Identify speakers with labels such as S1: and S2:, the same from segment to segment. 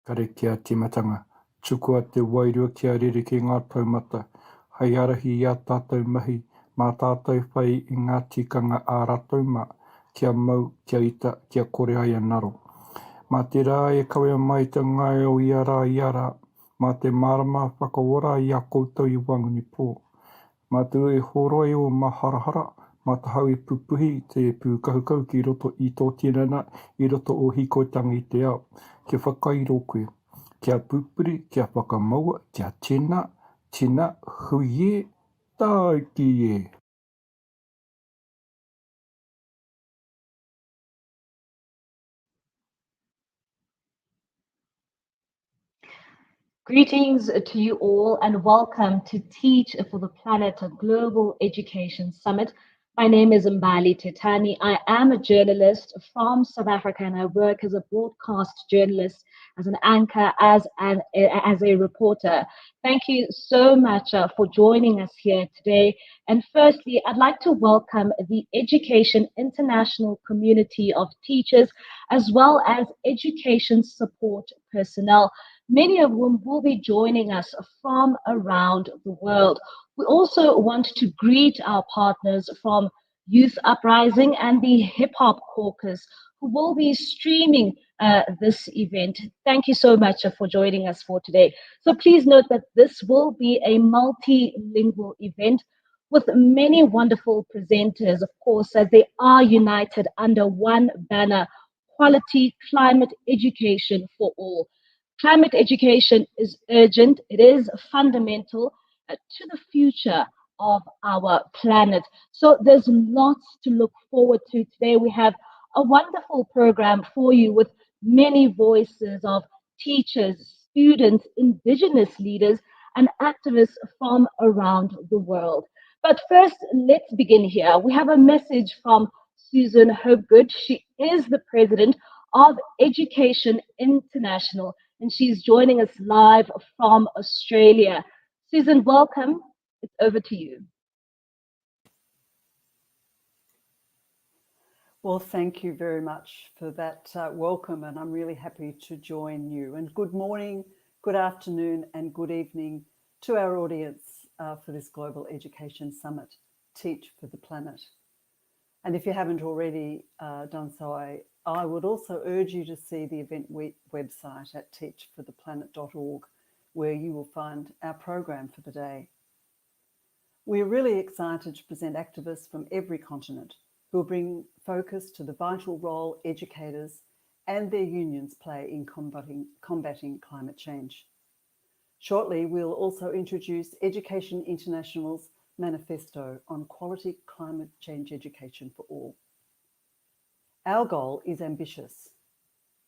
S1: Kare kia timatanga, tukua te wairua kia rere ki ngā taumata, hei arahi i a tātou mahi, mā tātou whai i ngā tikanga ā rātou mā, kia mau, kia ita, kia kore ai anaro. Mā te rā e kawea mai te ngai o i ara, mā te marama whakawara i a koutou i wanguni pō. Mā te ue horoi o maharahara, mā te hau i pupuhi te pūkahukau ki roto i tō tinana, i roto o hikotanga i te ao. Kia whakairo koe, kia pupuri, kia whakamaua, kia tina, hui e, tāu ki e.
S2: Greetings to you all and welcome to Teach for the Planet, a Global Education Summit. My name is Mbali Tetani. I am a journalist from South Africa and I work as a broadcast journalist, as an anchor, as a reporter. Thank you so much for joining us here today. And firstly, I'd like to welcome the Education International community of teachers, as well as education support personnel, many of whom will be joining us from around the world. We also want to greet our partners from Youth Uprising and the Hip Hop Caucus, who will be streaming this event. Thank you so much for joining us for today. So please note that this will be a multilingual event with many wonderful presenters, of course, as they are united under one banner: quality climate education for all. Climate education is urgent, it is fundamental to the future of our planet. So there's lots to look forward to today. We have a wonderful program for you with many voices of teachers, students, indigenous leaders, and activists from around the world. But first, let's begin here. We have a message from Susan Hopegood. She is the president of Education International, and she's joining us live from Australia. Susan, welcome. It's over to you.
S3: Well, thank you very much for that welcome, and I'm really happy to join you. And good morning, good afternoon, and good evening to our audience for this Global Education Summit, Teach for the Planet. And if you haven't already done so, I would also urge you to see the event website at teachfortheplanet.org, where you will find our program for the day. We are really excited to present activists from every continent who will bring focus to the vital role educators and their unions play in combating climate change. Shortly, we'll also introduce Education International's manifesto on quality climate change education for all. Our goal is ambitious.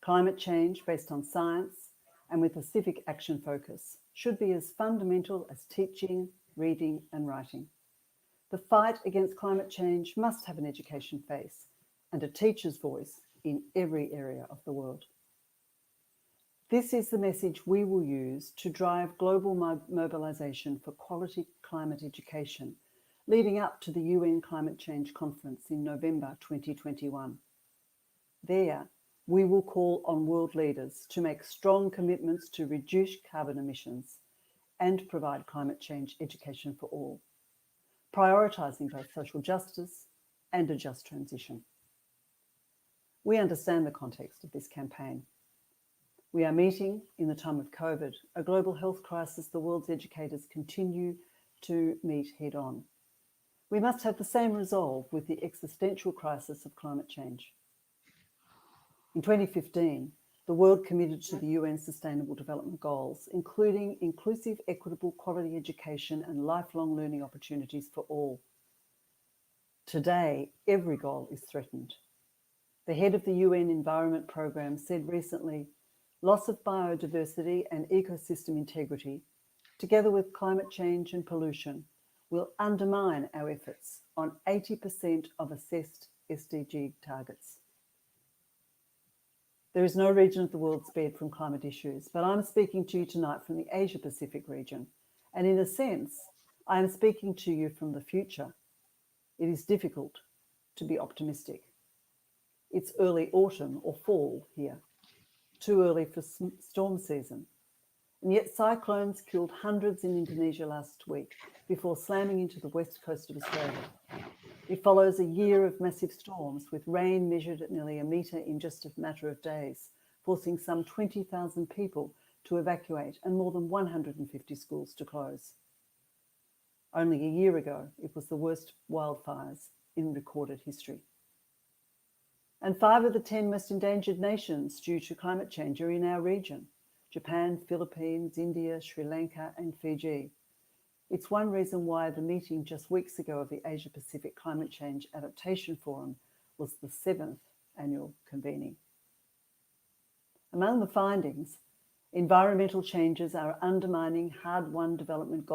S3: Climate change based on science and with a civic action focus should be as fundamental as teaching, reading, and writing. The fight against climate change must have an education face and a teacher's voice in every area of the world. This is the message we will use to drive global mobilization for quality climate education, leading up to the UN Climate Change Conference in November 2021. There, we will call on world leaders to make strong commitments to reduce carbon emissions and provide climate change education for all, prioritising both social justice and a just transition. We understand the context of this campaign. We are meeting in the time of COVID, a global health crisis the world's educators continue to meet head on. We must have the same resolve with the existential crisis of climate change. In 2015, the world committed to the UN Sustainable Development Goals, including inclusive, equitable, quality education and lifelong learning opportunities for all. Today, every goal is threatened. The head of the UN Environment Programme said recently, loss of biodiversity and ecosystem integrity, together with climate change and pollution, will undermine our efforts on 80% of assessed SDG targets. There is no region of the world spared from climate issues, but I'm speaking to you tonight from the Asia-Pacific region. And in a sense, I am speaking to you from the future. It is difficult to be optimistic. It's early autumn or fall here. too early for storm season. And yet cyclones killed hundreds in Indonesia last week before slamming into the west coast of Australia. It follows a year of massive storms, with rain measured at nearly a metre in just a matter of days, forcing some 20,000 people to evacuate and more than 150 schools to close. Only a year ago, it was the worst wildfires in recorded history. And 5 of the 10 most endangered nations due to climate change are in our region: Japan, Philippines, India, Sri Lanka, and Fiji. It's one reason why the meeting just weeks ago of the Asia Pacific Climate Change Adaptation Forum was the 7th annual convening. Among the findings, environmental changes are undermining hard-won development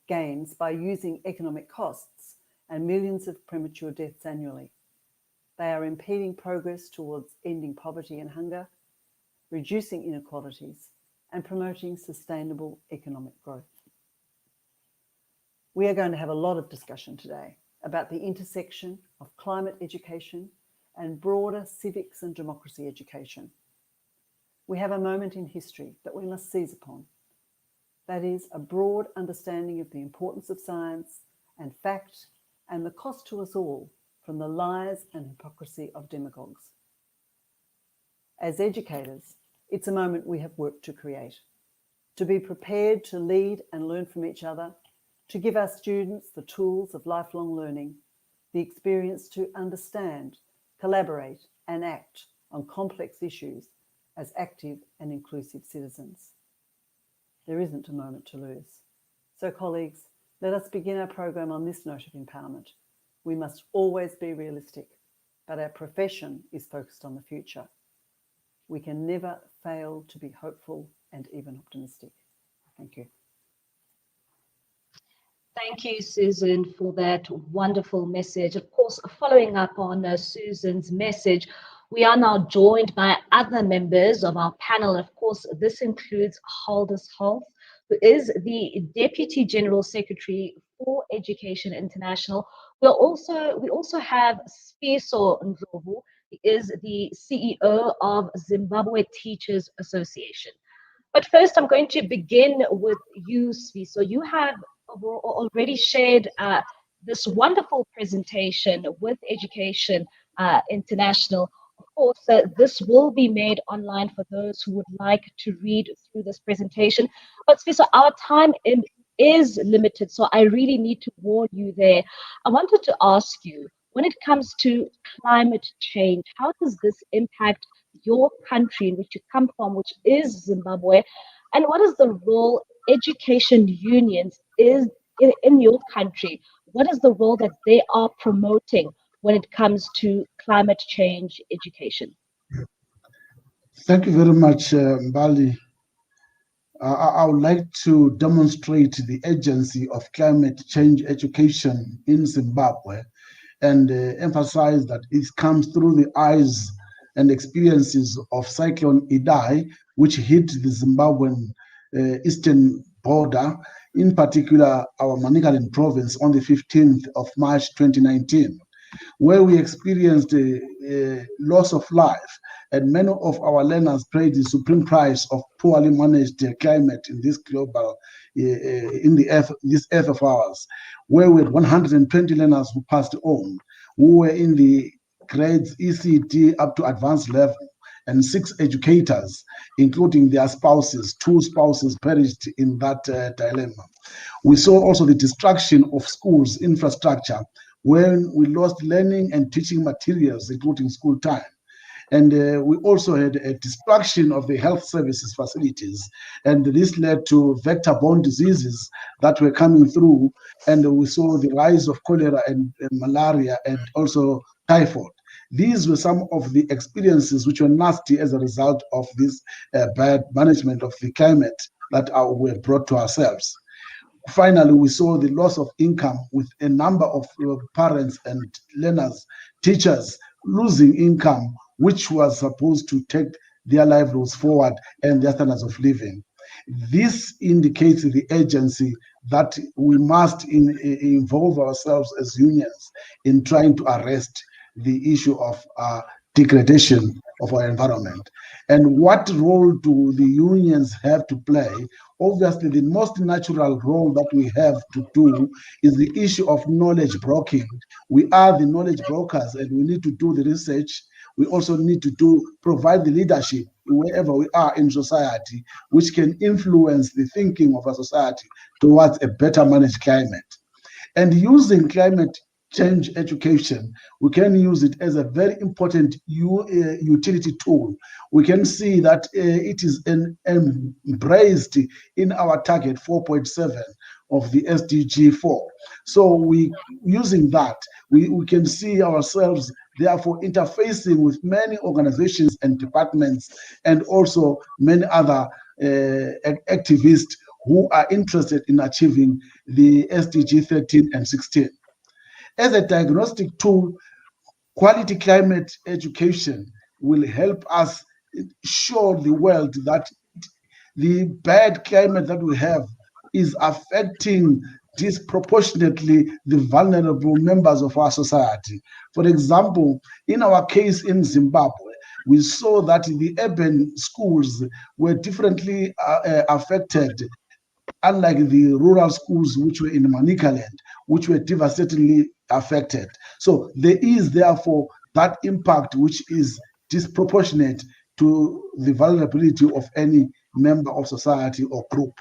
S3: gains by using economic costs and millions of premature deaths annually. They are impeding progress towards ending poverty and hunger, reducing inequalities, and promoting sustainable economic growth. We are going to have a lot of discussion today about the intersection of climate education and broader civics and democracy education. We have a moment in history that we must seize upon. That is, a broad understanding of the importance of science and fact and the cost to us all from the lies and hypocrisy of demagogues. As educators, it's a moment we have worked to create, to be prepared to lead and learn from each other, to give our students the tools of lifelong learning, the experience to understand, collaborate, and act on complex issues as active and inclusive citizens. There isn't a moment to lose. So, colleagues, let us begin our program on this note of empowerment. We must always be realistic, but our profession is focused on the future. We can never fail to be hopeful and even optimistic. Thank you.
S2: Thank you, Susan, for that wonderful message. Of course, following up on Susan's message, we are now joined by other members of our panel. Of course, this includes Haldus Holt, who is the Deputy General Secretary for Education International. We also have Sfiso Ndlovu, who is the CEO of Zimbabwe Teachers Association. But first, I'm going to begin with you, Sfiso. You have already shared this wonderful presentation with Education International. Of course, this will be made online for those who would like to read through this presentation. But Sfiso, our time is limited, so I really need to warn you there. I wanted to ask you, when it comes to climate change, how does this impact your country in which you come from, which is Zimbabwe? And what is the role education unions is in your country? What is the role that they are promoting when it comes to climate change education?
S4: Thank you very much, Mbali. I would like to demonstrate the agency of climate change education in Zimbabwe and emphasize that it comes through the eyes and experiences of Cyclone Idai, which hit the Zimbabwean eastern border, in particular our Manicaland province on the 15th of March 2019, where we experienced a loss of life, and many of our learners paid the supreme price of poorly managed climate in this global, this earth of ours, where we had 120 learners who passed on, who were in the grades ECD up to advanced level, and 6 educators, including their spouses. 2 spouses perished in that dilemma. We saw also the destruction of schools' infrastructure, when we lost learning and teaching materials, including school time. And we also had a destruction of the health services facilities. And this led to vector-borne diseases that were coming through. And we saw the rise of cholera and malaria and also typhoid. These were some of the experiences which were nasty as a result of this bad management of the climate that we have brought to ourselves. Finally, we saw the loss of income, with a number of parents and learners, teachers losing income, which was supposed to take their livelihoods forward and their standards of living. This indicates the agency that we must involve ourselves as unions in trying to arrest the issue of degradation of our environment. And what role do the unions have to play? Obviously, the most natural role that we have to do is the issue of knowledge broking. We are the knowledge brokers, and we need to do the research. We also need to provide the leadership wherever we are in society, which can influence the thinking of our society towards a better managed climate. And using climate change education, we can use it as a very important utility tool. We can see that it is embraced in our target 4.7 of the SDG 4. So using that, we can see ourselves therefore interfacing with many organizations and departments, and also many other activists who are interested in achieving the SDG 13 and 16. As a diagnostic tool, quality climate education will help us show the world that the bad climate that we have is affecting disproportionately the vulnerable members of our society. For example, in our case in Zimbabwe, we saw that the urban schools were differently affected, unlike the rural schools which were in Manicaland, which were devastatingly affected. So there is therefore that impact which is disproportionate to the vulnerability of any member of society or group.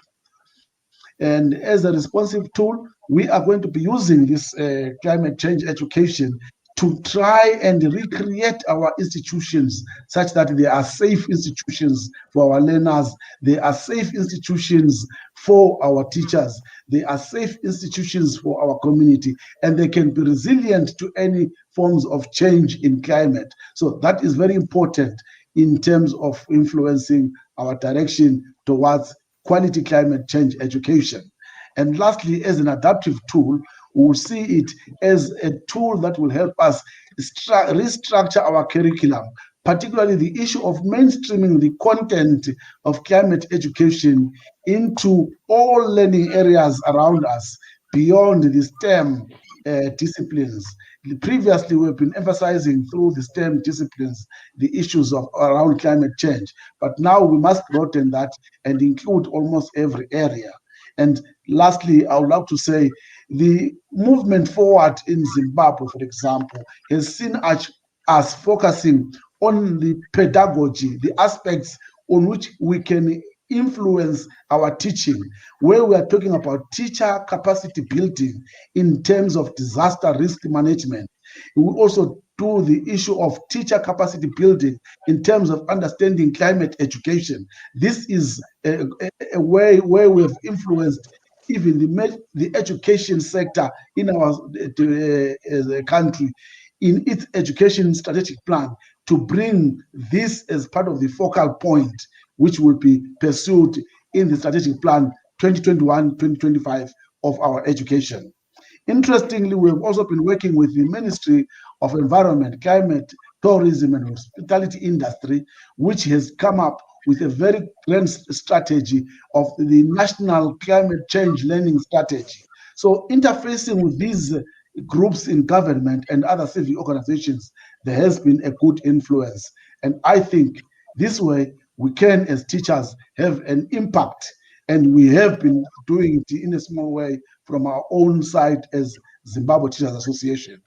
S4: And as a responsive tool, we are going to be using this climate change education to try and recreate our institutions such that they are safe institutions for our learners, they are safe institutions for our teachers, they are safe institutions for our community, and they can be resilient to any forms of change in climate. So that is very important in terms of influencing our direction towards quality climate change education. And lastly, as an adaptive tool, we will see it as a tool that will help us restructure our curriculum, particularly the issue of mainstreaming the content of climate education into all learning areas around us beyond the STEM disciplines. Previously, we've been emphasizing through the STEM disciplines the issues of around climate change, but now we must broaden that and include almost every area. And lastly, I would like to say the movement forward in Zimbabwe, for example, has seen us focusing on the pedagogy, the aspects on which we can influence our teaching, where we are talking about teacher capacity building in terms of disaster risk management. We also do the issue of teacher capacity building in terms of understanding climate education. This is a way where we have influenced even the education sector in our country in its education strategic plan to bring this as part of the focal point, which will be pursued in the strategic plan 2021-2025 of our education. Interestingly, we have also been working with the Ministry of Environment, Climate, Tourism and Hospitality Industry, which has come up with a very grand strategy of the National Climate Change Learning Strategy. So interfacing with these groups in government and other civic organizations, there has been a good influence. And I think this way we can, as teachers, have an impact. And we have been doing it in a small way from our own side as Zimbabwe Teachers Association.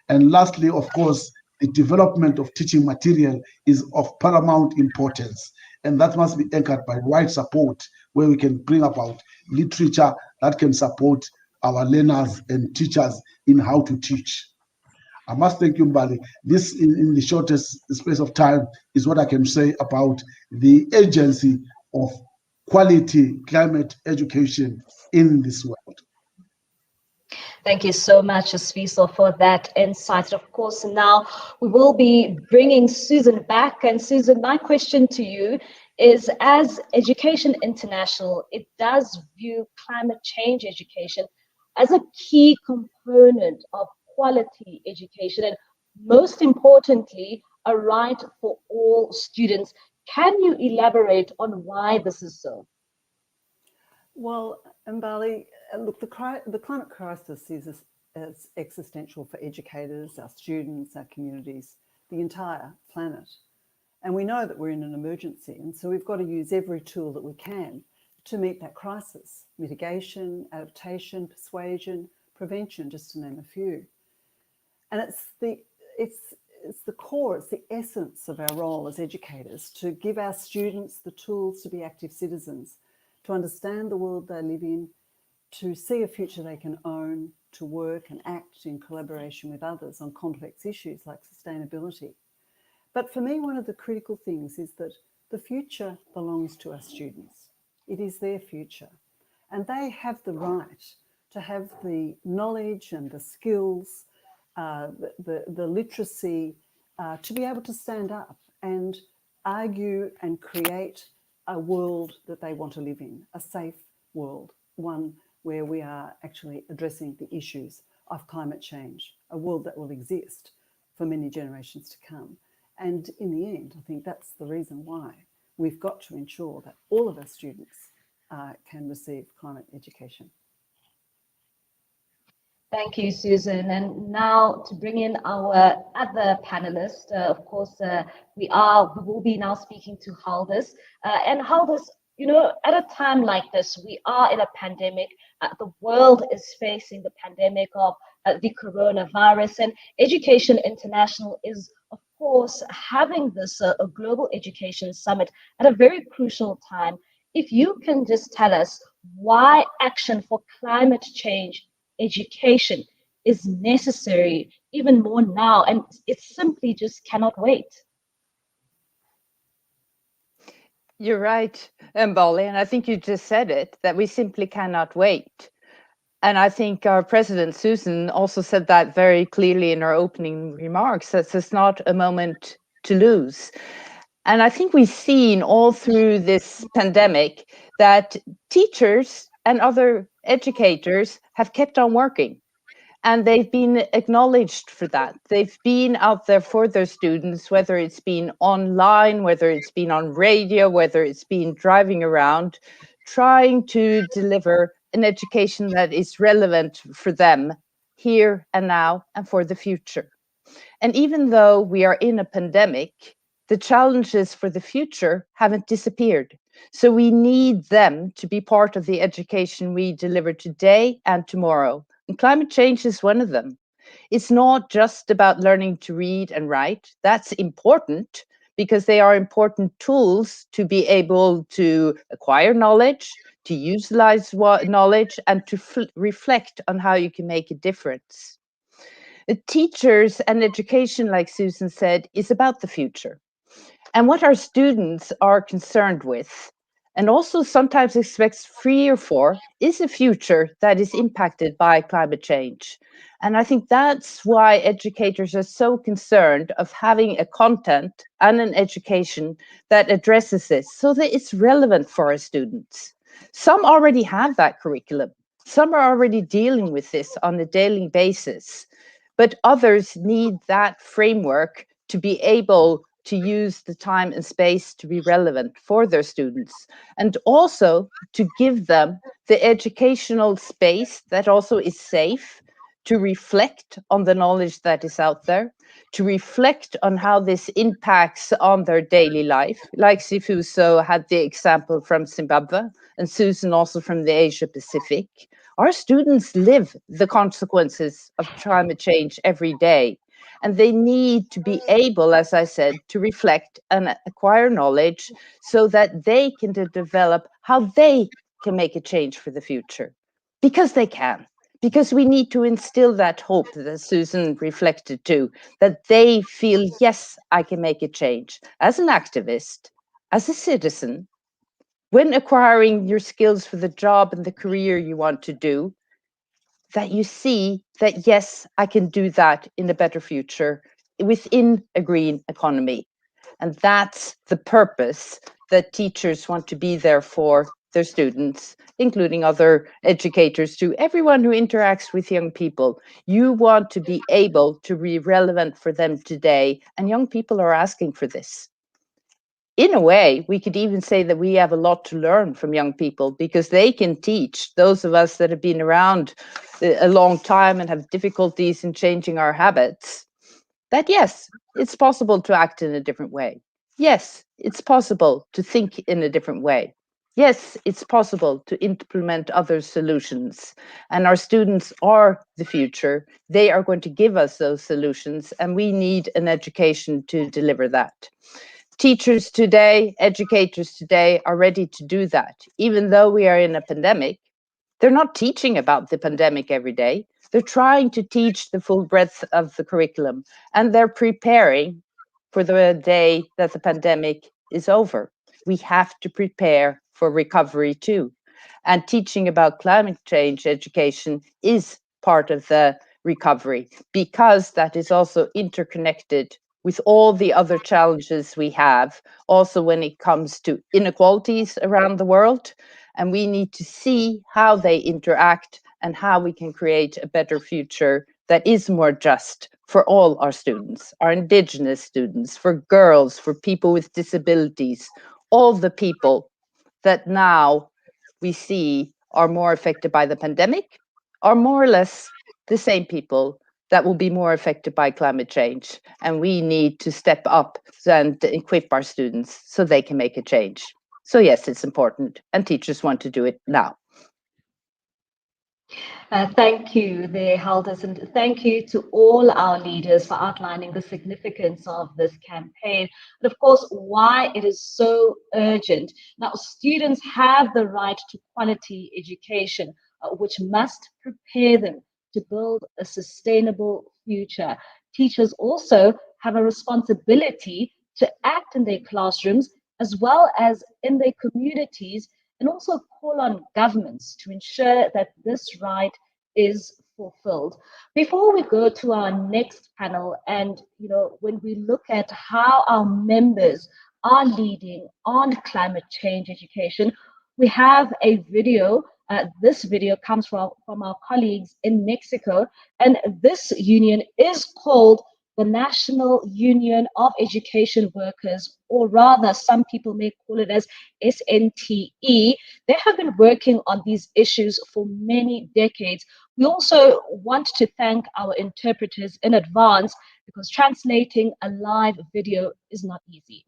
S4: And lastly, of course, the development of teaching material is of paramount importance. And that must be anchored by wide support, where we can bring about literature that can support our learners and teachers in how to teach. I must thank you, Mbali. This, in the shortest space of time, is what I can say about the agency of quality climate education in this world.
S2: Thank you so much, Sfiso, for that insight. Of course, now we will be bringing Susan back. And Susan, my question to you is, as Education International, it does view climate change education as a key component of quality education, and most importantly, a right for all students. Can you elaborate on why this is so?
S3: Well, Mbali, look, the climate crisis is existential for educators, our students, our communities. the entire planet. And we know that we're in an emergency, and so we've got to use every tool that we can to meet that crisis: mitigation, adaptation, persuasion, prevention, just to name a few. And it's the core, it's the essence of our role as educators, to give our students the tools to be active citizens, to understand the world they live in, to see a future they can own, to work and act in collaboration with others on complex issues like sustainability. But for me, one of the critical things is that the future belongs to our students. It is their future. And they have the right to have the knowledge and the skills, the literacy, to be able to stand up and argue and create a world that they want to live in, a safe world, one where we are actually addressing the issues of climate change, a world that will exist for many generations to come. And in the end, I think that's the reason why we've got to ensure that all of our students can receive climate education.
S2: Thank you, Susan. And now to bring in our other panelist, of course, we will be now speaking to Haldus. And Haldus, you know, at a time like this, we are in a pandemic. The world is facing the pandemic of the coronavirus, and Education International is, of course, having this a global education summit at a very crucial time. If you can just tell us why action for climate change education is necessary even more now, and it simply just cannot wait.
S5: You're right, Mbali, and I think you just said it, that we simply cannot wait. And I think our president, Susan, also said that very clearly in her opening remarks, that it's not a moment to lose. And I think we've seen all through this pandemic that teachers and other educators have kept on working. And they've been acknowledged for that. They've been out there for their students, whether it's been online, whether it's been on radio, whether it's been driving around, trying to deliver an education that is relevant for them here and now and for the future. And even though we are in a pandemic, the challenges for the future haven't disappeared. So we need them to be part of the education we deliver today and tomorrow. And climate change is one of them. It's not just about learning to read and write. That's important because they are important tools to be able to acquire knowledge, to utilize knowledge, and to reflect on how you can make a difference. Teachers and education, like Susan said, is about the future. And what our students are concerned with, and also sometimes expects fear for, is a future that is impacted by climate change. And I think that's why educators are so concerned of having a content and an education that addresses this so that it's relevant for our students. Some already have that curriculum. Some are already dealing with this on a daily basis, but others need that framework to be able to use the time and space to be relevant for their students, and also to give them the educational space that also is safe to reflect on the knowledge that is out there, to reflect on how this impacts on their daily life. Like Sifuso had the example from Zimbabwe, and Susan also from the Asia Pacific. Our students live the consequences of climate change every day. And they need to be able, as I said, to reflect and acquire knowledge so that they can develop how they can make a change for the future. Because they can. Because we need to instill that hope that Susan reflected to, that they feel, yes, I can make a change. As an activist, as a citizen, when acquiring your skills for the job and the career you want to do, that you see that, yes, I can do that in a better future within a green economy. And that's the purpose that teachers want to be there for their students, including other educators, to everyone who interacts with young people. You want to be able to be relevant for them today, and young people are asking for this. In a way, we could even say that we have a lot to learn from young people because they can teach those of us that have been around a long time and have difficulties in changing our habits. that yes, it's possible to act in a different way. Yes, it's possible to think in a different way. Yes, it's possible to implement other solutions. And our students are the future. They are going to give us those solutions, and we need an education to deliver that. Teachers today, educators today are ready to do that. Even though we are in a pandemic, they're not teaching about the pandemic every day. They're trying to teach the full breadth of the curriculum, and they're preparing for the day that the pandemic is over. We have to prepare for recovery too. And teaching about climate change education is part of the recovery, because that is also interconnected with all the other challenges we have, also when it comes to inequalities around the world. And we need to see how they interact and how we can create a better future that is more just for all our students, our Indigenous students, for girls, for people with disabilities, all the people that now we see are more affected by the pandemic are more or less the same people that will be more affected by climate change. And we need to step up and equip our students so they can make a change. So yes, it's important, and teachers want to do it now.
S2: Thank you there, Haldis, and thank you to all our leaders for outlining the significance of this campaign, and of course, why it is so urgent. Now, students have the right to quality education, which must prepare them to build a sustainable future. Teachers also have a responsibility to act in their classrooms as well as in their communities, and also call on governments to ensure that this right is fulfilled. Before we go to our next panel, and when we look at how our members are leading on climate change education, we have a video. This video comes from our colleagues in Mexico, and this union is called the National Union of Education Workers, or rather, some people may call it as SNTE. They have been working on these issues for many decades. We also want to thank our interpreters in advance, because translating a live video is not easy.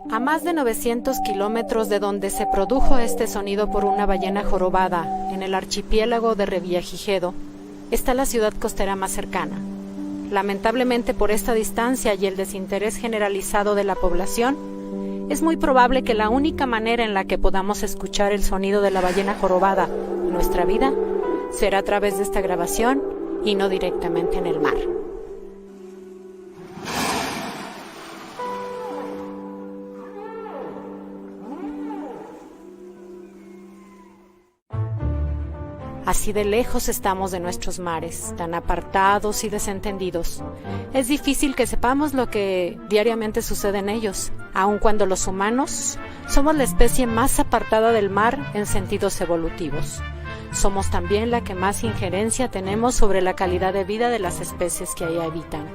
S6: A más de 900 kilómetros de donde se produjo este sonido por una ballena jorobada, en el archipiélago de Revillagigedo, está la ciudad costera más cercana. Lamentablemente, por esta distancia y el desinterés generalizado de la población, es muy probable que la única manera en la que podamos escuchar el sonido de la ballena jorobada en nuestra vida será a través de esta grabación y no directamente en el mar. Así de lejos estamos de nuestros mares, tan apartados y desentendidos. Es difícil que sepamos lo que diariamente sucede en ellos, aun cuando los humanos somos la especie más apartada del mar en sentidos evolutivos. Somos también la que más injerencia tenemos sobre la calidad de vida de las especies que ahí habitan.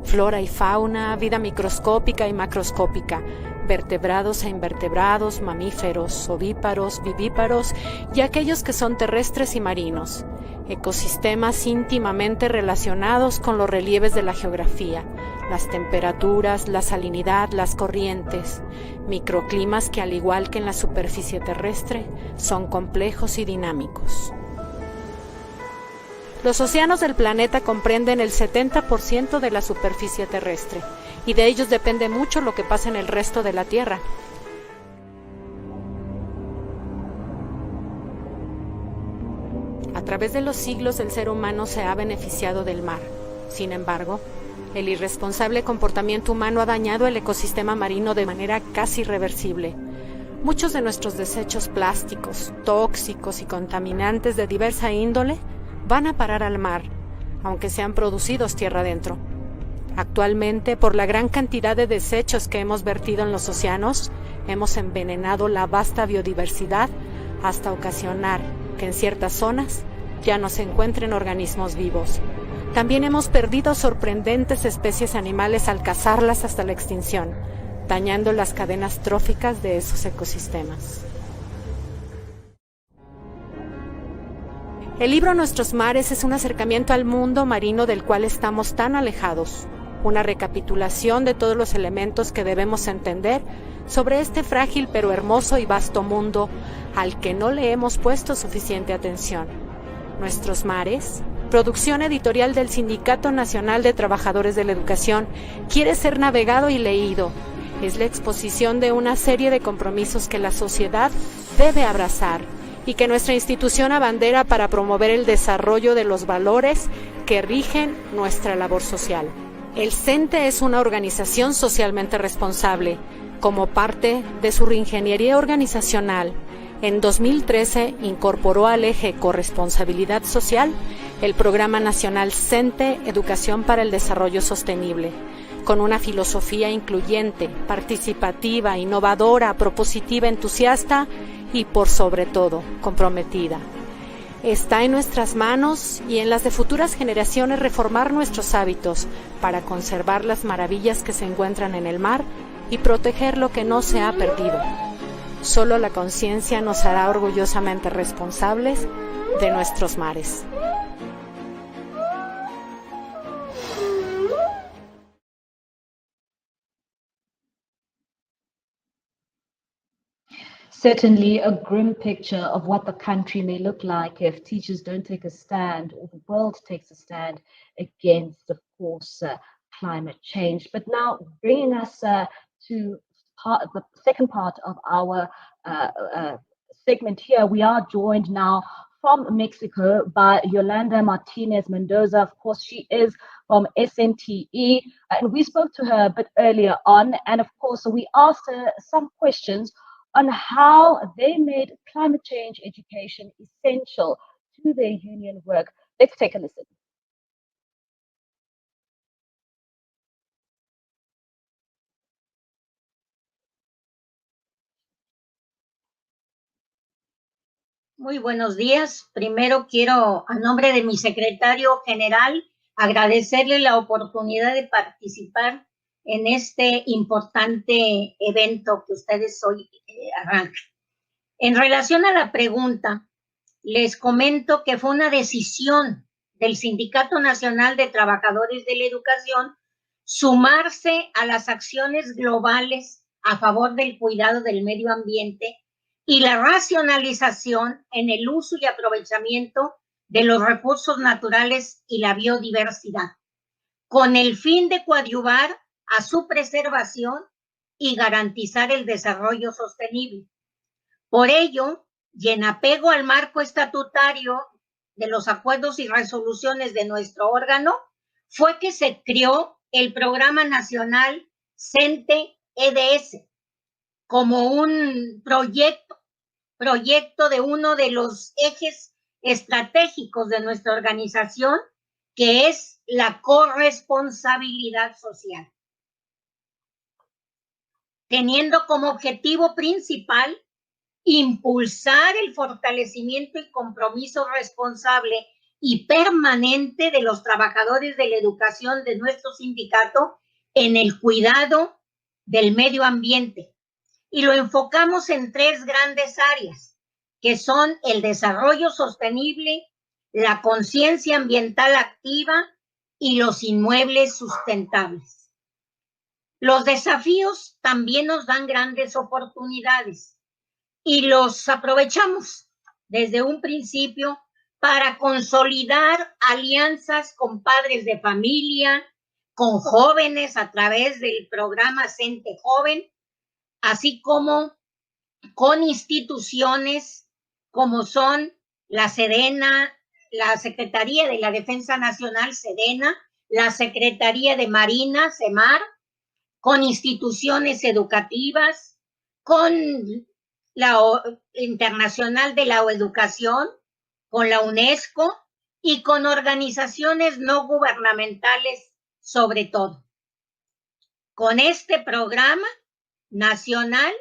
S6: Flora y fauna, vida microscópica y macroscópica, vertebrados e invertebrados, mamíferos, ovíparos, vivíparos y aquellos que son terrestres y marinos, ecosistemas íntimamente relacionados con los relieves de la geografía, las temperaturas, la salinidad, las corrientes, microclimas que al igual que en la superficie terrestre son complejos y dinámicos. Los océanos del planeta comprenden el 70% de la superficie terrestre, y de ellos depende mucho lo que pasa en el resto de la Tierra. A través de los siglos el ser humano se ha beneficiado del mar. Sin embargo, el irresponsable comportamiento humano ha dañado el ecosistema marino de manera casi irreversible. Muchos de nuestros desechos plásticos, tóxicos y contaminantes de diversa índole van a parar al mar, aunque sean producidos tierra adentro. Actualmente, por la gran cantidad de desechos que hemos vertido en los océanos, hemos envenenado la vasta biodiversidad hasta ocasionar que en ciertas zonas ya no se encuentren organismos vivos. También hemos perdido sorprendentes especies animales al cazarlas hasta la extinción. dañando las cadenas tróficas de esos ecosistemas. El libro Nuestros mares es un acercamiento al mundo marino del cual estamos tan alejados, una recapitulación de todos los elementos que debemos entender sobre este frágil pero hermoso y vasto mundo al que no le hemos puesto suficiente atención. Nuestros mares, producción editorial del Sindicato Nacional de Trabajadores de la Educación, quiere ser navegado y leído. Es la exposición de una serie de compromisos que la sociedad debe abrazar y que nuestra institución abandera para promover el desarrollo de los valores que rigen nuestra labor social. El CENTE es una organización socialmente responsable. Como parte de su reingeniería organizacional, en 2013 incorporó al eje Corresponsabilidad Social el Programa Nacional CENTE Educación para el Desarrollo Sostenible, con una filosofía incluyente, participativa, innovadora, propositiva, entusiasta y, por sobre todo, comprometida. Está en nuestras manos y en las de futuras generaciones reformar nuestros hábitos para conservar las maravillas que se encuentran en el mar y proteger lo que no se ha perdido. Solo la conciencia nos hará orgullosamente responsables de nuestros mares.
S2: Certainly a grim picture of what the country may look like if teachers don't take a stand or the world takes a stand against, of course, climate change. But now bringing us to the second part of our segment here, we are joined now from Mexico by Yolanda Martinez Mendoza. Of course, she is from SNTE, and we spoke to her a bit earlier on. And of course, we asked her some questions on how they made climate change education essential to their union work. Let's take a listen.
S7: Muy buenos días. Primero quiero, a nombre de mi secretario general, agradecerle la oportunidad de participar en este importante evento que ustedes hoy arrancan. En relación a la pregunta, les comento que fue una decisión del Sindicato Nacional de Trabajadores de la Educación sumarse a las acciones globales a favor del cuidado del medio ambiente y la racionalización en el uso y aprovechamiento de los recursos naturales y la biodiversidad, con el fin de coadyuvar a su preservación y garantizar el desarrollo sostenible. Por ello, y en apego al marco estatutario de los acuerdos y resoluciones de nuestro órgano, fue que se creó el Programa Nacional CENTE-EDS como un proyecto de uno de los ejes estratégicos de nuestra organización, que es la corresponsabilidad social, teniendo como objetivo principal impulsar el fortalecimiento y compromiso responsable y permanente de los trabajadores de la educación de nuestro sindicato en el cuidado del medio ambiente. Y lo enfocamos en tres grandes áreas, que son el desarrollo sostenible, la conciencia ambiental activa y los inmuebles sustentables. Los desafíos también nos dan grandes oportunidades y los aprovechamos desde un principio para consolidar alianzas con padres de familia, con jóvenes a través del programa CENTE Joven, así como con instituciones como son la Sedena, la Secretaría de la Defensa Nacional, Sedena, la Secretaría de Marina, SEMAR, con instituciones educativas, con la Internacional de la Educación, con la UNESCO y con organizaciones no gubernamentales sobre todo. Con este programa nacional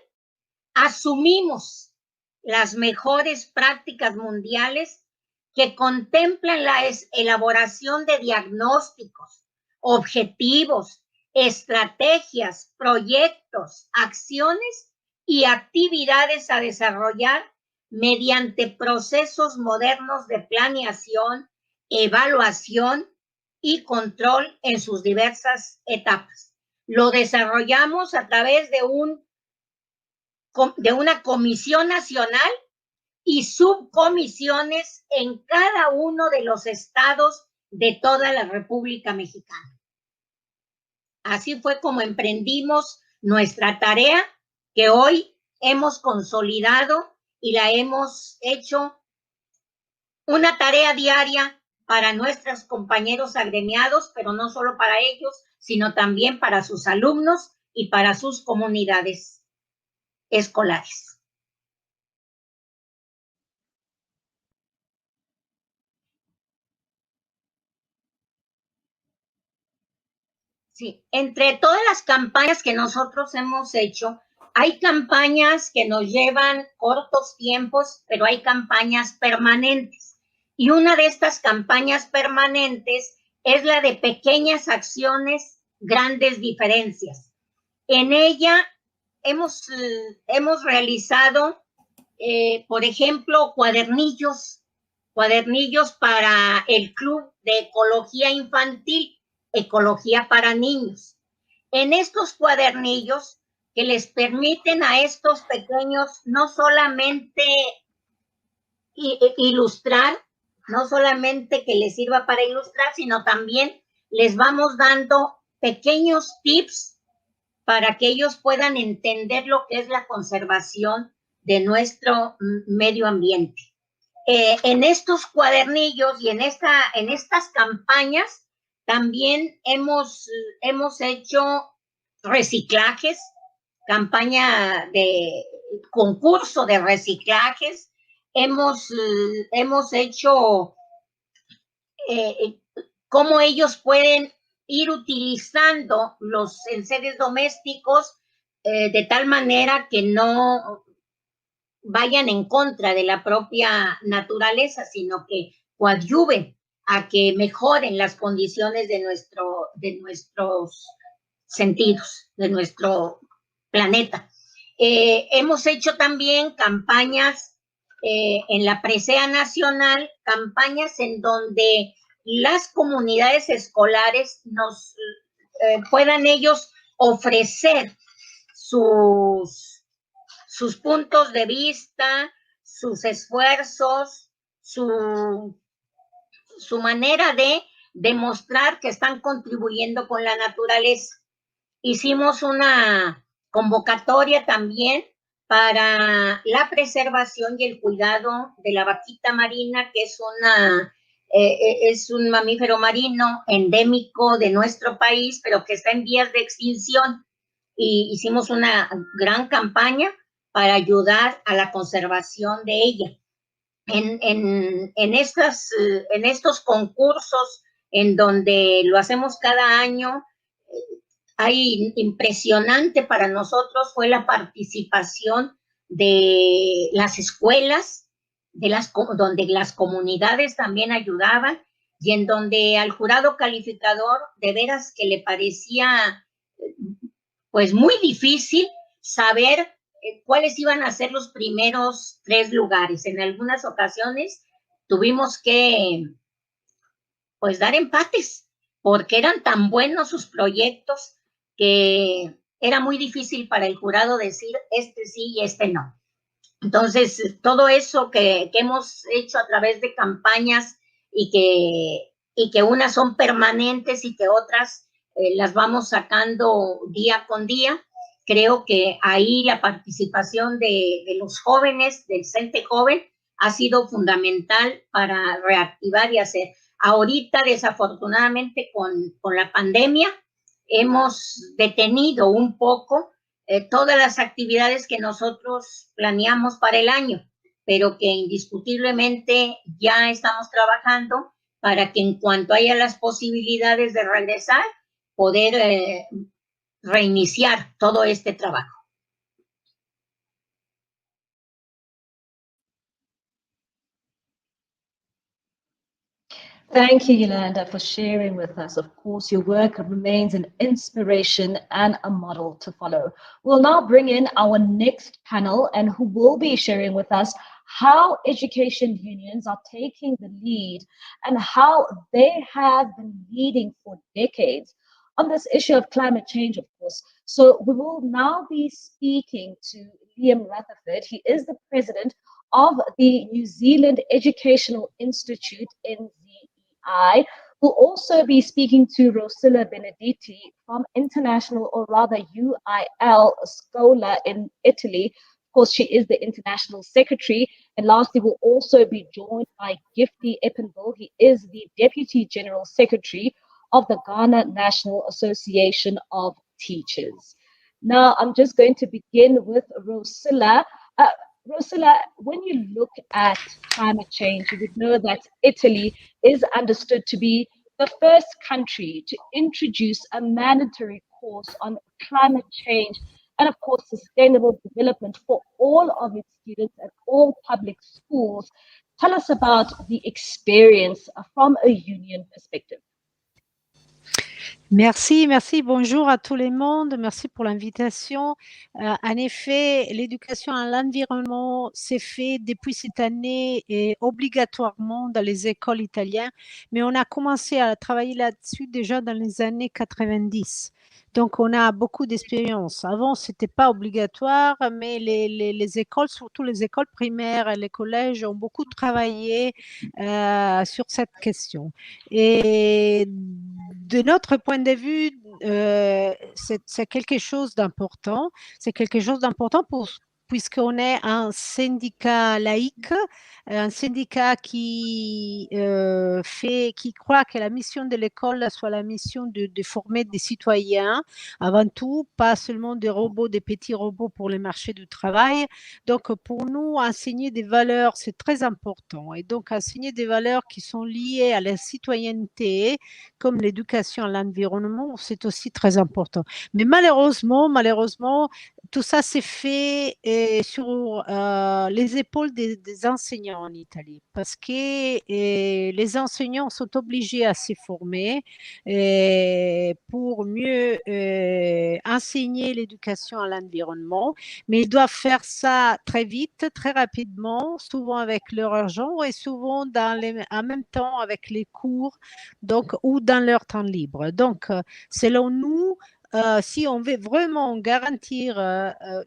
S7: asumimos las mejores prácticas mundiales que contemplan la elaboración de diagnósticos, objetivos estrategias, proyectos, acciones y actividades a desarrollar mediante procesos modernos de planeación, evaluación y control en sus diversas etapas. Lo desarrollamos a través de una comisión nacional y subcomisiones en cada uno de los estados de toda la República Mexicana. Así fue como emprendimos nuestra tarea, que hoy hemos consolidado y la hemos hecho una tarea diaria para nuestros compañeros agremiados, pero no solo para ellos, sino también para sus alumnos y para sus comunidades escolares. Sí, entre todas las campañas que nosotros hemos hecho, hay campañas que nos llevan cortos tiempos, pero hay campañas permanentes. Y una de estas campañas permanentes es la de pequeñas acciones, grandes diferencias. En ella hemos realizado, por ejemplo, cuadernillos para el Club de Ecología Infantil, Ecología para Niños. En estos cuadernillos que les permiten a estos pequeños no solamente ilustrar, no solamente que les sirva para ilustrar, sino también les vamos dando pequeños tips para que ellos puedan entender lo que es la conservación de nuestro medio ambiente. En estos cuadernillos y en estas campañas también hemos hecho reciclajes, campaña de concurso de reciclajes, hemos hecho cómo ellos pueden ir utilizando los enseres domésticos de tal manera que no vayan en contra de la propia naturaleza, sino que coadyuven a que mejoren las condiciones de nuestros sentidos, de nuestro planeta. Hemos hecho también campañas en la presea nacional, campañas en donde las comunidades escolares nos puedan ellos ofrecer sus puntos de vista, sus esfuerzos, su manera de demostrar que están contribuyendo con la naturaleza. Hicimos una convocatoria también para la preservación y el cuidado de la vaquita marina, que es un mamífero marino endémico de nuestro país, pero que está en vías de extinción. Y hicimos una gran campaña para ayudar a la conservación de ella. En estos concursos, en donde lo hacemos cada año, hay impresionante para nosotros fue la participación de las escuelas, donde las comunidades también ayudaban, y en donde al jurado calificador de veras que le parecía pues muy difícil saber cuáles iban a ser los primeros 3 lugares. En algunas ocasiones tuvimos que pues dar empates, porque eran tan buenos sus proyectos que era muy difícil para el jurado decir este sí y este no. Entonces, todo eso que hemos hecho a través de campañas y que unas son permanentes y que otras las vamos sacando día con día, creo que ahí la participación de los jóvenes, del CENTE joven, ha sido fundamental para reactivar y hacer. Ahorita, desafortunadamente, con la pandemia, hemos detenido un poco todas las actividades que nosotros planeamos para el año, pero que indiscutiblemente ya estamos trabajando para que en cuanto haya las posibilidades de regresar, poder reiniciar todo este trabajo.
S2: Thank you, Yolanda, for sharing with us. Of course, your work remains an inspiration and a model to follow. We'll now bring in our next panel and who will be sharing with us how education unions are taking the lead and how they have been leading for decades on this issue of climate change, of course. So we will now be speaking to Liam Rutherford. He is the president of the New Zealand Educational Institute, NZEI. We'll also be speaking to Rosilla Benedetti from International, or rather UIL Scola in Italy. Of course, she is the International Secretary. And lastly, we'll also be joined by Gifty Eppenville. He is the Deputy General Secretary of the Ghana National Association of Teachers. Now, I'm just going to begin with Rosilla. Rosilla, when you look at climate change, you would know that Italy is understood to be the first country to introduce a mandatory course on climate change and, of course, sustainable development for all of its students at all public schools. Tell us about the experience from a union perspective.
S8: Merci, bonjour à tout le monde, merci pour l'invitation. En effet, l'éducation à l'environnement s'est fait depuis cette année et obligatoirement dans les écoles italiennes, mais on a commencé à travailler là-dessus déjà dans les années 90. Donc, on a beaucoup d'expérience. Avant, ce n'était pas obligatoire, mais les écoles, surtout les écoles primaires et les collèges, ont beaucoup travaillé sur cette question. Et de notre point de vue, c'est quelque chose d'important. C'est quelque chose d'important puisqu'on est un syndicat laïque, un syndicat qui croit que la mission de l'école soit la mission de former des citoyens, avant tout, pas seulement des robots, des petits robots pour le marché du travail. Donc, pour nous, enseigner des valeurs, c'est très important. Et donc, enseigner des valeurs qui sont liées à la citoyenneté, comme l'éducation à l'environnement, c'est aussi très important. Mais malheureusement, tout ça s'est fait sur les épaules des enseignants en Italie, parce que les enseignants sont obligés à se former pour mieux enseigner l'éducation à l'environnement, mais ils doivent faire ça très vite, très rapidement, souvent avec leur argent et souvent en même temps avec les cours, donc, ou dans leur temps libre. Donc, selon nous, si on veut vraiment garantir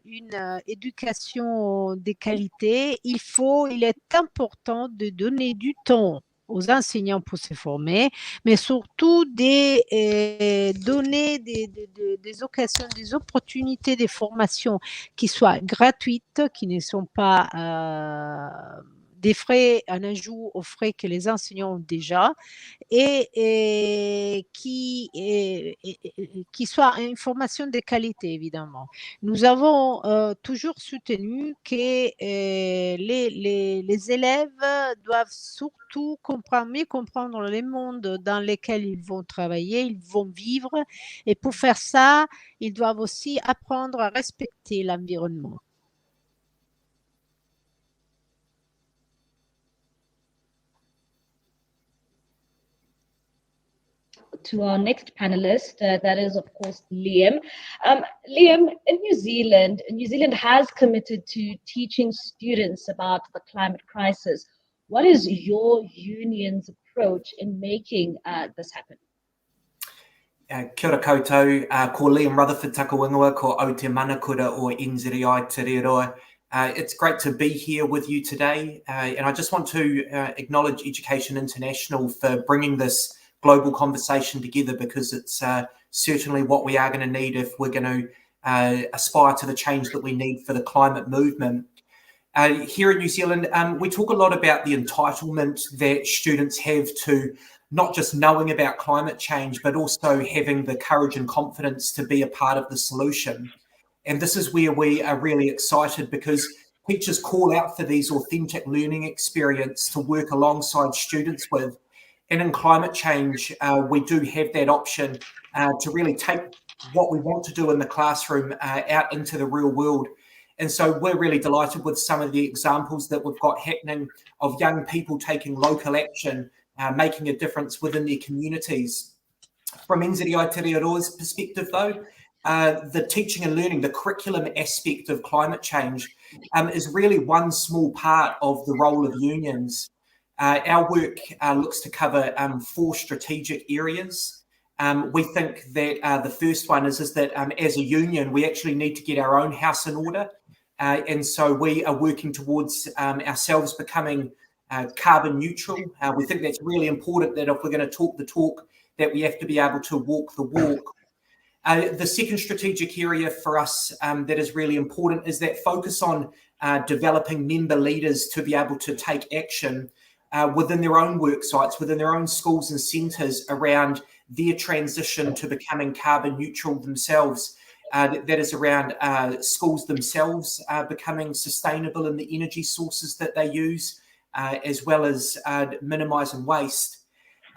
S8: une éducation de qualité, il est important de donner du temps aux enseignants pour se former, mais surtout de donner des occasions, des opportunités de formation qui soient gratuites, qui ne sont pas des frais, un ajout aux frais que les enseignants ont déjà, et qui soit une formation de qualité, évidemment. Nous avons toujours soutenu que les élèves doivent surtout mieux comprendre le monde dans lequel ils vont travailler, ils vont vivre, et pour faire ça, ils doivent aussi apprendre à respecter l'environnement.
S2: To our next panelist, that is, of course, Liam. Liam, in New Zealand has committed to teaching students about the climate crisis. What is your union's approach in making this happen?
S9: Kia ora koutou, ko Liam Rutherford Takawingawa, ko Aote Manakura o NZEI Te Reroa. It's great to be here with you today, and I just want to acknowledge Education International for bringing this global conversation together, because it's certainly what we are going to need if we're going to aspire to the change that we need for the climate movement. Here in New Zealand, we talk a lot about the entitlement that students have to not just knowing about climate change, but also having the courage and confidence to be a part of the solution. And this is where we are really excited, because teachers call out for these authentic learning experience to work alongside students with. And in climate change, we do have that option to really take what we want to do in the classroom out into the real world. And so we're really delighted with some of the examples that we've got happening of young people taking local action making a difference within their communities. From NZI Te Aroa's perspective, though, the teaching and learning, the curriculum aspect of climate change is really one small part of the role of unions. Our work looks to cover 4 strategic areas. We think that the first one is that as a union, we actually need to get our own house in order. And so we are working towards ourselves becoming carbon neutral. We think that's really important, that if we're going to talk the talk, that we have to be able to walk the walk. The second strategic area for us that is really important is that focus on developing member leaders to be able to take action within their own work sites, within their own schools and centres around their transition to becoming carbon neutral themselves. That is around schools themselves becoming sustainable in the energy sources that they use, as well as minimising waste.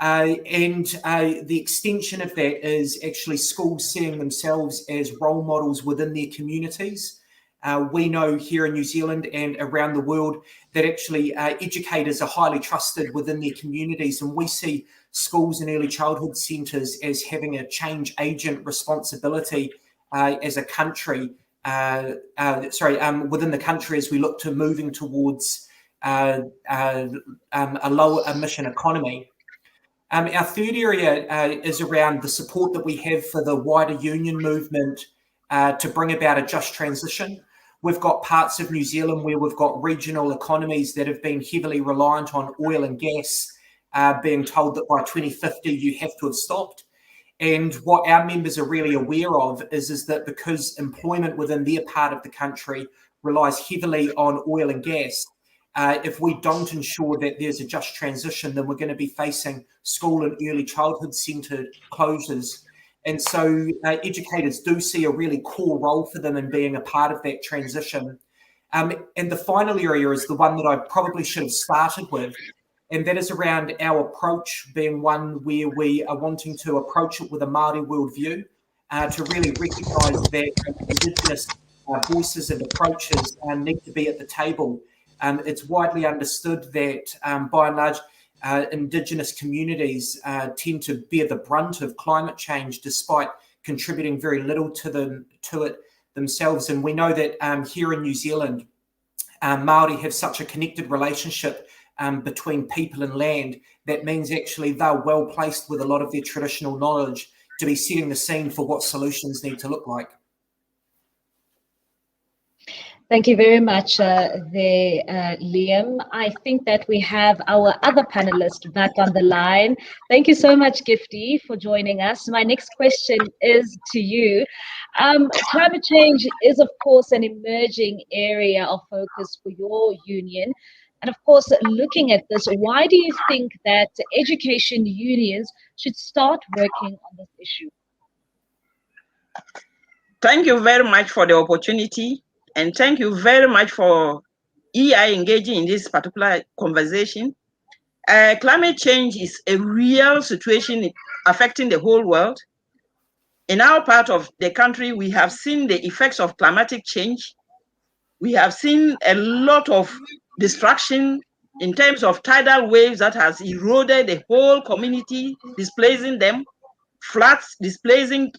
S9: And the extension of that is actually schools seeing themselves as role models within their communities. We know here in New Zealand and around the world that actually educators are highly trusted within their communities, and we see schools and early childhood centres as having a change agent responsibility as a country, within the country, as we look to moving towards a lower emission economy. Our third area is around the support that we have for the wider union movement to bring about a just transition. We've got parts of New Zealand where we've got regional economies that have been heavily reliant on oil and gas, being told that by 2050 you have to have stopped. And what our members are really aware of is that because employment within their part of the country relies heavily on oil and gas, if we don't ensure that there's a just transition, then we're going to be facing school and early childhood centre closures. And so educators do see a really core role for them in being a part of that transition. And the final area is the one that I probably should have started with, and that is around our approach being one where we are wanting to approach it with a Māori worldview, to really recognise that Indigenous voices and approaches need to be at the table. It's widely understood that, by and large, Indigenous communities tend to bear the brunt of climate change, despite contributing very little to it themselves. And we know that here in New Zealand, Māori have such a connected relationship between people and land, that means actually they're well placed with a lot of their traditional knowledge to be setting the scene for what solutions need to look like.
S2: Thank you very much Liam. I think that we have our other panelist back on the line. Thank you so much, Gifty, for joining us. My next question is to you. Climate change is, of course, an emerging area of focus for your union. And of course, looking at this, why do you think that education unions should start working on this issue?
S10: Thank you very much for the opportunity. And thank you very much for EI engaging in this particular conversation. Climate change is a real situation affecting the whole world. In our part of the country, we have seen the effects of climatic change. We have seen a lot of destruction in terms of tidal waves that has eroded the whole community, displacing them, floods displacing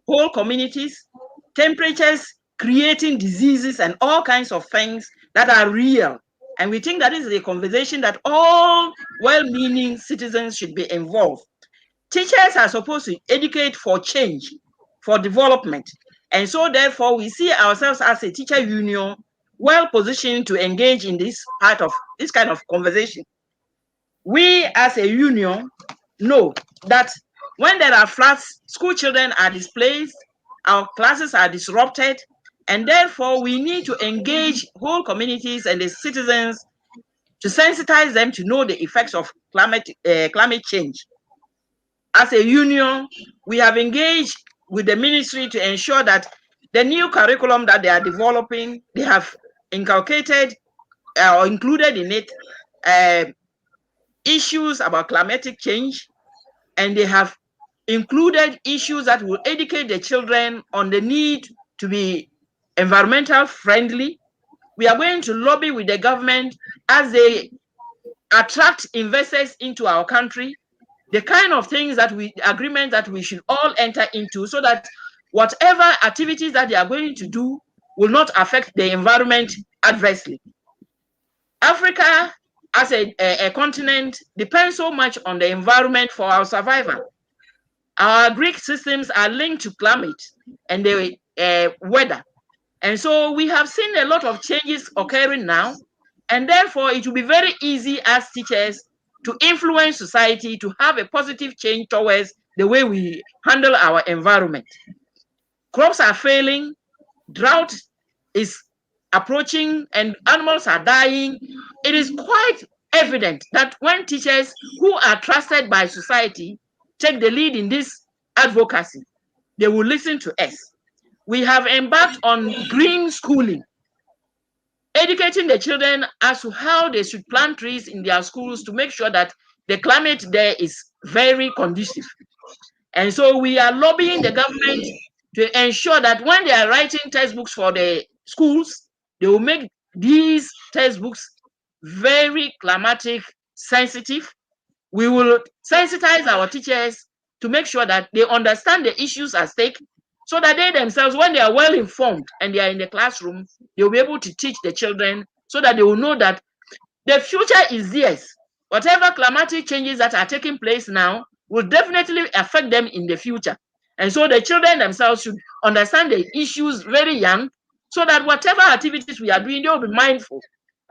S10: whole communities, temperatures creating diseases and all kinds of things that are real. And we think that is a conversation that all well-meaning citizens should be involved. Teachers are supposed to educate for change, for development. And so therefore we see ourselves as a teacher union well positioned to engage in this part of this kind of conversation. We as a union know that when there are floods, school children are displaced, our classes are disrupted, and therefore we need to engage whole communities and the citizens to sensitize them to know the effects of climate change. As a union, we have engaged with the ministry to ensure that the new curriculum that they are developing, they have inculcated or included in it issues about climatic change, and they have included issues that will educate the children on the need to be environmental friendly. We are going to lobby with the government as they attract investors into our country, the kind of things that agreement that we should all enter into, so that whatever activities that they are going to do will not affect the environment adversely. Africa as a continent depends so much on the environment for our survival. Our Greek systems are linked to climate and the weather. And so we have seen a lot of changes occurring now. And therefore, it will be very easy as teachers to influence society to have a positive change towards the way we handle our environment. Crops are failing, drought is approaching, and animals are dying. It is quite evident that when teachers who are trusted by society take the lead in this advocacy, they will listen to us. We have embarked on green schooling, educating the children as to how they should plant trees in their schools to make sure that the climate there is very conducive. And so we are lobbying the government to ensure that when they are writing textbooks for the schools, they will make these textbooks very climatic sensitive. We will sensitize our teachers to make sure that they understand the issues at stake, so that they themselves, when they are well informed and they are in the classroom, they will be able to teach the children so that they will know that the future is theirs. Whatever climatic changes that are taking place now will definitely affect them in the future. And so the children themselves should understand the issues very young, so that whatever activities we are doing, they will be mindful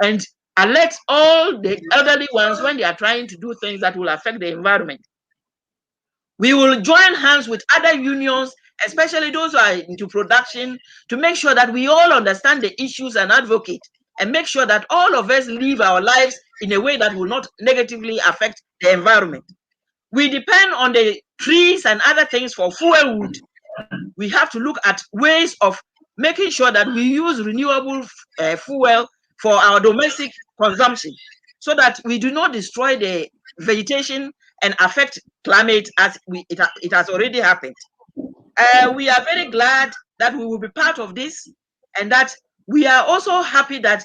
S10: and alert all the elderly ones when they are trying to do things that will affect the environment. We will join hands with other unions, especially those who are into production, to make sure that we all understand the issues and advocate, and make sure that all of us live our lives in a way that will not negatively affect the environment. We depend on the trees and other things for fuel wood. We have to look at ways of making sure that we use renewable fuel for our domestic consumption, so that we do not destroy the vegetation and affect climate as it has already happened. We are very glad that we will be part of this, and that we are also happy that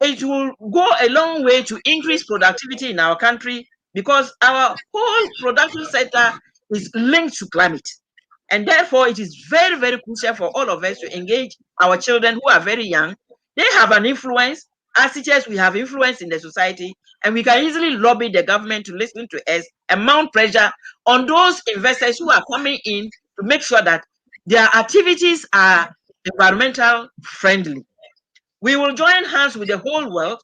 S10: it will go a long way to increase productivity in our country, because our whole production sector is linked to climate. And therefore, it is very, very crucial for all of us to engage our children who are very young. They have an influence. As teachers, we have influence in the society, and we can easily lobby the government to listen to us and mount pressure on those investors who are coming in to make sure that their activities are environmental friendly. We will join hands with the whole world,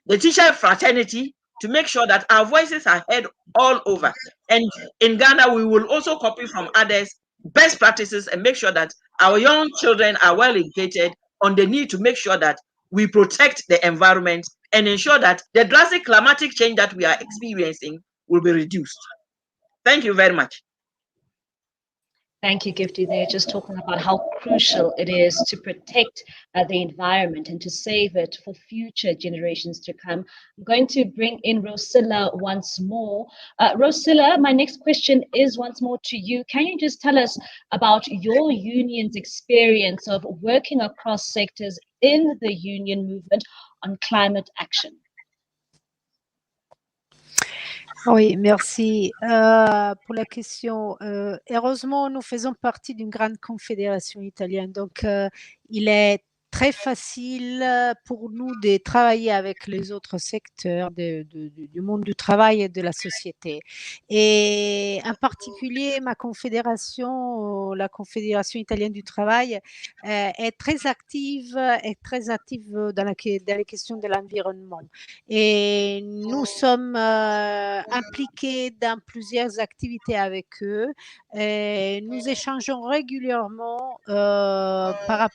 S10: the teacher fraternity, to make sure that our voices are heard all over. And in Ghana, we will also copy from others best practices and make sure that our young children are well educated on the need to make sure that we protect the environment and ensure that the drastic climatic change that we are experiencing will be reduced. Thank you very much.
S2: Thank you, Gifty. They're just talking about how crucial it is to protect the environment and to save it for future generations to come. I'm going to bring in Rosilla once more. Rosilla, my next question is once more to you. Can you just tell us about your union's experience of working across sectors in the union movement on climate action?
S8: Oui, merci pour la question. Heureusement, nous faisons partie d'une grande confédération italienne, donc il est très facile pour nous de travailler avec les autres secteurs du monde du travail et de la société. Et en particulier, ma confédération, la Confédération italienne du travail, est très active dans les questions de l'environnement. Et nous sommes impliqués dans plusieurs activités avec eux. Et nous échangeons régulièrement à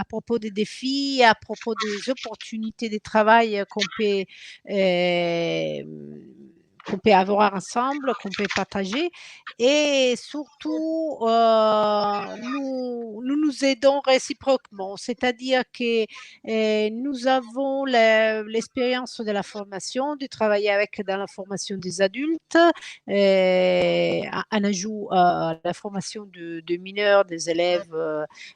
S8: propos des défis, à propos des opportunités de travail qu'on qu'on peut avoir ensemble, qu'on peut partager. Et surtout, nous aidons réciproquement, c'est-à-dire que nous avons l'expérience de la formation, de travailler dans la formation des adultes, en ajout à la formation de mineurs, des élèves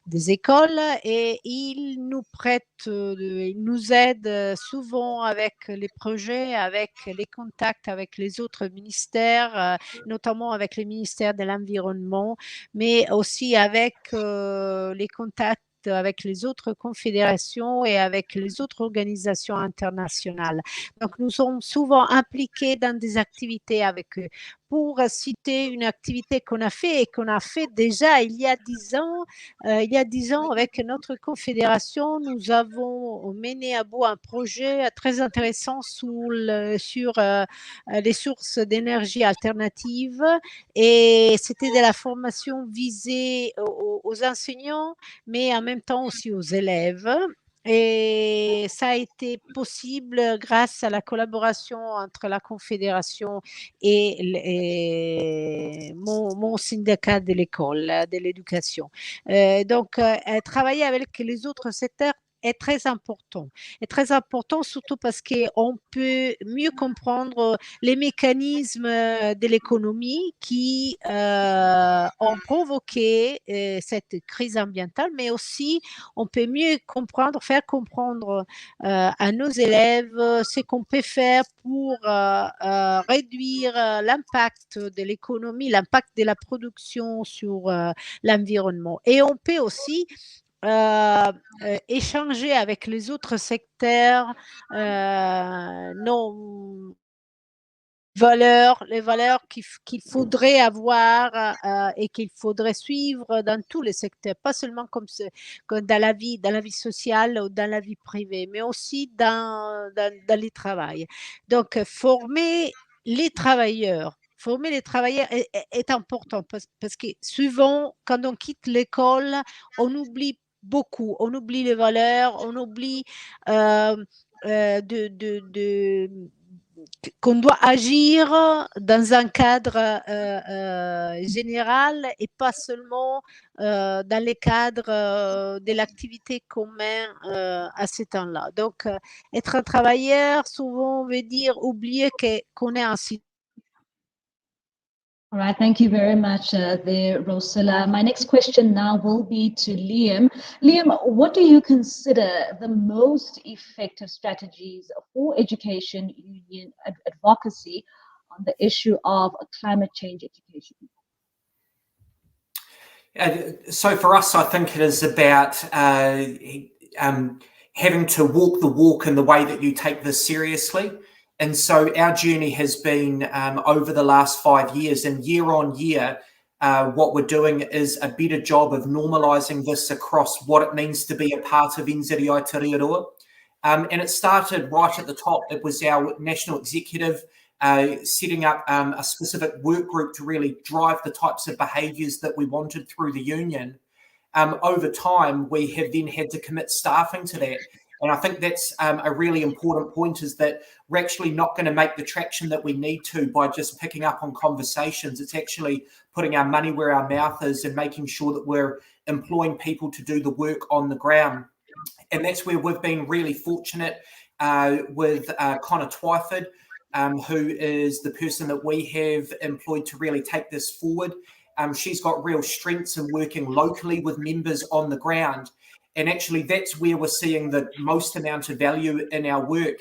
S8: des écoles, et ils nous prêtent, ils nous aident souvent avec les projets, avec les contacts avec les autres ministères, notamment avec les ministères de l'Environnement, mais aussi avec les contacts avec les autres confédérations et avec les autres organisations internationales. Donc, nous sommes souvent impliqués dans des activités avec eux. Pour citer une activité qu'on a fait et qu'on a fait déjà il y a 10 ans, avec notre confédération, nous avons mené à bout un projet très intéressant sur les sources d'énergie alternatives, et c'était de la formation visée aux enseignants, mais en même temps aussi aux élèves. Et ça a été possible grâce à la collaboration entre la Confédération et mon syndicat de l'école, de l'éducation. Donc, travailler avec les autres secteurs est très important. Est très important surtout parce qu'on peut mieux comprendre les mécanismes de l'économie qui ont provoqué cette crise ambientale, mais aussi on peut mieux faire comprendre à nos élèves ce qu'on peut faire pour réduire l'impact de l'économie, l'impact de la production sur l'environnement. Et on peut aussi échanger avec les autres secteurs les valeurs qu'il faudrait avoir et qu'il faudrait suivre dans tous les secteurs, pas seulement comme dans la vie sociale ou dans la vie privée, mais aussi dans les travails. Donc, former les travailleurs est important parce que souvent, quand on quitte l'école, on oublie beaucoup. On oublie les valeurs, on oublie qu'on doit agir dans un cadre général et pas seulement dans les cadres de l'activité qu'on mène à ce temps-là. Donc, être un travailleur, souvent, veut dire oublier qu'on est un citoyen.
S2: All right, thank you very much there, Rosilla. My next question now will be to Liam. Liam, what do you consider the most effective strategies for education union advocacy on the issue of climate change education?
S9: So for us, I think it is about having to walk the walk in the way that you take this seriously. And so our journey has been over the last 5 years, and year on year, what we're doing is a better job of normalising this across what it means to be a part of NZI Te Reo. And it started right at the top. It was our national executive setting up a specific work group to really drive the types of behaviours that we wanted through the union. Over time, we have then had to commit staffing to that. And I think that's a really important point, is that we're actually not going to make the traction that we need to by just picking up on conversations. It's actually putting our money where our mouth is and making sure that we're employing people to do the work on the ground. And that's where we've been really fortunate with Connor Twyford, who is the person that we have employed to really take this forward. She's got real strengths in working locally with members on the ground. And actually, that's where we're seeing the most amount of value in our work,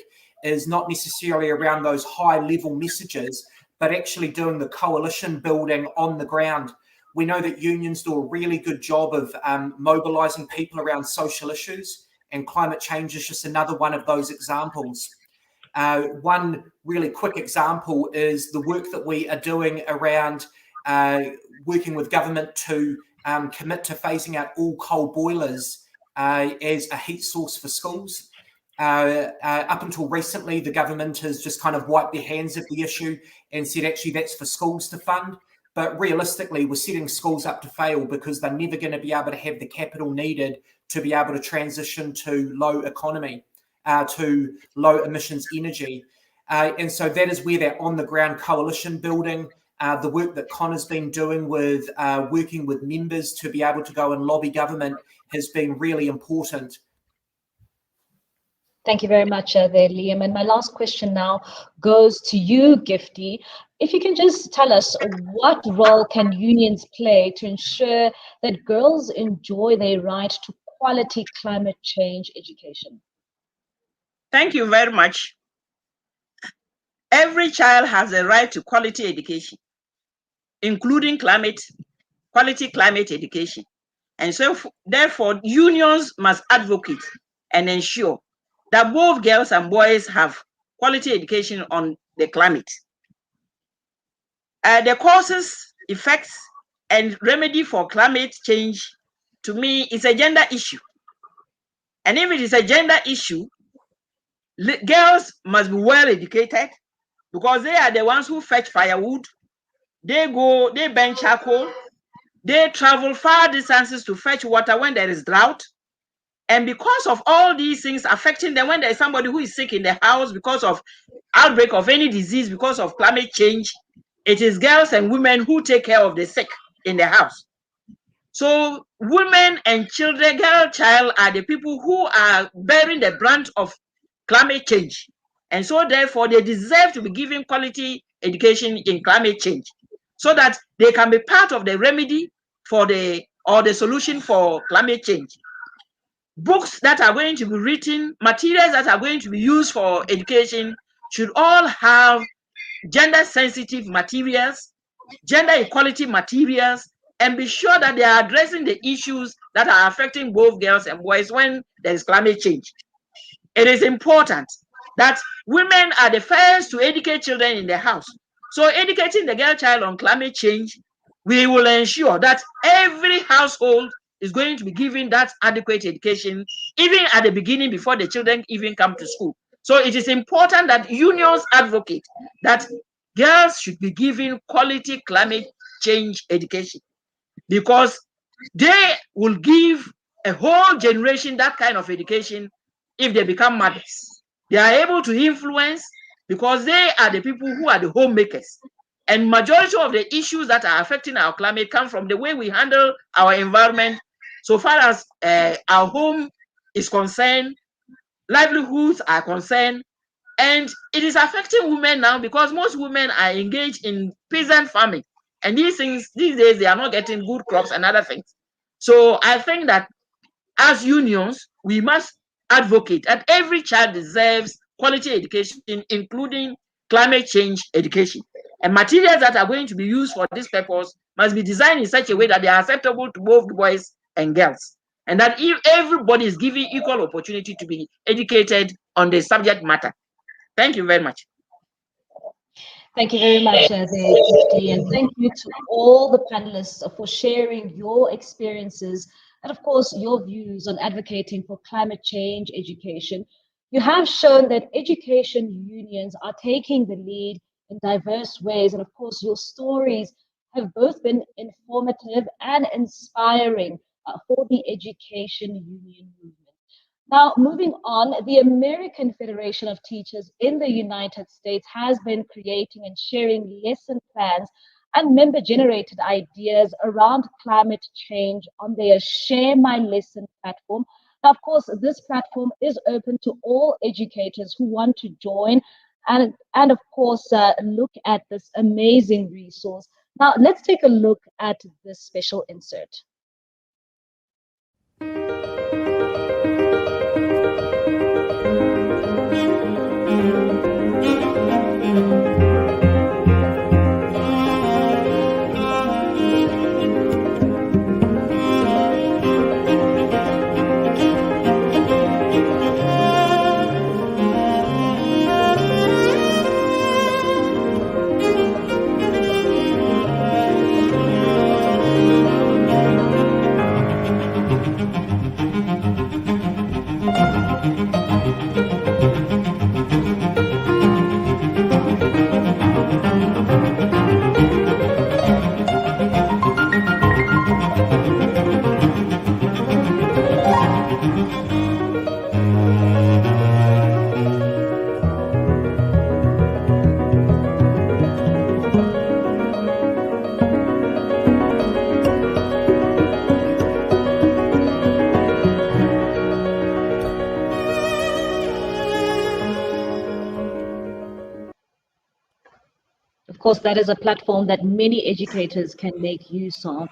S9: is not necessarily around those high-level messages, but actually doing the coalition building on the ground. We know that unions do a really good job of mobilising people around social issues, and climate change is just another one of those examples. One really quick example is the work that we are doing around working with government to commit to phasing out all coal boilers as a heat source for schools. Up until recently, the government has just kind of wiped their hands of the issue and said, actually, that's for schools to fund. But realistically, we're setting schools up to fail because they're never going to be able to have the capital needed to be able to transition to low economy, to low emissions energy. And so that is where that on-the-ground coalition building, the work that Connor's been doing with working with members to be able to go and lobby government has been really important.
S2: Thank you very much there, Liam. And my last question now goes to you, Gifty. If you can just tell us, what role can unions play to ensure that girls enjoy their right to quality climate change education?
S10: Thank you very much. Every child has a right to quality education, including quality climate education. And so, therefore, unions must advocate and ensure that both girls and boys have quality education on the climate. The causes, effects, and remedy for climate change, to me, is a gender issue. And if it is a gender issue, girls must be well educated, because they are the ones who fetch firewood, they burn charcoal, they travel far distances to fetch water when there is drought. And because of all these things affecting them, when there is somebody who is sick in the house because of outbreak of any disease because of climate change, it is girls and women who take care of the sick in the house. So women and children, child are the people who are bearing the brunt of climate change. And so therefore they deserve to be given quality education in climate change, so that they can be part of the remedy for the solution for climate change. Books that are going to be written, materials that are going to be used for education should all have gender sensitive materials, gender equality materials, and be sure that they are addressing the issues that are affecting both girls and boys when there is climate change. It is important that women are the first to educate children in the house. So educating the girl child on climate change, we will ensure that every household is going to be given that adequate education, even at the beginning, before the children even come to school. So it is important that unions advocate that girls should be given quality climate change education, because they will give a whole generation that kind of education. If they become mothers, they are able to influence, because they are the people who are the homemakers. And majority of the issues that are affecting our climate come from the way we handle our environment. So far as our home is concerned, livelihoods are concerned, and it is affecting women now, because most women are engaged in peasant farming, and these days they are not getting good crops and other things. So I think that as unions, we must advocate that every child deserves quality education, including climate change education. And materials that are going to be used for this purpose must be designed in such a way that they are acceptable to both boys and girls. And that if everybody is given equal opportunity to be educated on the subject matter. Thank you very much.
S2: Thank you very much, Gifty, and thank you to all the panelists for sharing your experiences and, of course, your views on advocating for climate change education. You have shown that education unions are taking the lead in diverse ways, and, of course, your stories have both been informative and inspiring for the education union movement. Now, moving on, the American Federation of Teachers in the United States has been creating and sharing lesson plans and member-generated ideas around climate change on their Share My Lesson platform. Now, of course, this platform is open to all educators who want to join and of course, look at this amazing resource. Now, let's take a look at this special insert. course, that is a platform that many educators can make use of.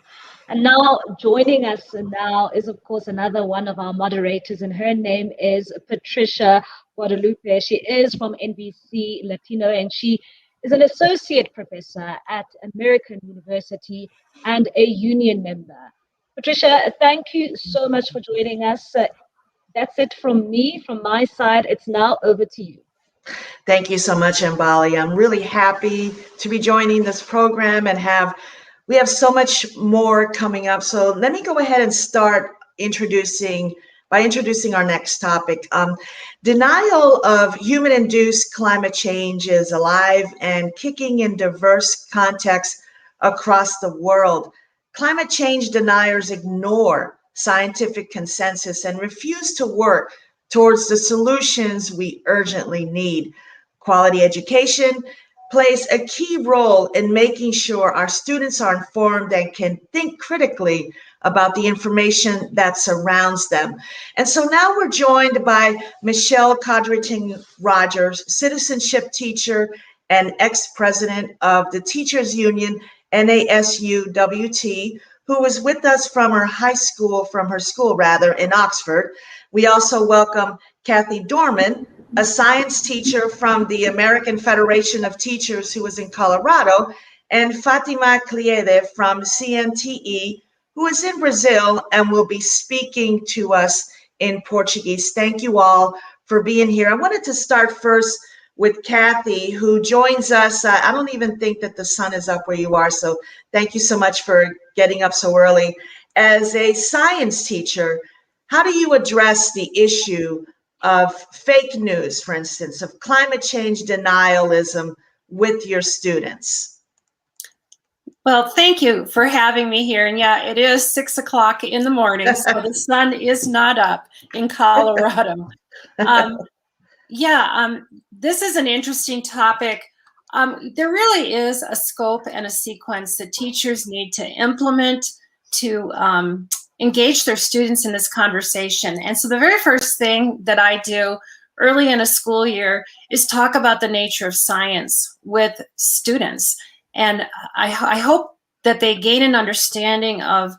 S2: And now joining us now is, of course, another one of our moderators, and her name is Patricia Guadalupe. She is from NBC Latino, and she is an associate professor at American University and a union member. Patricia, thank you so much for joining us. That's it from me, from my side. It's now over to you.
S11: Thank you so much, Mbali. I'm really happy to be joining this program and we have so much more coming up. So let me go ahead and start by introducing our next topic. Denial of human-induced climate change is alive and kicking in diverse contexts across the world. Climate change deniers ignore scientific consensus and refuse to work towards the solutions we urgently need. Quality education plays a key role in making sure our students are informed and can think critically about the information that surrounds them. And so now we're joined by Michelle Codrington-Rogers, citizenship teacher and ex-president of the Teachers Union, NASUWT, who is with us from her school in Oxford. We also welcome Kathy Dorman, a science teacher from the American Federation of Teachers who is in Colorado, and Fatima Cliede from CNTE, who is in Brazil and will be speaking to us in Portuguese. Thank you all for being here. I wanted to start first with Kathy, who joins us. I don't even think that the sun is up where you are, so thank you so much for getting up so early. As a science teacher, how do you address the issue of fake news, for instance, of climate change denialism with your students?
S12: Well, thank you for having me here. And yeah, it is 6 o'clock in the morning, so the sun is not up in Colorado. This is an interesting topic. There really is a scope and a sequence that teachers need to implement to engage their students in this conversation. And so the very first thing that I do early in a school year is talk about the nature of science with students. And I hope that they gain an understanding of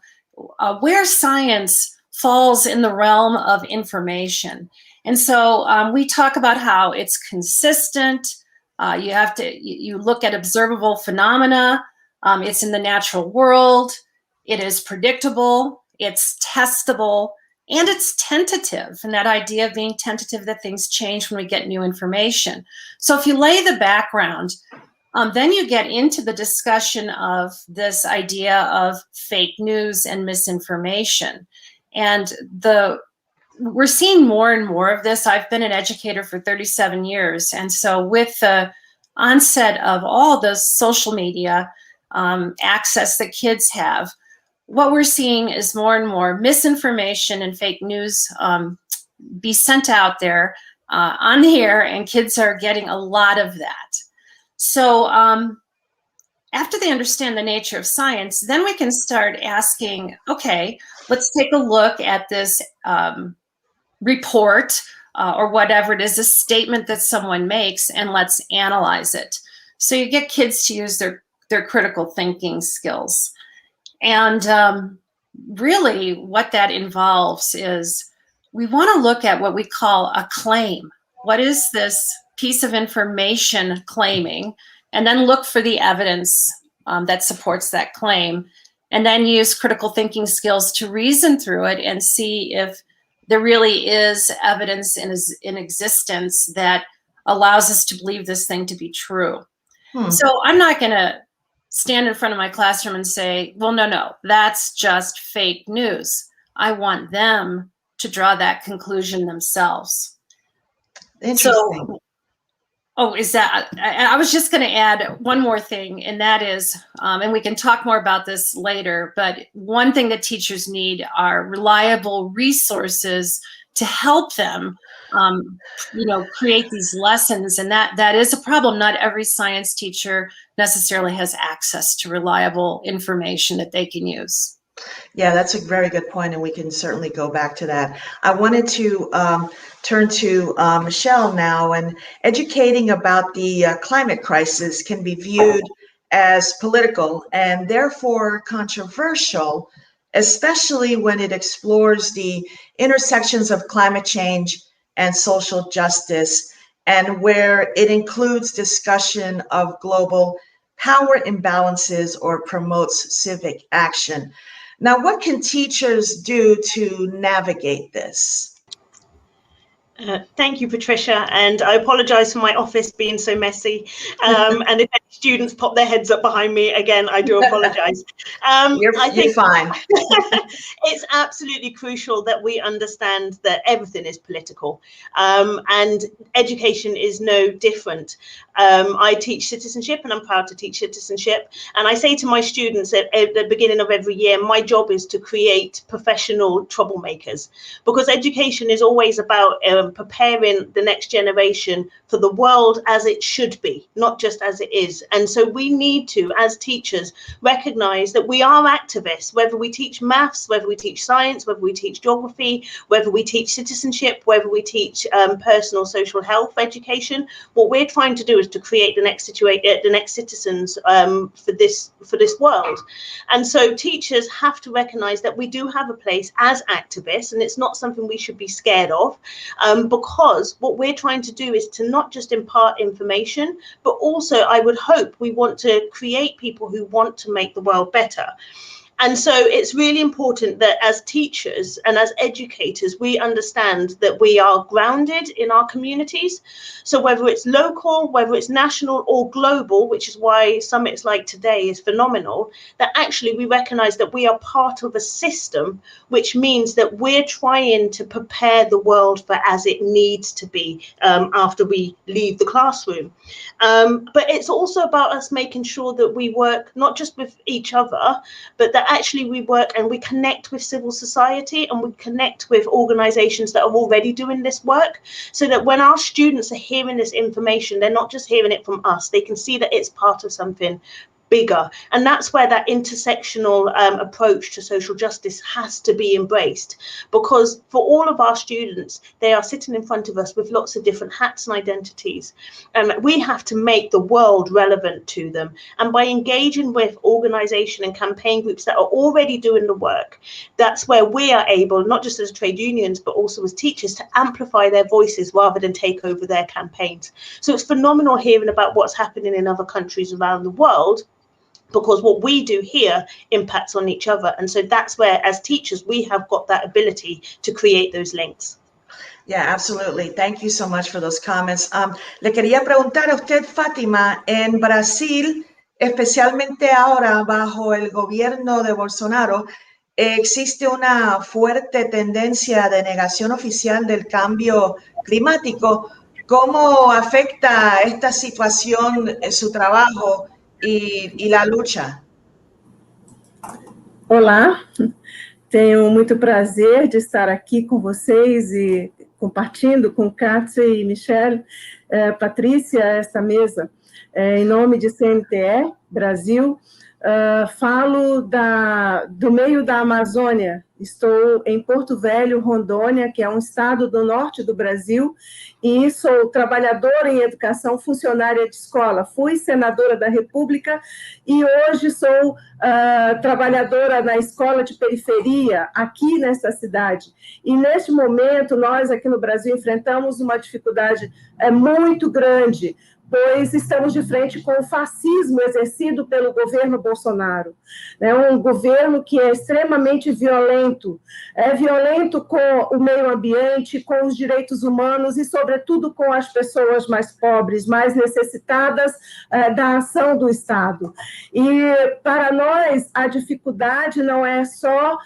S12: where science falls in the realm of information. And so we talk about how it's consistent. You look at observable phenomena. It's in the natural world. It is predictable. It's testable. And it's tentative. And that idea of being tentative, that things change when we get new information. So if you lay the background, then you get into the discussion of this idea of fake news and misinformation. And we're seeing more and more of this. I've been an educator for 37 years. And so with the onset of all the social media access that kids have, what we're seeing is more and more misinformation and fake news be sent out there on the air, and kids are getting a lot of that. So after they understand the nature of science, then we can start asking, okay, let's take a look at this report or whatever it is, a statement that someone makes, and let's analyze it. So you get kids to use their critical thinking skills. And really what that involves is we want to look at what we call a claim. What is this piece of information claiming? And then look for the evidence that supports that claim, and then use critical thinking skills to reason through it and see if there really is evidence in existence that allows us to believe this thing to be true. So I'm not going to stand in front of my classroom and say, well, no, that's just fake news. I want them to draw that conclusion themselves.
S11: Interesting.
S12: So, I was just going to add one more thing, and that is, and we can talk more about this later, but one thing that teachers need are reliable resources to help them, create these lessons. And that is a problem. Not every science teacher necessarily has access to reliable information that they can use.
S11: Yeah, that's a very good point, and we can certainly go back to that. I wanted to turn to Michelle now, and educating about the climate crisis can be viewed as political and therefore controversial, especially when it explores the intersections of climate change and social justice, and where it includes discussion of global power imbalances or promotes civic action. Now, what can teachers do to navigate this?
S13: Thank you, Patricia, and I apologize for my office being so messy. And if any students pop their heads up behind me, again, I do apologize.
S11: You're fine.
S13: It's absolutely crucial that we understand that everything is political, and education is no different. I teach citizenship, and I'm proud to teach citizenship. And I say to my students at the beginning of every year, my job is to create professional troublemakers, because education is always about preparing the next generation for the world as it should be, not just as it is. And so we need to, as teachers, recognize that we are activists, whether we teach maths, whether we teach science, whether we teach geography, whether we teach citizenship, whether we teach personal social health education. What we're trying to do is to create the next citizens for this world. And so teachers have to recognize that we do have a place as activists, and it's not something we should be scared of. Because what we're trying to do is to not just impart information, but also I would hope we want to create people who want to make the world better. And so it's really important that as teachers and as educators, we understand that we are grounded in our communities. So whether it's local, whether it's national or global, which is why summits like today is phenomenal, that actually we recognize that we are part of a system, which means that we're trying to prepare the world for as it needs to be after we leave the classroom. But it's also about us making sure that we work not just with each other, but that actually we work and we connect with civil society, and we connect with organizations that are already doing this work, so that when our students are hearing this information, they're not just hearing it from us, they can see that it's part of something bigger. And that's where that intersectional approach to social justice has to be embraced, because for all of our students, they are sitting in front of us with lots of different hats and identities, and we have to make the world relevant to them. And by engaging with organization and campaign groups that are already doing the work, that's where we are able, not just as trade unions, but also as teachers, to amplify their voices rather than take over their campaigns. So it's phenomenal hearing about what's happening in other countries around the world, because what we do here impacts on each other. And so that's where, as teachers, we have got that ability to create those links.
S11: Yeah, absolutely. Thank you so much for those comments. Le quería preguntar a usted, Fátima, en Brasil, especialmente ahora bajo el gobierno de Bolsonaro, existe una fuerte tendencia de negación oficial del cambio climático. ¿Cómo afecta esta situación su trabajo e la luta?
S14: Olá, tenho muito prazer de estar aqui com vocês e compartilhando com Kátia e Michelle, Patrícia, esta mesa. Em nome de CNTE Brasil, falo do meio da Amazônia. Estou em Porto Velho, Rondônia, que é um estado do norte do Brasil, e sou trabalhadora em educação, funcionária de escola. Fui senadora da República e hoje sou trabalhadora na escola de periferia, aqui nessa cidade. E, neste momento, nós aqui no Brasil enfrentamos uma dificuldade muito grande, pois estamos de frente com o fascismo exercido pelo governo Bolsonaro. É um governo que é extremamente violento, é violento com o meio ambiente, com os direitos humanos e, sobretudo, com as pessoas mais pobres, mais necessitadas da ação do Estado. E, para nós, a dificuldade não é só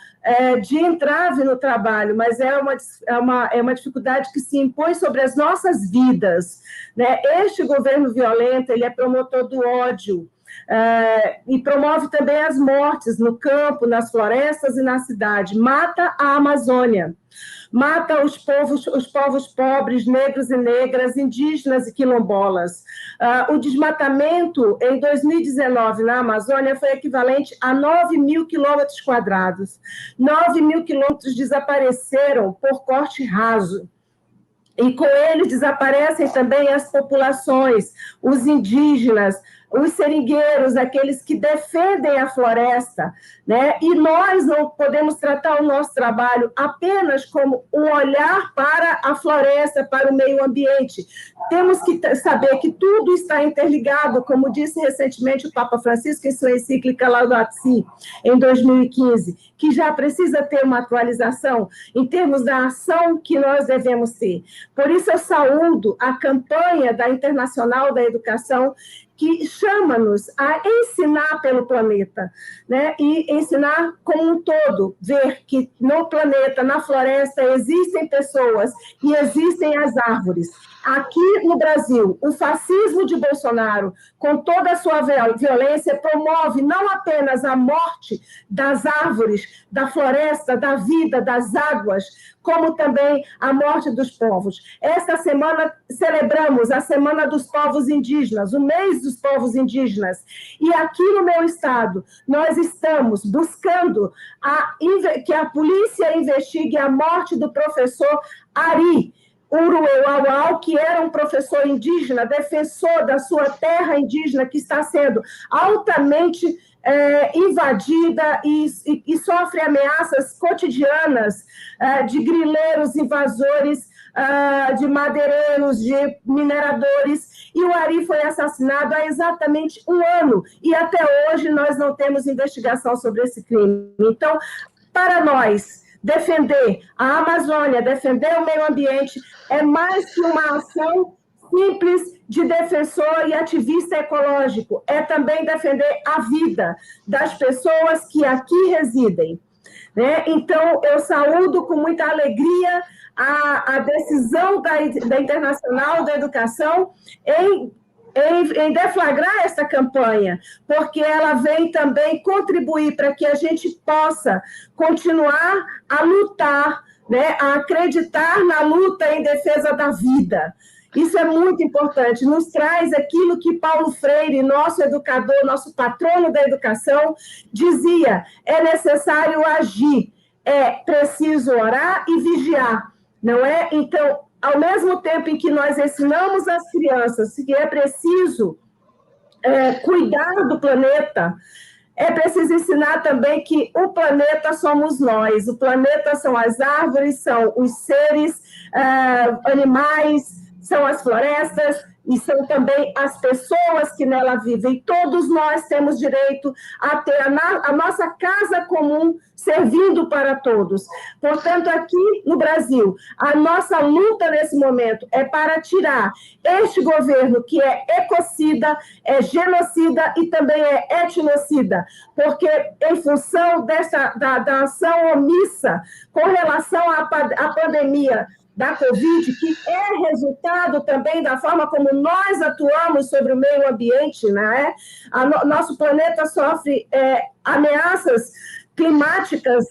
S14: de entrave no trabalho, mas é uma dificuldade que se impõe sobre as nossas vidas, né? Este governo violento, ele é promotor do ódio, e promove também as mortes no campo, nas florestas e na cidade. Mata a Amazônia, mata os povos pobres, negros e negras, indígenas e quilombolas. O desmatamento em 2019 na Amazônia foi equivalente a 9 mil quilômetros quadrados. 9 mil quilômetros desapareceram por corte raso. E com ele desaparecem também as populações, os indígenas, os seringueiros, aqueles que defendem a floresta, né? E nós não podemos tratar o nosso trabalho apenas como um olhar para a floresta, para o meio ambiente. Temos que saber que tudo está interligado, como disse recentemente o Papa Francisco em sua encíclica Laudato Si, em 2015, que já precisa ter uma atualização em termos da ação que nós devemos ter. Por isso eu saúdo a campanha da Internacional da Educação, que chama-nos a ensinar pelo planeta, né? E ensinar como um todo, ver que no planeta, na floresta, existem pessoas e existem as árvores. Aqui no Brasil, o fascismo de Bolsonaro, com toda a sua violência, promove não apenas a morte das árvores, da floresta, da vida, das águas, como também a morte dos povos. Esta semana celebramos a Semana dos Povos Indígenas, o mês dos povos indígenas. E aqui no meu estado, nós estamos buscando que a polícia investigue a morte do professor Ari Urueuauau, que era um professor indígena, defensor da sua terra indígena, que está sendo altamente invadida e sofre ameaças cotidianas de grileiros invasores, de madeireiros, de mineradores, e o Ari foi assassinado há exatamente 1 ano, e até hoje nós não temos investigação sobre esse crime. Então, para nós, defender a Amazônia, defender o meio ambiente, é mais que uma ação simples de defensor e ativista ecológico, é também defender a vida das pessoas que aqui residem, né? Então, eu saúdo com muita alegria a decisão da Internacional da Educação em deflagrar essa campanha, porque ela vem também contribuir para que a gente possa continuar a lutar, né, a acreditar na luta em defesa da vida. Isso é muito importante, nos traz aquilo que Paulo Freire, nosso educador, nosso patrono da educação, dizia: é necessário agir, é preciso orar e vigiar, não é? Então, ao mesmo tempo em que nós ensinamos às crianças que é preciso cuidar do planeta, é preciso ensinar também que o planeta somos nós, o planeta são as árvores, são os seres animais, são as florestas e são também as pessoas que nela vivem. Todos nós temos direito a ter a nossa casa comum servindo para todos. Portanto, aqui no Brasil, a nossa luta nesse momento é para tirar este governo que é ecocida, é genocida e também é etnocida, porque em função da ação omissa com relação à pandemia da Covid, que é resultado também da forma como nós atuamos sobre o meio ambiente, né? Nosso planeta sofre ameaças climáticas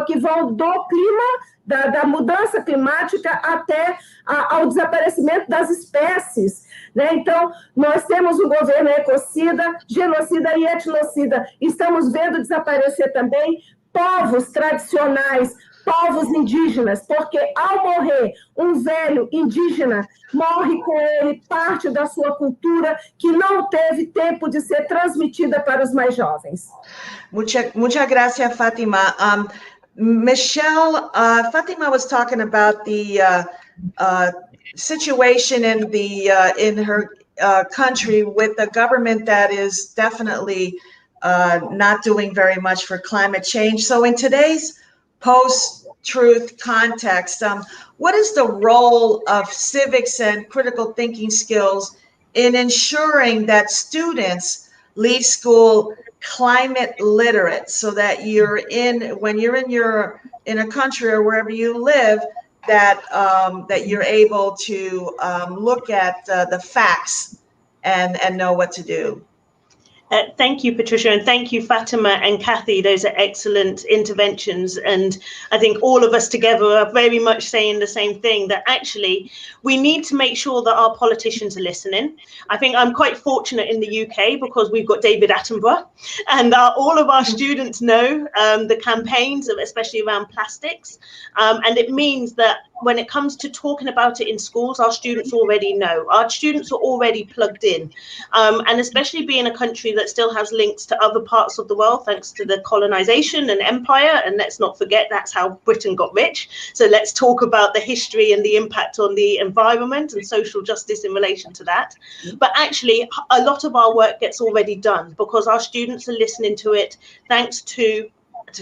S14: que vão do clima, da mudança climática até ao desaparecimento das espécies, né? Então, nós temos um governo ecocida, genocida e etnocida. Estamos vendo desaparecer também povos tradicionais, povos indígenas, porque ao morrer um velho indígena, morre com ele parte da sua cultura que não teve tempo de ser transmitida para os mais jovens.
S11: Muchas gracias, Fatima. Michelle, Fatima was talking about the situation in her country with the government that is definitely not doing very much for climate change. So in today's post-truth context, what is the role of civics and critical thinking skills in ensuring that students leave school climate literate, so that when you're in a country or wherever you live, that you're able to look at the facts and know what to do?
S13: Thank you, Patricia, and thank you, Fatima and Kathy. Those are excellent interventions. And I think all of us together are very much saying the same thing, that actually we need to make sure that our politicians are listening. I think I'm quite fortunate in the UK because we've got David Attenborough, and all of our students know the campaigns, especially around plastics. And it means that when it comes to talking about it in schools, our students already know. Our students are already plugged in. And especially being a country that still has links to other parts of the world, thanks to the colonization and empire. And let's not forget, that's how Britain got rich. So let's talk about the history and the impact on the environment and social justice in relation to that. But actually, a lot of our work gets already done because our students are listening to it, thanks to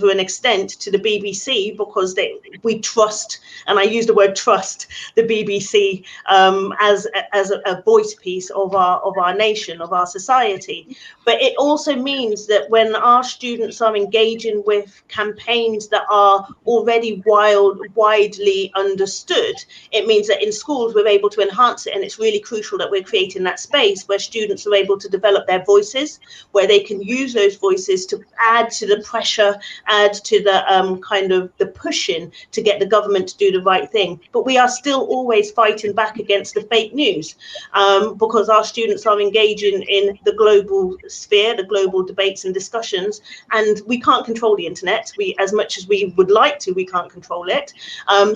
S13: an extent to the BBC, because we trust, and I use the word trust, the BBC as a voice piece of our nation, of our society. But it also means that when our students are engaging with campaigns that are already widely understood, it means that in schools we're able to enhance it, and it's really crucial that we're creating that space where students are able to develop their voices, where they can use those voices to add to the pressure, add to the kind of the pushing to get the government to do the right thing. But we are still always fighting back against the fake news because our students are engaging in the global sphere, the global debates and discussions, and we can't control the internet. As much as we would like to, we can't control it.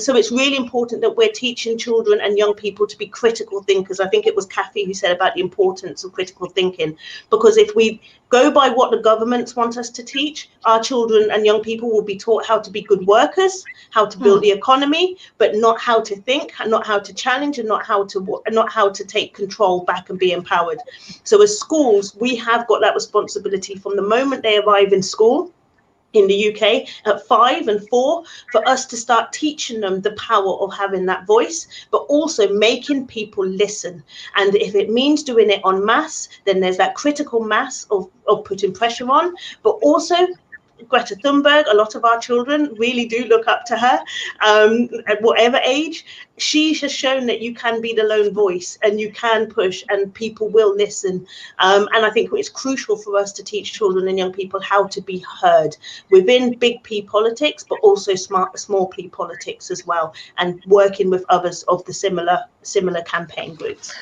S13: So it's really important that we're teaching children and young people to be critical thinkers. I think it was Kathy who said about the importance of critical thinking, because if we go by what the governments want us to teach, our children and young people will be taught how to be good workers, how to build the economy, but not how to think, and not how to challenge, and not how to take control back and be empowered. So as schools, we have got that responsibility from the moment they arrive in school in the UK at 5 and 4, for us to start teaching them the power of having that voice, but also making people listen. And if it means doing it en masse, then there's that critical mass of putting pressure on, but also Greta Thunberg, a lot of our children really do look up to her at whatever age. She has shown that you can be the lone voice and you can push and people will listen. And I think it's crucial for us to teach children and young people how to be heard within big P politics, but also small P politics as well, and working with others of the similar campaign groups.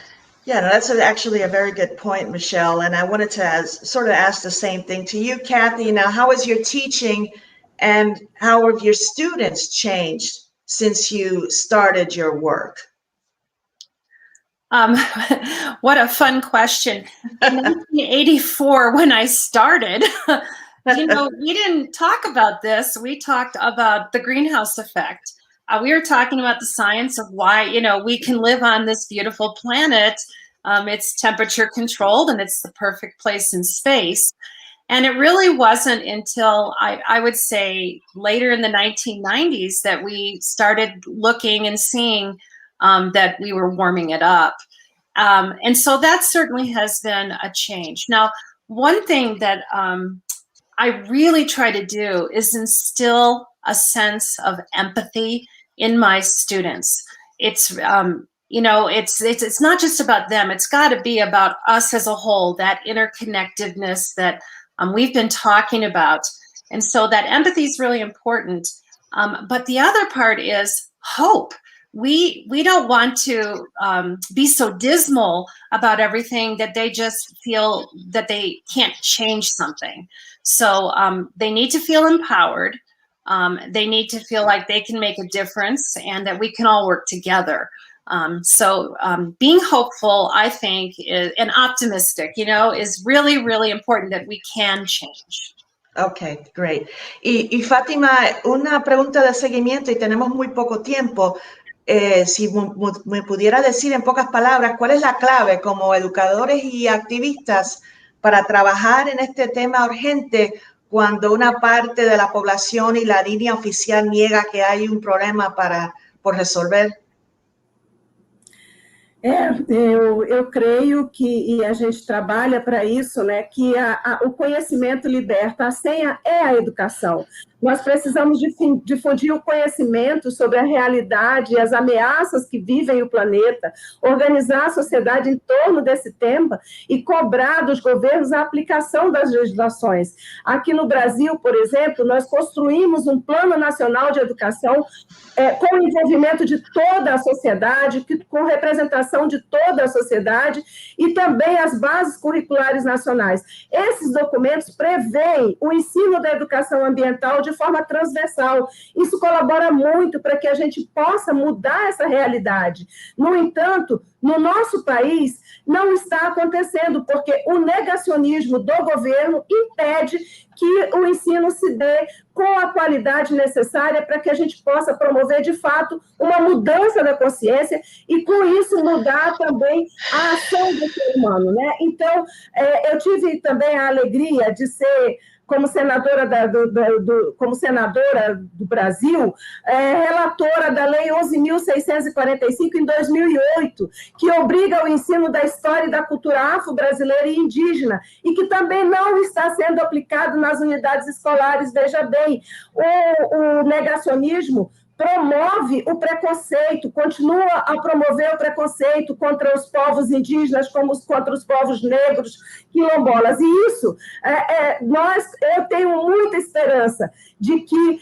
S11: Yeah, no, that's actually a very good point, Michelle. And I wanted to sort of ask the same thing to you, Kathy. Now, how is your teaching and how have your students changed since you started your work?
S12: What a fun question. In 1984, when I started, we didn't talk about this. We talked about the greenhouse effect. We were talking about the science of why, we can live on this beautiful planet. It's temperature controlled and it's the perfect place in space. And it really wasn't until I would say later in the 1990s that we started looking and seeing that we were warming it up. And so that certainly has been a change. Now, one thing that I really try to do is instill a sense of empathy in my students. It's it's not just about them. It's got to be about us as a whole, that interconnectedness that we've been talking about. And so that empathy is really important. But the other part is hope. We don't want to be so dismal about everything that they just feel that they can't change something. So they need to feel empowered. They need to feel like they can make a difference and that we can all work together. So being hopeful, I think, and optimistic, is really, really important, that we can change.
S11: Okay, great. Y Fátima, una pregunta de seguimiento, y tenemos muy poco tiempo. Si me pudiera decir en pocas palabras, ¿cuál es la clave como educadores y activistas para trabajar en este tema urgente cuando una parte de la población y la línea oficial niega que hay un problema por resolver?
S14: Eu creio que, e a gente trabalha para isso, né, que o conhecimento liberta, a senha é a educação. Nós precisamos difundir o conhecimento sobre a realidade e as ameaças que vivem o planeta, organizar a sociedade em torno desse tema e cobrar dos governos a aplicação das legislações. Aqui no Brasil, por exemplo, nós construímos um Plano Nacional de Educação com o envolvimento de toda a sociedade, com representação participação de toda a sociedade e também as bases curriculares nacionais. Esses documentos prevêem o ensino da educação ambiental de forma transversal. Isso colabora muito para que a gente possa mudar essa realidade. No entanto, no nosso país, não está acontecendo, porque o negacionismo do governo impede que o ensino se dê com a qualidade necessária para que a gente possa promover, de fato, uma mudança da consciência e, com isso, mudar também a ação do ser humano, né? Então, eu tive também a alegria de ser, como senadora do Brasil, relatora da Lei 11.645, em 2008, que obriga o ensino da história e da cultura afro-brasileira e indígena, e que também não está sendo aplicado nas unidades escolares. Veja bem, o negacionismo promove o preconceito, continua a promover o preconceito contra os povos indígenas, como contra os povos negros, quilombolas. E isso, eu tenho muita esperança de que,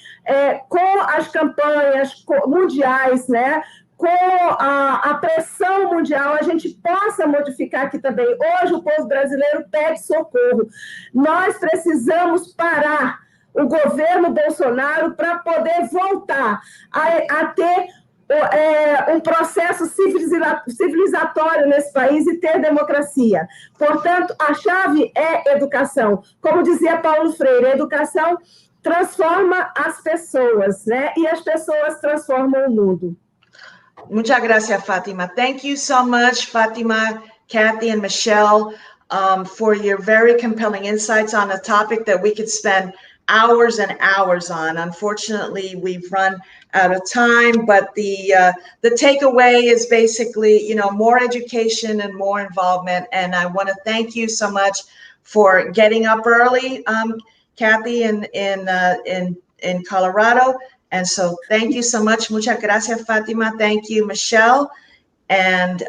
S14: com as campanhas mundiais, né, com a pressão mundial, a gente possa modificar aqui também. Hoje, o povo brasileiro pede socorro. Nós precisamos parar o governo Bolsonaro para poder voltar a ter um processo civilizatório nesse país e ter democracia. Portanto, a chave é educação. Como dizia Paulo Freire, a educação transforma as pessoas, né? E as pessoas transformam o mundo.
S11: Muchas gracias, Fatima. Thank you so much, Fatima, Kathy, and Michelle, for your very compelling insights on a topic that we could spend hours and hours on. Unfortunately, we've run out of time, but the takeaway is basically, you know, more education and more involvement. And I want to thank you so much for getting up early, Kathy, in Colorado. And so thank you so much. Muchas gracias, Fatima. Thank you, Michelle. And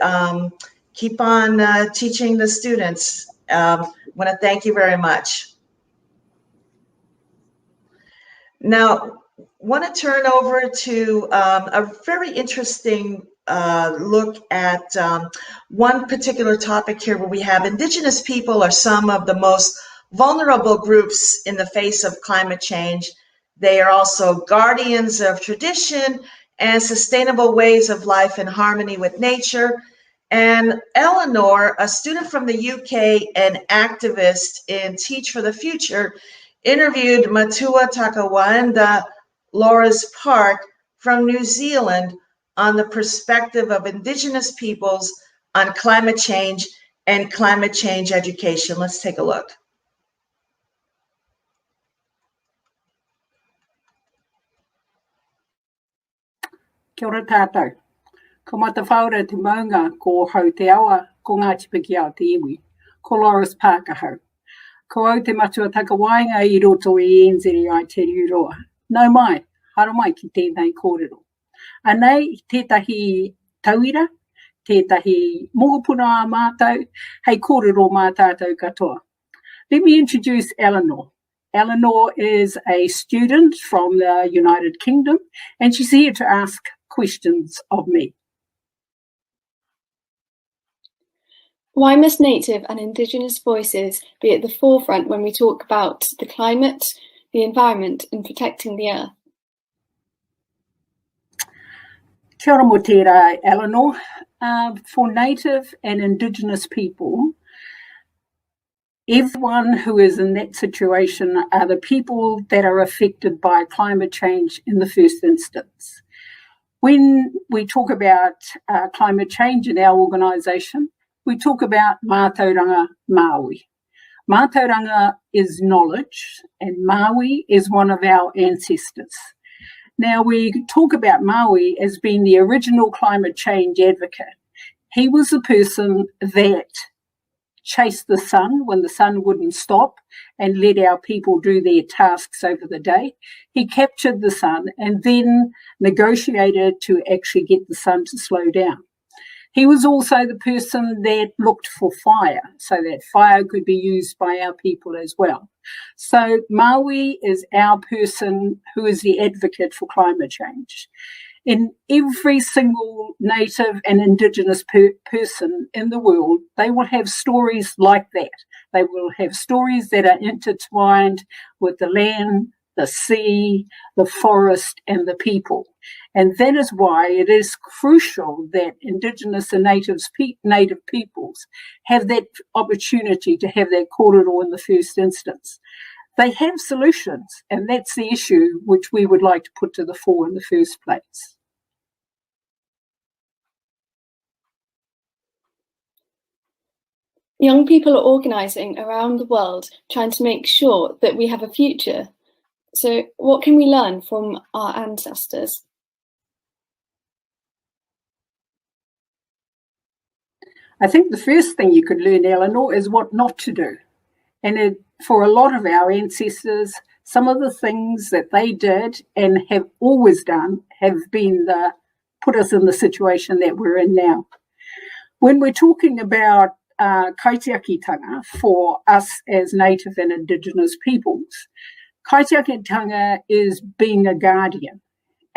S11: keep on teaching the students. Want to thank you very much. Now, want to turn over to a very interesting look at one particular topic here where we have Indigenous people are some of the most vulnerable groups in the face of climate change. They are also guardians of tradition and sustainable ways of life in harmony with nature. And Eleanor, a student from the UK and activist in Teach for the Future, interviewed Matua Takawanda Laura's Park from New Zealand on the perspective of Indigenous peoples on climate change and climate change education. Let's take a look.
S15: Kia ora tātou. Ko mata whaura te maunga ko hau te awa ko ngā tipiki ao te iwi. Ko Laura's Park hau. Ko au te matua takawainga I roto I NZI te riuroa. Nau mai, haro mai ki tēnei kōrero. Anei, tētahi tauira, tētahi mokopuna a mātou, hei kōrero mā tātou katoa. Let me introduce Eleanor. Eleanor is a student from the United Kingdom, and she's here to ask questions of me.
S16: Why must Native and Indigenous voices be at the forefront when we talk about the climate, the environment, and protecting the earth?
S15: Kia ora mo tērā, Eleanor. For Native and Indigenous people, everyone who is in that situation are the people that are affected by climate change in the first instance. When we talk about climate change in our organisation, we talk about mātauranga Māui. Mātauranga is knowledge, and Māui is one of our ancestors. Now, we talk about Māui as being the original climate change advocate. He was the person that chased the sun when the sun wouldn't stop and let our people do their tasks over the day. He captured the sun and then negotiated to actually get the sun to slow down. He was also the person that looked for fire so that fire could be used by our people as well. So Māui is our person who is the advocate for climate change. In every single native and indigenous person in the world, they will have stories like that. They will have stories that are intertwined with the land, the sea, the forest, and the people. And that is why it is crucial that indigenous and native peoples have that opportunity to have that kōrero in the first instance. They have solutions, and that's the issue which we would like to put to the fore in the first place.
S16: Young people are organising around the world trying to make sure that we have a future. So what can we learn from our ancestors?
S15: I think the first thing you could learn, Eleanor, is what not to do. And for a lot of our ancestors, some of the things that they did and have always done have been put us in the situation that we're in now. When we're talking about kaitiakitanga for us as native and indigenous peoples, kaitiakitanga is being a guardian.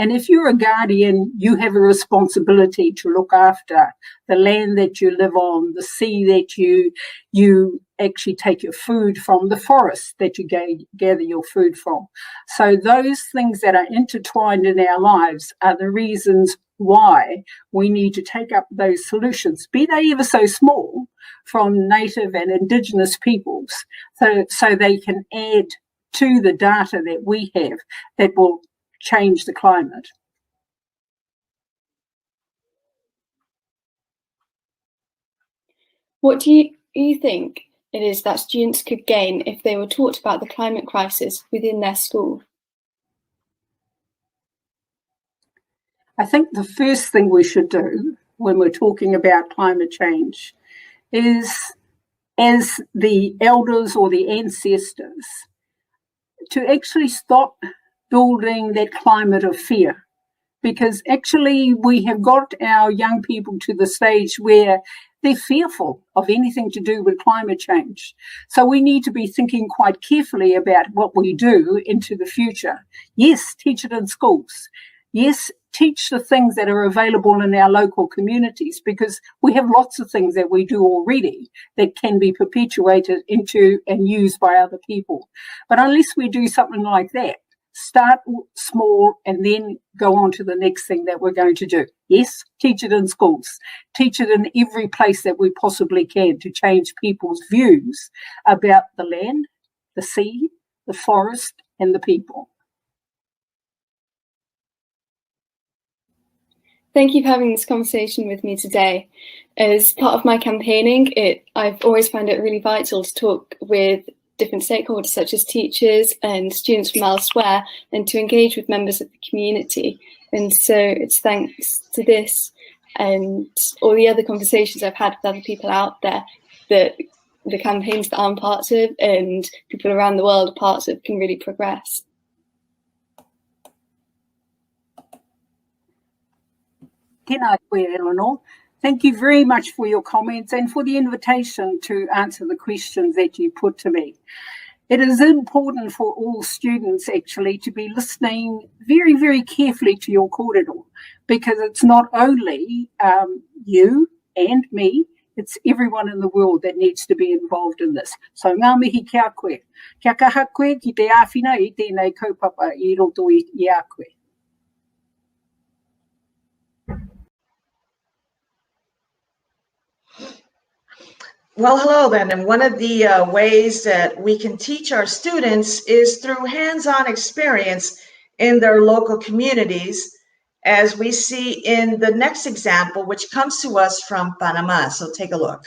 S15: And if you're a guardian, you have a responsibility to look after the land that you live on, the sea that you actually take your food from, the forest that you gather your food from. So those things that are intertwined in our lives are the reasons why we need to take up those solutions, be they ever so small, from native and indigenous peoples, so they can add to the data that we have that will change the climate.
S16: What do you think it is that students could gain if they were taught about the climate crisis within their school?
S15: I think the first thing we should do when we're talking about climate change is, as the elders or the ancestors, to actually stop building that climate of fear. Because actually we have got our young people to the stage where they're fearful of anything to do with climate change. So we need to be thinking quite carefully about what we do into the future. Yes, teach it in schools. Yes, teach the things that are available in our local communities, because we have lots of things that we do already that can be perpetuated into and used by other people. But unless we do something like that, start small and then go on to the next thing that we're going to do. Yes, teach it in schools. Teach it in every place that we possibly can to change people's views about the land, the sea, the forest, and the people.
S16: Thank you for having this conversation with me today. As part of my campaigning, I've always found it really vital to talk with different stakeholders such as teachers and students from elsewhere, and to engage with members of the community. And so it's thanks to this and all the other conversations I've had with other people out there that the campaigns that I'm part of and people around the world are part of can really progress.
S15: Tēnā koe, Eleanor. Thank you very much for your comments and for the invitation to answer the questions that you put to me. It is important for all students actually to be listening very, very carefully to your kōrero, because it's not only you and me, it's everyone in the world that needs to be involved in this. So ngā mihi kia koe. Kia kaha koe ki te āwhina I tēnei kaupapa I roto I a koe.
S11: Well, hello then. And one of the ways that we can teach our students is through hands-on experience in their local communities, as we see in the next example, which comes to us from Panama. So take a look.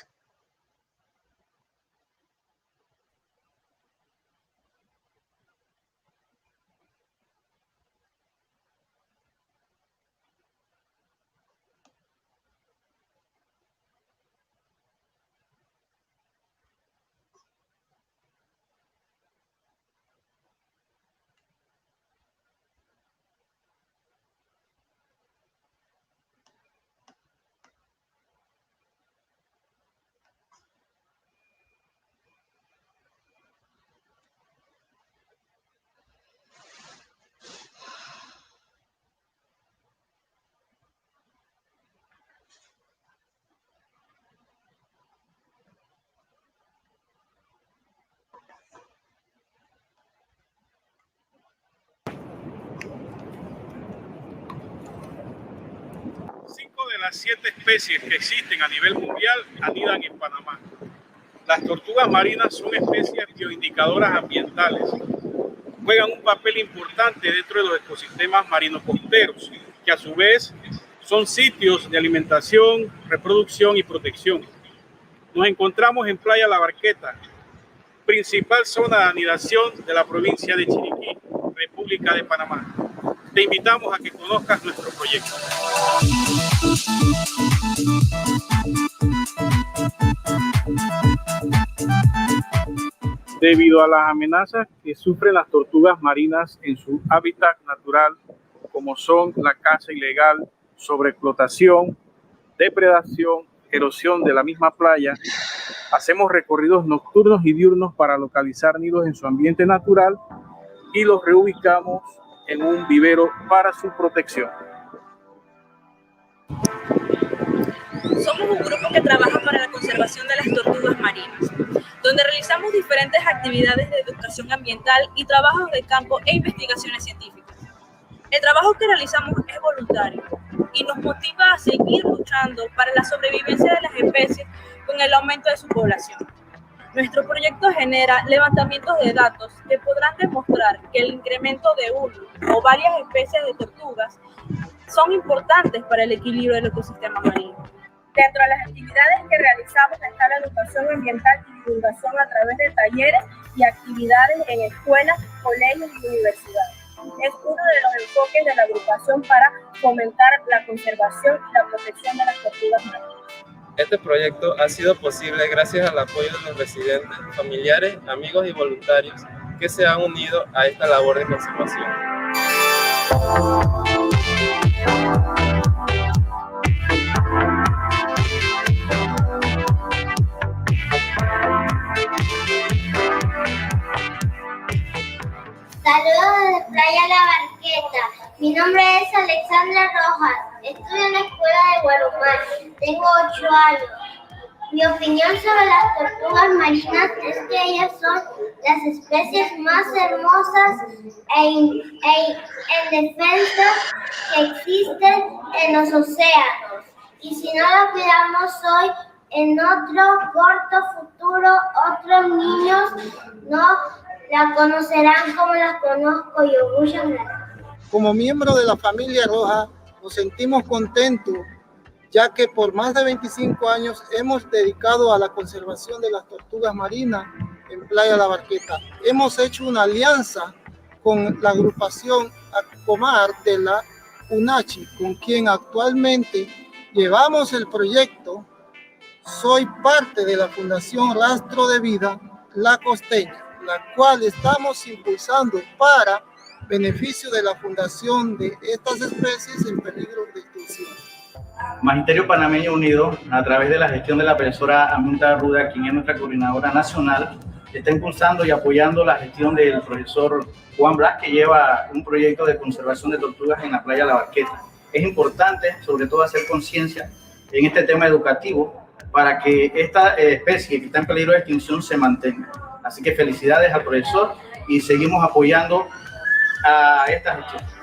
S17: las 7 especies que existen a nivel mundial anidan en Panamá. Las tortugas marinas son especies bioindicadoras ambientales. Juegan un papel importante dentro de los ecosistemas marino-costeros, que a su vez son sitios de alimentación, reproducción y protección. Nos encontramos en Playa La Barqueta, principal zona de anidación de la provincia de Chiriquí, República de Panamá. Te invitamos a que conozcas nuestro proyecto. Debido a las amenazas que sufren las tortugas marinas en su hábitat natural, como son la caza ilegal, sobreexplotación, depredación, erosión de la misma playa, hacemos recorridos nocturnos y diurnos para localizar nidos en su ambiente natural y los reubicamos en un vivero para su protección.
S18: Somos un grupo que trabaja para la conservación de las tortugas marinas, donde realizamos diferentes actividades de educación ambiental y trabajos de campo e investigaciones científicas. El trabajo que realizamos es voluntario y nos motiva a seguir luchando para la sobrevivencia de las especies con el aumento de su población. Nuestro proyecto genera levantamientos de datos que podrán demostrar que el incremento de una o varias especies de tortugas son importantes para el equilibrio del ecosistema marino. Dentro de las actividades que realizamos está la educación ambiental y divulgación a través de talleres y actividades en escuelas, colegios y universidades. Es uno de los enfoques de la agrupación para fomentar la conservación y la protección de las tortugas marinas.
S19: Este proyecto ha sido posible gracias al apoyo de los residentes, familiares, amigos y voluntarios que se han unido a esta labor de conservación.
S20: Saludos desde Playa La Barqueta. Mi nombre es Alexandra Rojas. Estudio en la escuela de Guarumán. Tengo 8 años. Mi opinión sobre las tortugas marinas es que ellas son las especies más hermosas e indefensas que existen en los océanos. Y si no las cuidamos hoy, en otro corto futuro, otros niños no la conocerán como las conozco yo. Muchas gracias.
S21: Como miembro de la familia Roja, nos sentimos contentos, ya que por más de 25 años hemos dedicado a la conservación de las tortugas marinas en Playa La Barqueta. Hemos hecho una alianza con la agrupación Acomar de la UNACHI, con quien actualmente llevamos el proyecto. Soy parte de la Fundación Rastro de Vida La Costeña, la cual estamos impulsando para beneficio de la fundación de estas especies en peligro de extinción.
S22: Magisterio Panameño Unido, a través de la gestión de la profesora Aminta Ruda, quien es nuestra coordinadora nacional, está impulsando y apoyando la gestión del profesor Juan Blas, que lleva un proyecto de conservación de tortugas en la playa La Barqueta. Es importante, sobre todo, hacer conciencia en este tema educativo para que esta especie que está en peligro de extinción se mantenga. Así que felicidades al profesor y seguimos apoyando a esta gestión.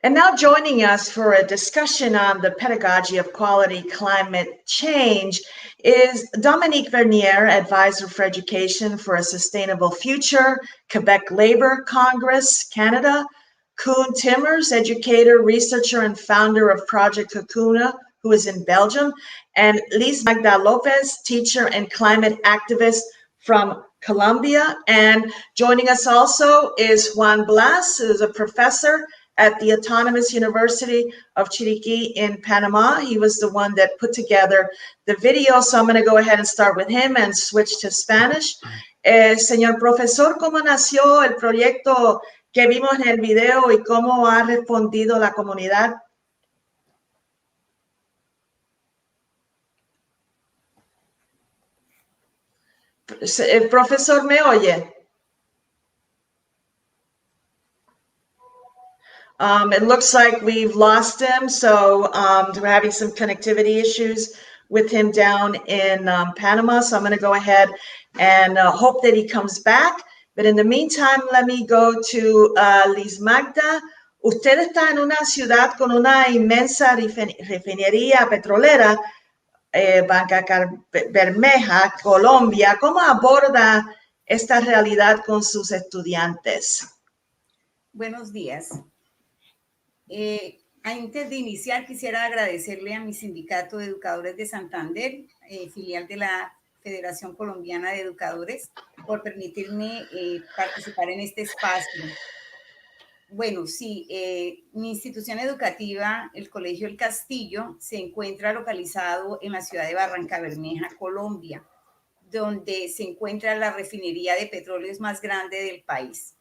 S11: And now joining us for a discussion on the pedagogy of quality climate change is Dominique Vernier, Advisor for Education for a Sustainable Future, Quebec Labour Congress, Canada, Koen Timmers, educator, researcher, and founder of Project Hakuna, who is in Belgium, and Liz Magda Lopez, teacher and climate activist from Colombia. And joining us also is Juan Blas, who's a professor at the Autonomous University of Chiriquí in Panama. He was the one that put together the video, so I'm going to go ahead and start with him and switch to Spanish. Señor profesor, ¿cómo nació el proyecto que vimos en el video y cómo ha respondido la comunidad? El profesor, ¿me oye? It looks like we've lost him, so we're having some connectivity issues with him down in Panama, so I'm going to go ahead and hope that he comes back. But in the meantime, let me go to Liz Magda. Usted está en una ciudad con una inmensa refinería petrolera, Banca Bermeja, Colombia. ¿Cómo aborda esta realidad con sus estudiantes?
S1: Buenos días. Antes de iniciar, quisiera agradecerle a mi sindicato de educadores de Santander, filial de la Federación Colombiana de Educadores, por permitirme participar en este espacio. Bueno, sí, mi institución educativa, el Colegio El Castillo, se encuentra localizado en la ciudad de Barranca Bermeja, Colombia, donde se encuentra la refinería de petróleos más grande del país.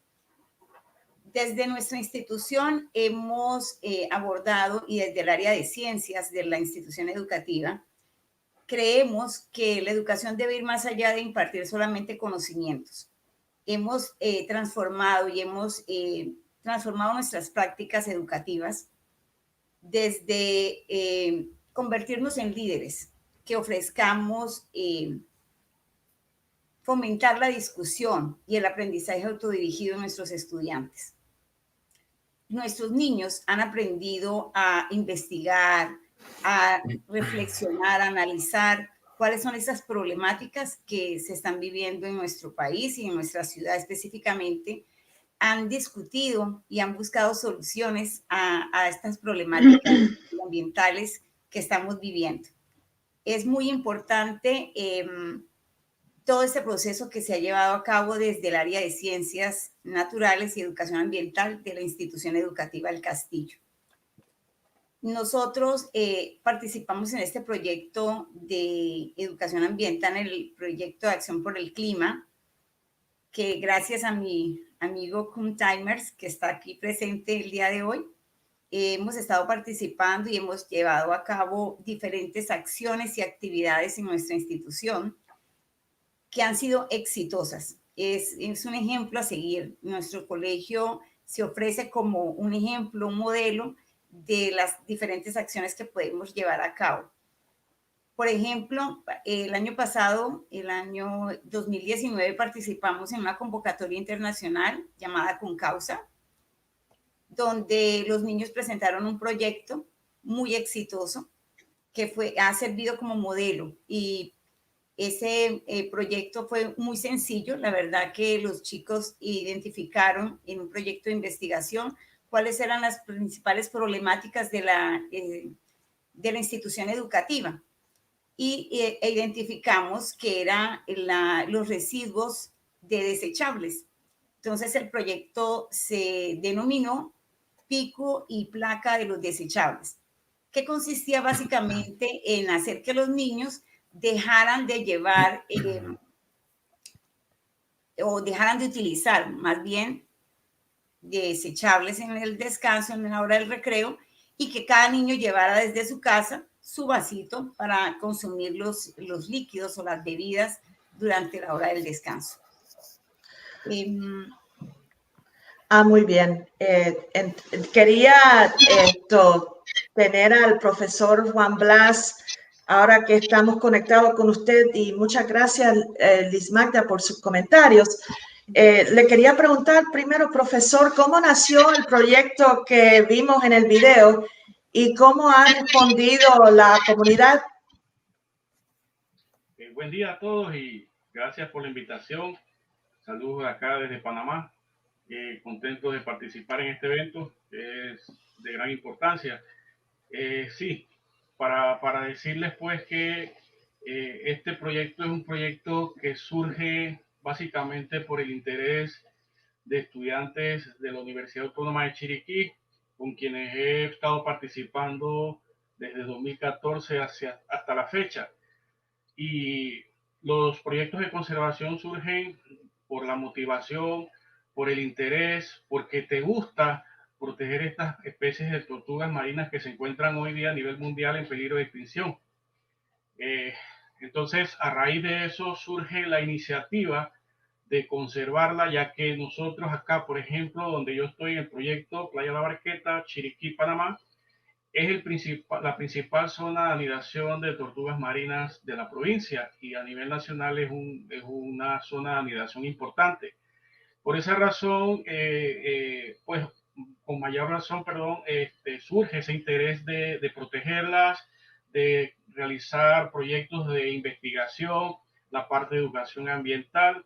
S1: Desde nuestra institución hemos abordado, y desde el área de ciencias de la institución educativa, creemos que la educación debe ir más allá de impartir solamente conocimientos. Hemos transformado nuestras prácticas educativas desde convertirnos en líderes que ofrezcamos fomentar la discusión y el aprendizaje autodirigido en nuestros estudiantes. Nuestros niños han aprendido a investigar, a reflexionar, a analizar cuáles son esas problemáticas que se están viviendo en nuestro país y en nuestra ciudad específicamente. Han discutido y han buscado soluciones a estas problemáticas ambientales que estamos viviendo. Es muy importante todo este proceso que se ha llevado a cabo desde el área de ciencias naturales y educación ambiental de la institución educativa El Castillo. Nosotros participamos en este proyecto de educación ambiental, en el proyecto de acción por el clima, que gracias a mi amigo Koen Timmers, que está aquí presente el día de hoy, hemos estado participando y hemos llevado a cabo diferentes acciones y actividades en nuestra institución que han sido exitosas. Es un ejemplo a seguir. Nuestro colegio se ofrece como un ejemplo, un modelo de las diferentes acciones que podemos llevar a cabo. Por ejemplo, el año pasado, el año 2019, participamos en una convocatoria internacional llamada Con Causa, donde los niños presentaron un proyecto muy exitoso que ha servido como modelo, y ese proyecto fue muy sencillo. La verdad que los chicos identificaron en un proyecto de investigación cuáles eran las principales problemáticas de la institución educativa, y identificamos que eran los residuos de desechables. Entonces el proyecto se denominó Pico y Placa de los Desechables, que consistía básicamente en hacer que los niños dejaran de llevar o dejaran de utilizar más bien desechables en el descanso, en la hora del recreo, y que cada niño llevara desde su casa su vasito para consumir los líquidos o las bebidas durante la hora del descanso.
S11: Muy bien. Quería tener al profesor Juan Blas ahora que estamos conectados con usted, y muchas gracias, Liz Magda, por sus comentarios. Le quería preguntar primero, profesor, ¿cómo nació el proyecto que vimos en el video y cómo ha respondido la comunidad?
S4: Buen día a todos y gracias por la invitación. Saludos acá desde Panamá.
S17: Contento de participar en este evento, que es de gran importancia. Sí, para decirles pues que este proyecto es un proyecto que surge básicamente por el interés de estudiantes de la Universidad Autónoma de Chiriquí, con quienes he estado participando desde 2014 hasta la fecha. Y los proyectos de conservación surgen por la motivación, por el interés, porque te gusta proteger estas especies de tortugas marinas que se encuentran hoy día a nivel mundial en peligro de extinción. Entonces, a raíz de eso surge la iniciativa de conservarla, ya que nosotros acá, por ejemplo, donde yo estoy en el proyecto Playa La Barqueta, Chiriquí, Panamá, es la principal zona de anidación de tortugas marinas de la provincia y a nivel nacional es una zona de anidación importante. Por esa razón, pues con mayor razón, perdón, surge ese interés de protegerlas, de realizar proyectos de investigación, la parte de educación ambiental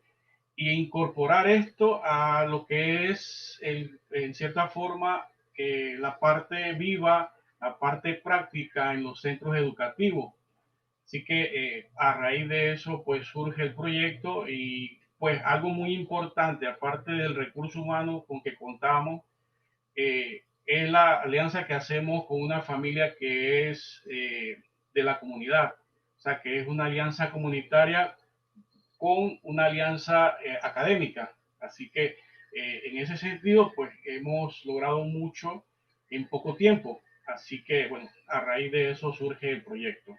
S17: e incorporar esto a lo que es, en cierta forma, la parte viva, la parte práctica en los centros educativos. Así que a raíz de eso, pues surge el proyecto y pues algo muy importante, aparte del recurso humano con que contamos, es la alianza que hacemos con una familia que es de la comunidad. O sea, que es una alianza comunitaria con una alianza académica. Así que en ese sentido, pues hemos logrado mucho en poco tiempo. Así que, bueno, a raíz de eso surge el proyecto.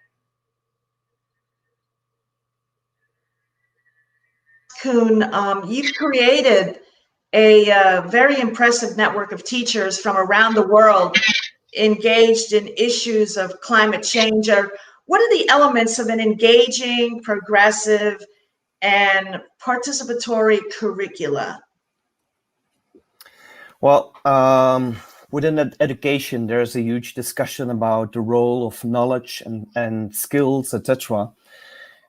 S11: Kuhn, you've created a very impressive network of teachers from around the world engaged in issues of climate change. What are the elements of an engaging, progressive, and participatory curricula?
S3: Well, within education, there's a huge discussion about the role of knowledge and skills, etc.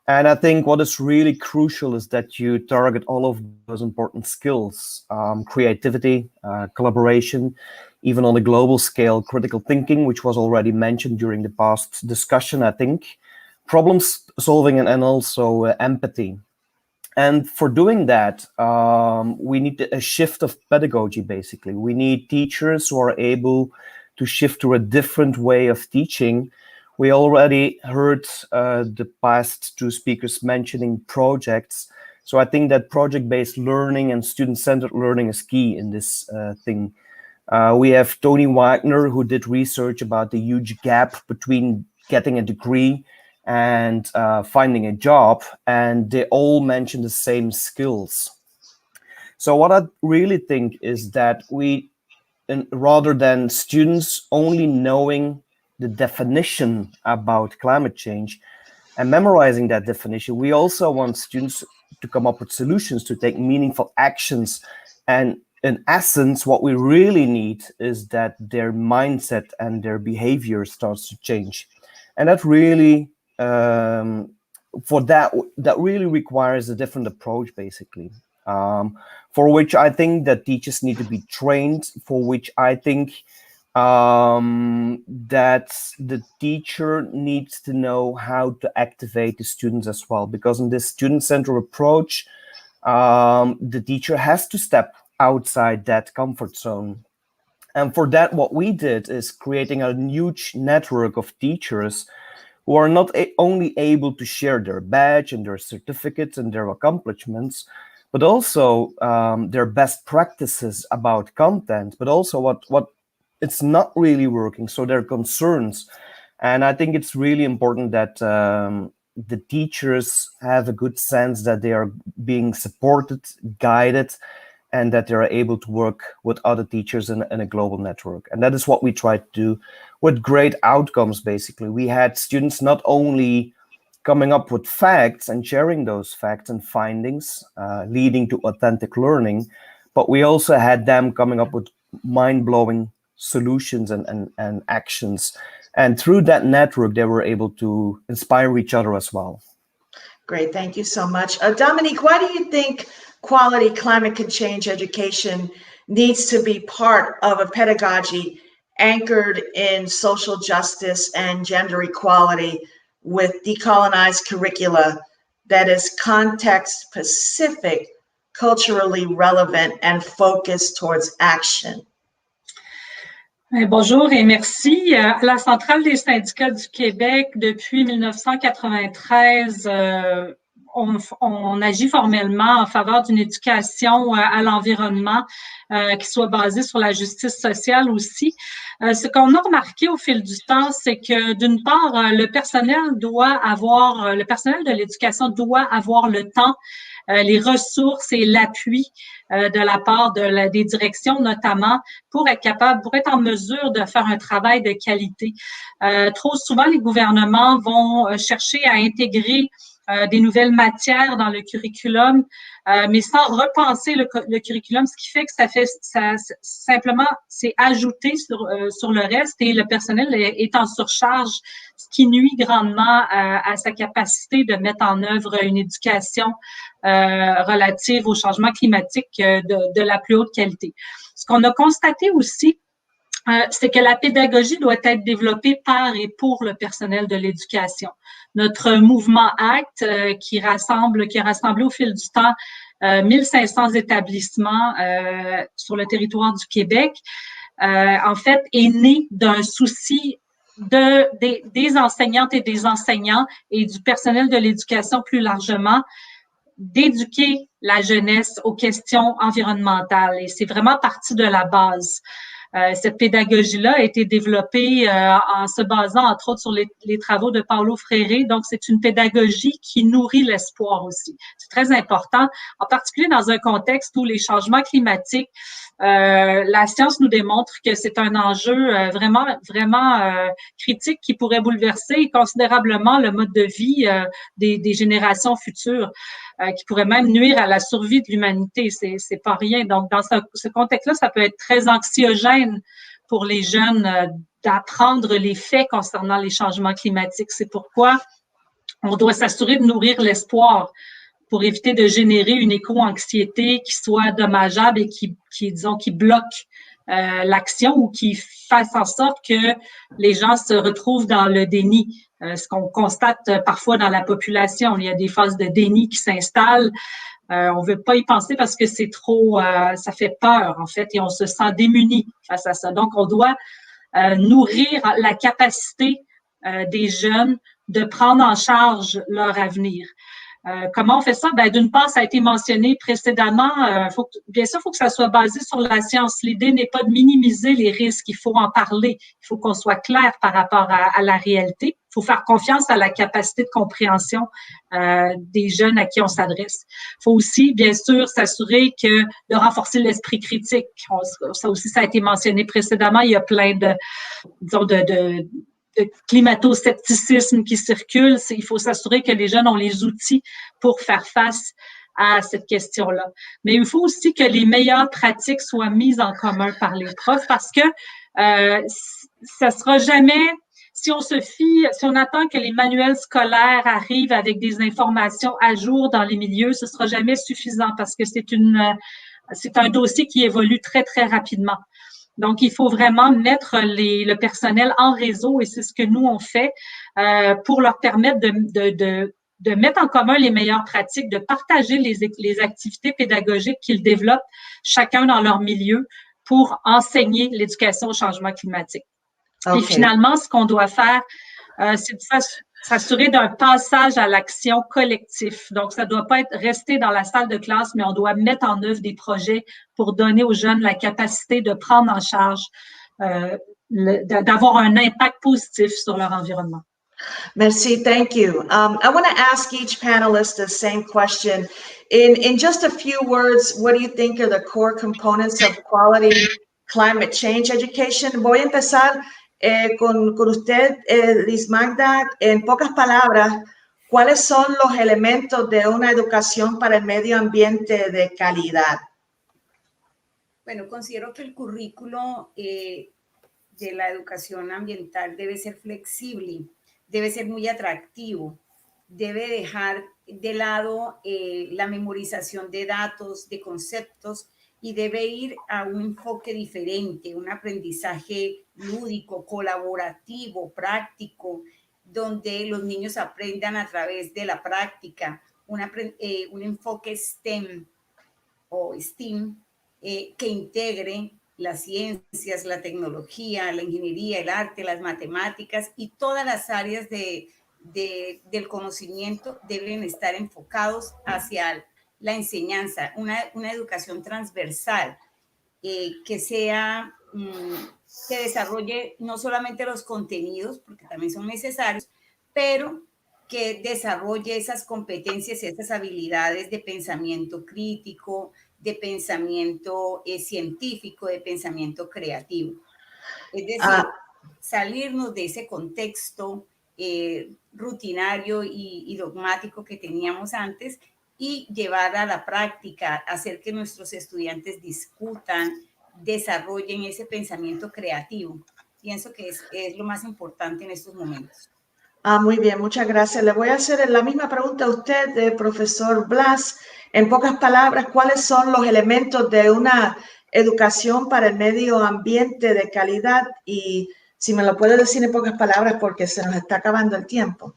S3: And I think what is really crucial is that you target all of those important skills, creativity, collaboration, even on a global scale, critical thinking, which was already mentioned during the past discussion, I think, problem solving, and also empathy. And for doing that, we need a shift of pedagogy, basically. We need teachers who are able to shift to a different way of teaching. We already heard the past two speakers mentioning projects. So I think that project-based learning and student-centered learning is key in this thing. We have Tony Wagner, who did research about the huge gap between getting a degree and finding a job, and they all mention the same skills. So what I really think is that rather than students only knowing the definition about climate change and memorizing that definition, we also want students to come up with solutions, to take meaningful actions. And in essence, what we really need is that their mindset and their behavior starts to change. And that really, that really requires a different approach, basically, for which I think that teachers need to be trained, for which I think that the teacher needs to know how to activate the students as well, because in this student-centered approach, the teacher has to step outside that comfort zone. And for that, what we did is creating a huge network of teachers who are not only able to share their badge and their certificates and their accomplishments, but also their best practices about content, but also what it's not really working, so their concerns. And I think it's really important that the teachers have a good sense that they are being supported, guided, and that they are able to work with other teachers in a global network. And that is what we try to do with great outcomes, basically. We had students not only coming up with facts and sharing those facts and findings, leading to authentic learning, but we also had them coming up with mind-blowing solutions and actions. And through that network, they were able to inspire each other as well.
S11: Great, thank you so much. Dominique, why do you think quality climate change education needs to be part of a pedagogy anchored in social justice and gender equality with decolonized curricula that is context specific, culturally relevant, and focused towards action.
S4: Bonjour et merci. À la Centrale des syndicats du Québec, depuis 1993, on agit formellement en faveur d'une éducation à l'environnement qui soit basée sur la justice sociale aussi. Ce qu'on a remarqué au fil du temps, c'est que d'une part, le personnel de l'éducation doit avoir le temps, les ressources et l'appui de la part des directions notamment pour être en mesure de faire un travail de qualité. Trop souvent, les gouvernements vont chercher à intégrer des nouvelles matières dans le curriculum, mais sans repenser le curriculum, ce qui fait que simplement c'est ajouté sur le reste et le personnel est en surcharge, ce qui nuit grandement à sa capacité de mettre en œuvre une éducation relative au changement climatique de la plus haute qualité. Ce qu'on a constaté aussi, c'est que la pédagogie doit être développée par et pour le personnel de l'éducation. Notre mouvement ACT, qui a rassemblé au fil du temps 1500 établissements sur le territoire du Québec, en fait, est né d'un souci des enseignantes et des enseignants et du personnel de l'éducation plus largement, d'éduquer la jeunesse aux questions environnementales. Et c'est vraiment parti de la base. Cette pédagogie-là a été développée en se basant, entre autres, sur les travaux de Paulo Freire. Donc, c'est une pédagogie qui nourrit l'espoir aussi. C'est très important, en particulier dans un contexte où les changements climatiques, la science nous démontre que c'est un enjeu vraiment critique qui pourrait bouleverser considérablement le mode de vie des générations futures, qui pourrait même nuire à la survie de l'humanité. C'est pas rien. Donc, dans ce contexte-là, ça peut être très anxiogène pour les jeunes d'apprendre les faits concernant les changements climatiques. C'est pourquoi on doit s'assurer de nourrir l'espoir pour éviter de générer une éco-anxiété qui soit dommageable et qui bloque l'action ou qui fasse en sorte que les gens se retrouvent dans le déni. Ce qu'on constate parfois dans la population, il y a des phases de déni qui s'installent. On veut pas y penser parce que c'est trop, ça fait peur en fait, et on se sent démuni face à ça. Donc, on doit nourrir la capacité des jeunes de prendre en charge leur avenir. Comment on fait ça? Ben, d'une part, ça a été mentionné précédemment. Bien sûr, il faut que ça soit basé sur la science. L'idée n'est pas de minimiser les risques. Il faut en parler. Il faut qu'on soit clair par rapport à la réalité. Il faut faire confiance à la capacité de compréhension des jeunes à qui on s'adresse. Il faut aussi, bien sûr, s'assurer de renforcer l'esprit critique. Ça aussi, ça a été mentionné précédemment. Il y a plein de climato-scepticisme qui circule. Il faut s'assurer que les jeunes ont les outils pour faire face à cette question-là. Mais il faut aussi que les meilleures pratiques soient mises en commun par les profs parce que ça sera jamais, si on attend que les manuels scolaires arrivent avec des informations à jour dans les milieux, ce sera jamais suffisant parce que c'est un dossier qui évolue très, très rapidement. Donc, il faut vraiment mettre le personnel en réseau et c'est ce que nous, on fait pour leur permettre de mettre en commun les meilleures pratiques, de partager les activités pédagogiques qu'ils développent chacun dans leur milieu pour enseigner l'éducation au changement climatique. Okay. Et finalement, ce qu'on doit faire, c'est de s'assurer d'un passage à l'action collectif. Donc, ça ne doit pas être resté dans la salle de classe, mais on doit mettre en œuvre des projets pour donner aux jeunes la capacité de prendre en charge, d'avoir un impact positif sur leur environnement.
S11: Merci, thank you. I want to ask each panelist the same question. In just a few words, what do you think are the core components of quality climate change education? Voy a empezar con usted, Liz Magda, en pocas palabras, ¿cuáles son los elementos de una educación para el medio ambiente de calidad?
S1: Bueno, considero que el currículo de la educación ambiental debe ser flexible, debe ser muy atractivo, debe dejar de lado la memorización de datos, de conceptos, y debe ir a un enfoque diferente, un aprendizaje lúdico, colaborativo, práctico, donde los niños aprendan a través de la práctica, un enfoque STEM o STEAM que integre las ciencias, la tecnología, la ingeniería, el arte, las matemáticas y todas las áreas del conocimiento deben estar enfocados hacia la enseñanza, una educación transversal que sea, que desarrolle no solamente los contenidos, porque también son necesarios, pero que desarrolle esas competencias y esas habilidades de pensamiento crítico, de pensamiento científico, de pensamiento creativo. Es decir, salirnos de ese contexto rutinario y dogmático que teníamos antes y llevar a la práctica, hacer que nuestros estudiantes discutan, desarrollen ese pensamiento creativo. Pienso que es lo más importante en estos momentos.
S11: Muy bien, muchas gracias. Le voy a hacer la misma pregunta a usted, profesor Blas. En pocas palabras, ¿cuáles son los elementos de una educación para el medio ambiente de calidad? Y si me lo puede decir en pocas palabras, porque se nos está acabando el tiempo.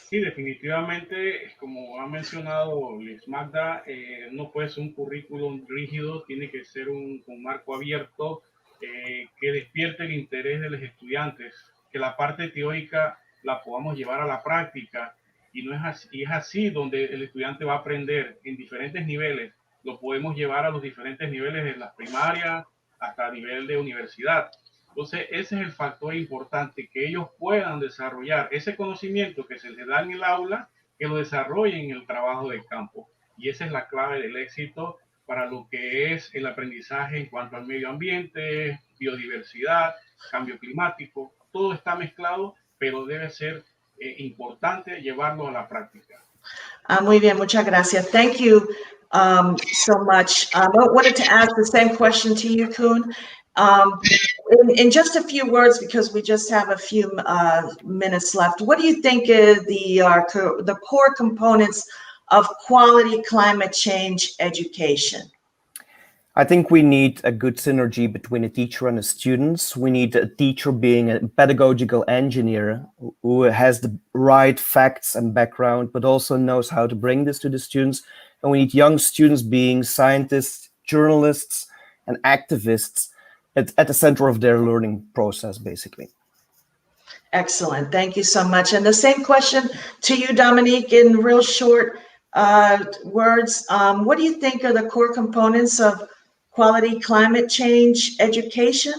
S17: Sí, definitivamente, como ha mencionado Liz Magda, no puede ser un currículum rígido, tiene que ser un marco abierto que despierte el interés de los estudiantes, que la parte teórica la podamos llevar a la práctica y no es así, y es así donde el estudiante va a aprender en diferentes niveles. Lo podemos llevar a los diferentes niveles de la primaria hasta el nivel de universidad. Entonces, ese es el factor importante, que ellos puedan desarrollar ese conocimiento que se les da en el aula, que lo desarrollen en el trabajo de campo. Y esa es la clave del éxito para lo que es el aprendizaje en cuanto al medio ambiente, biodiversidad, cambio climático. Todo está mezclado, pero debe ser importante llevarlo a la práctica.
S11: Muy bien, muchas gracias. Thank you so much. I wanted to ask the same question to you, Koen. In just a few words, because we just have a few minutes left, what do you think is the core components of quality climate change education?
S3: I think we need a good synergy between a teacher and the students. We need a teacher being a pedagogical engineer who has the right facts and background, but also knows how to bring this to the students. And we need young students being scientists, journalists, and activists at the center of their learning process, basically.
S11: Excellent. Thank you so much. And the same question to you, Dominique, in real short words. What do you think are the core components of quality climate change education?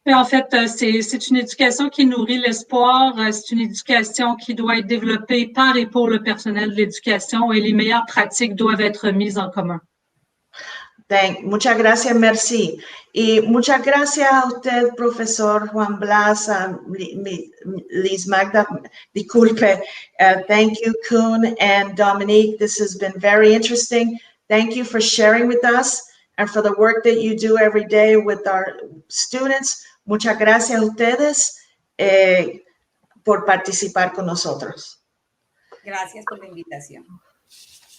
S4: En fait, c'est une éducation qui nourrit l'espoir. C'est une éducation qui doit être développée par et pour le personnel de l'éducation et les meilleures pratiques doivent être mises en commun.
S11: Muchas gracias, merci. Y muchas gracias a usted, profesor Juan Blas, Liz Magda, disculpe. Thank you, Koen and Dominique. This has been very interesting. Thank you for sharing with us and for the work that you do every day with our students. Muchas gracias a ustedes por participar con nosotros.
S1: Gracias por la invitación.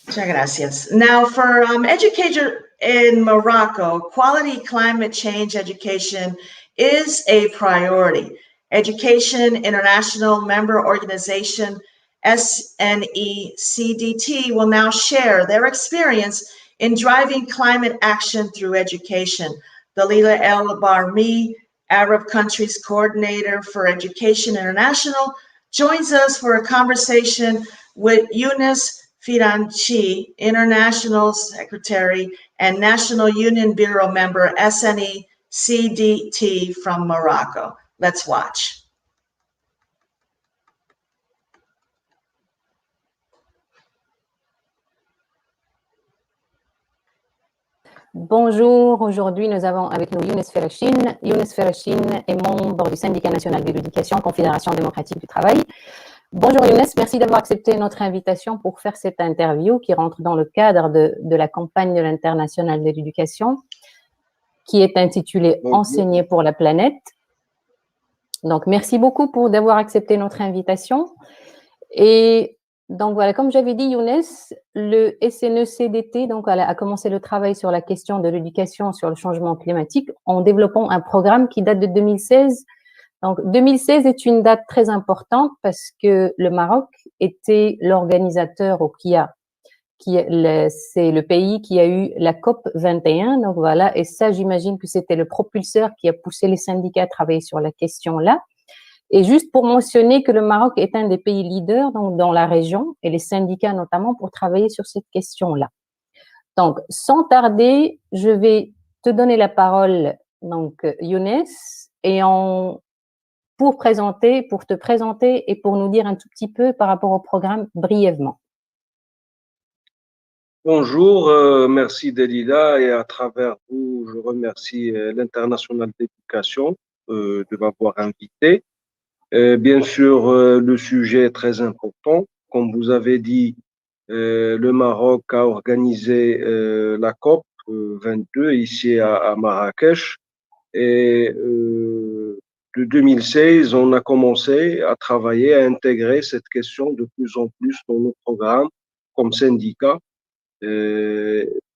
S11: Muchas gracias. Now, for educators in Morocco, quality climate change education is a priority. Education International member organization SNECDT will now share their experience in driving climate action through education. Dalila El Barmi, Arab Countries Coordinator for Education International, joins us for a conversation with Yunus Fidanchi, International Secretary and National Union Bureau member, SNECDT from Morocco. Let's watch.
S5: Bonjour, aujourd'hui nous avons avec nous Younes Ferrachine. Younes Ferrachine est membre du Syndicat national de l'éducation, Confédération démocratique du travail. Bonjour Younes, merci d'avoir accepté notre invitation pour faire cette interview qui rentre dans le cadre de la campagne de l'International de l'éducation qui est intitulée Enseigner pour la planète. Donc merci beaucoup d'avoir accepté notre invitation. Et Donc voilà, comme j'avais dit, Younes, le SNE-CDT donc, a commencé le travail sur la question de l'éducation sur le changement climatique en développant un programme qui date de 2016. Donc 2016 est une date très importante parce que le Maroc était l'organisateur c'est le pays qui a eu la COP 21. Donc voilà, et ça, j'imagine que c'était le propulseur qui a poussé les syndicats à travailler sur la question-là. Et juste pour mentionner que le Maroc est un des pays leaders donc, dans la région, et les syndicats notamment, pour travailler sur cette question-là. Donc, sans tarder, je vais te donner la parole, donc, Younes, et pour te présenter et pour nous dire un tout petit peu par rapport au programme brièvement.
S6: Bonjour, merci Delila, et à travers vous, je remercie l'International d'éducation de m'avoir invité. Bien sûr, le sujet est très important. Comme vous avez dit, le Maroc a organisé la COP 22 ici à Marrakech. Et de 2016, on a commencé à travailler, à intégrer cette question de plus en plus dans nos programmes comme syndicat,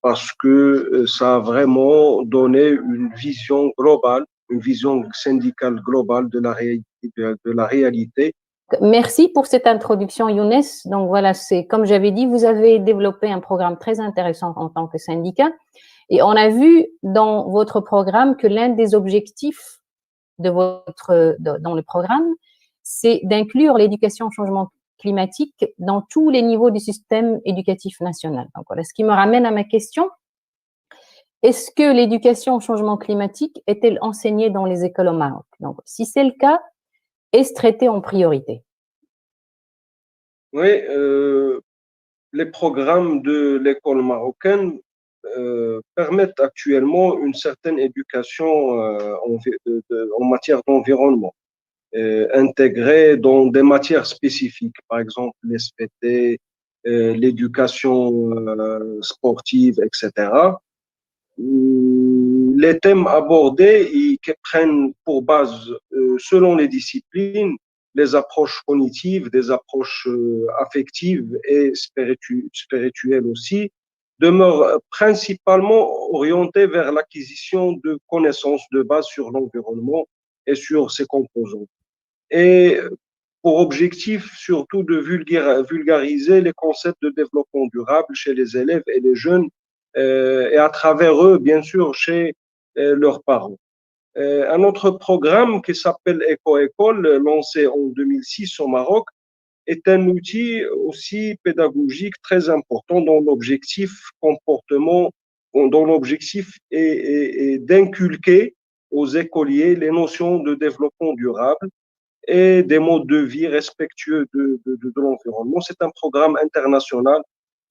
S6: parce que ça a vraiment donné une vision globale, une vision syndicale globale de la réalité.
S5: Merci pour cette introduction, Younes. Donc voilà, c'est comme j'avais dit, vous avez développé un programme très intéressant en tant que syndicat. Et on a vu dans votre programme que l'un des objectifs dans le programme, c'est d'inclure l'éducation au changement climatique dans tous les niveaux du système éducatif national. Donc voilà, ce qui me ramène à ma question. Est-ce que l'éducation au changement climatique est-elle enseignée dans les écoles au Maroc? Donc, si c'est le cas, est-ce traité en priorité?
S6: Oui, les programmes de l'école marocaine permettent actuellement une certaine éducation en matière d'environnement, intégrée dans des matières spécifiques, par exemple l'SVT, l'éducation sportive, etc. Les thèmes abordés qui prennent pour base, selon les disciplines, les approches cognitives, des approches affectives et spirituelles aussi, demeurent principalement orientés vers l'acquisition de connaissances de base sur l'environnement et sur ses composants. Et pour objectif surtout de vulgariser les concepts de développement durable chez les élèves et les jeunes, et à travers eux, bien sûr, chez leurs parents. Un autre programme qui s'appelle Éco-École, lancé en 2006 au Maroc, est un outil aussi pédagogique très important dont l'objectif est d'inculquer aux écoliers les notions de développement durable et des modes de vie respectueux de l'environnement. C'est un programme international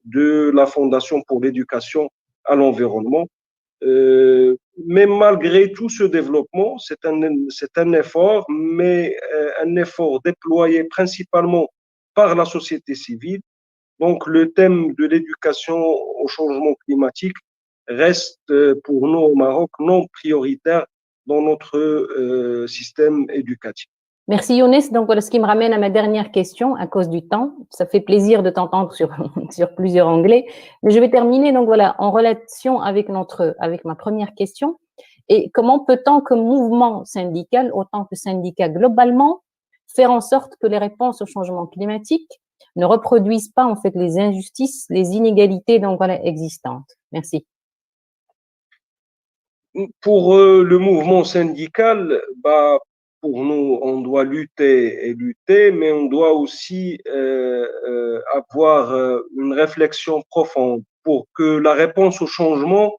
S6: de la Fondation pour l'éducation à l'environnement. Mais malgré tout ce développement, c'est un effort, mais un effort déployé principalement par la société civile. Donc, le thème de l'éducation au changement climatique reste pour nous au Maroc non prioritaire dans notre système éducatif.
S5: Merci Younes. Donc voilà ce qui me ramène à ma dernière question à cause du temps. Ça fait plaisir de t'entendre sur plusieurs anglais. Mais je vais terminer donc voilà en relation avec ma première question. Et comment peut-on comme mouvement syndical, autant que syndicat globalement, faire en sorte que les réponses au changement climatique ne reproduisent pas en fait les injustices, les inégalités donc voilà existantes? Merci.
S6: Pour le mouvement syndical, pour nous, on doit lutter et lutter, mais on doit aussi avoir une réflexion profonde pour que la réponse au changement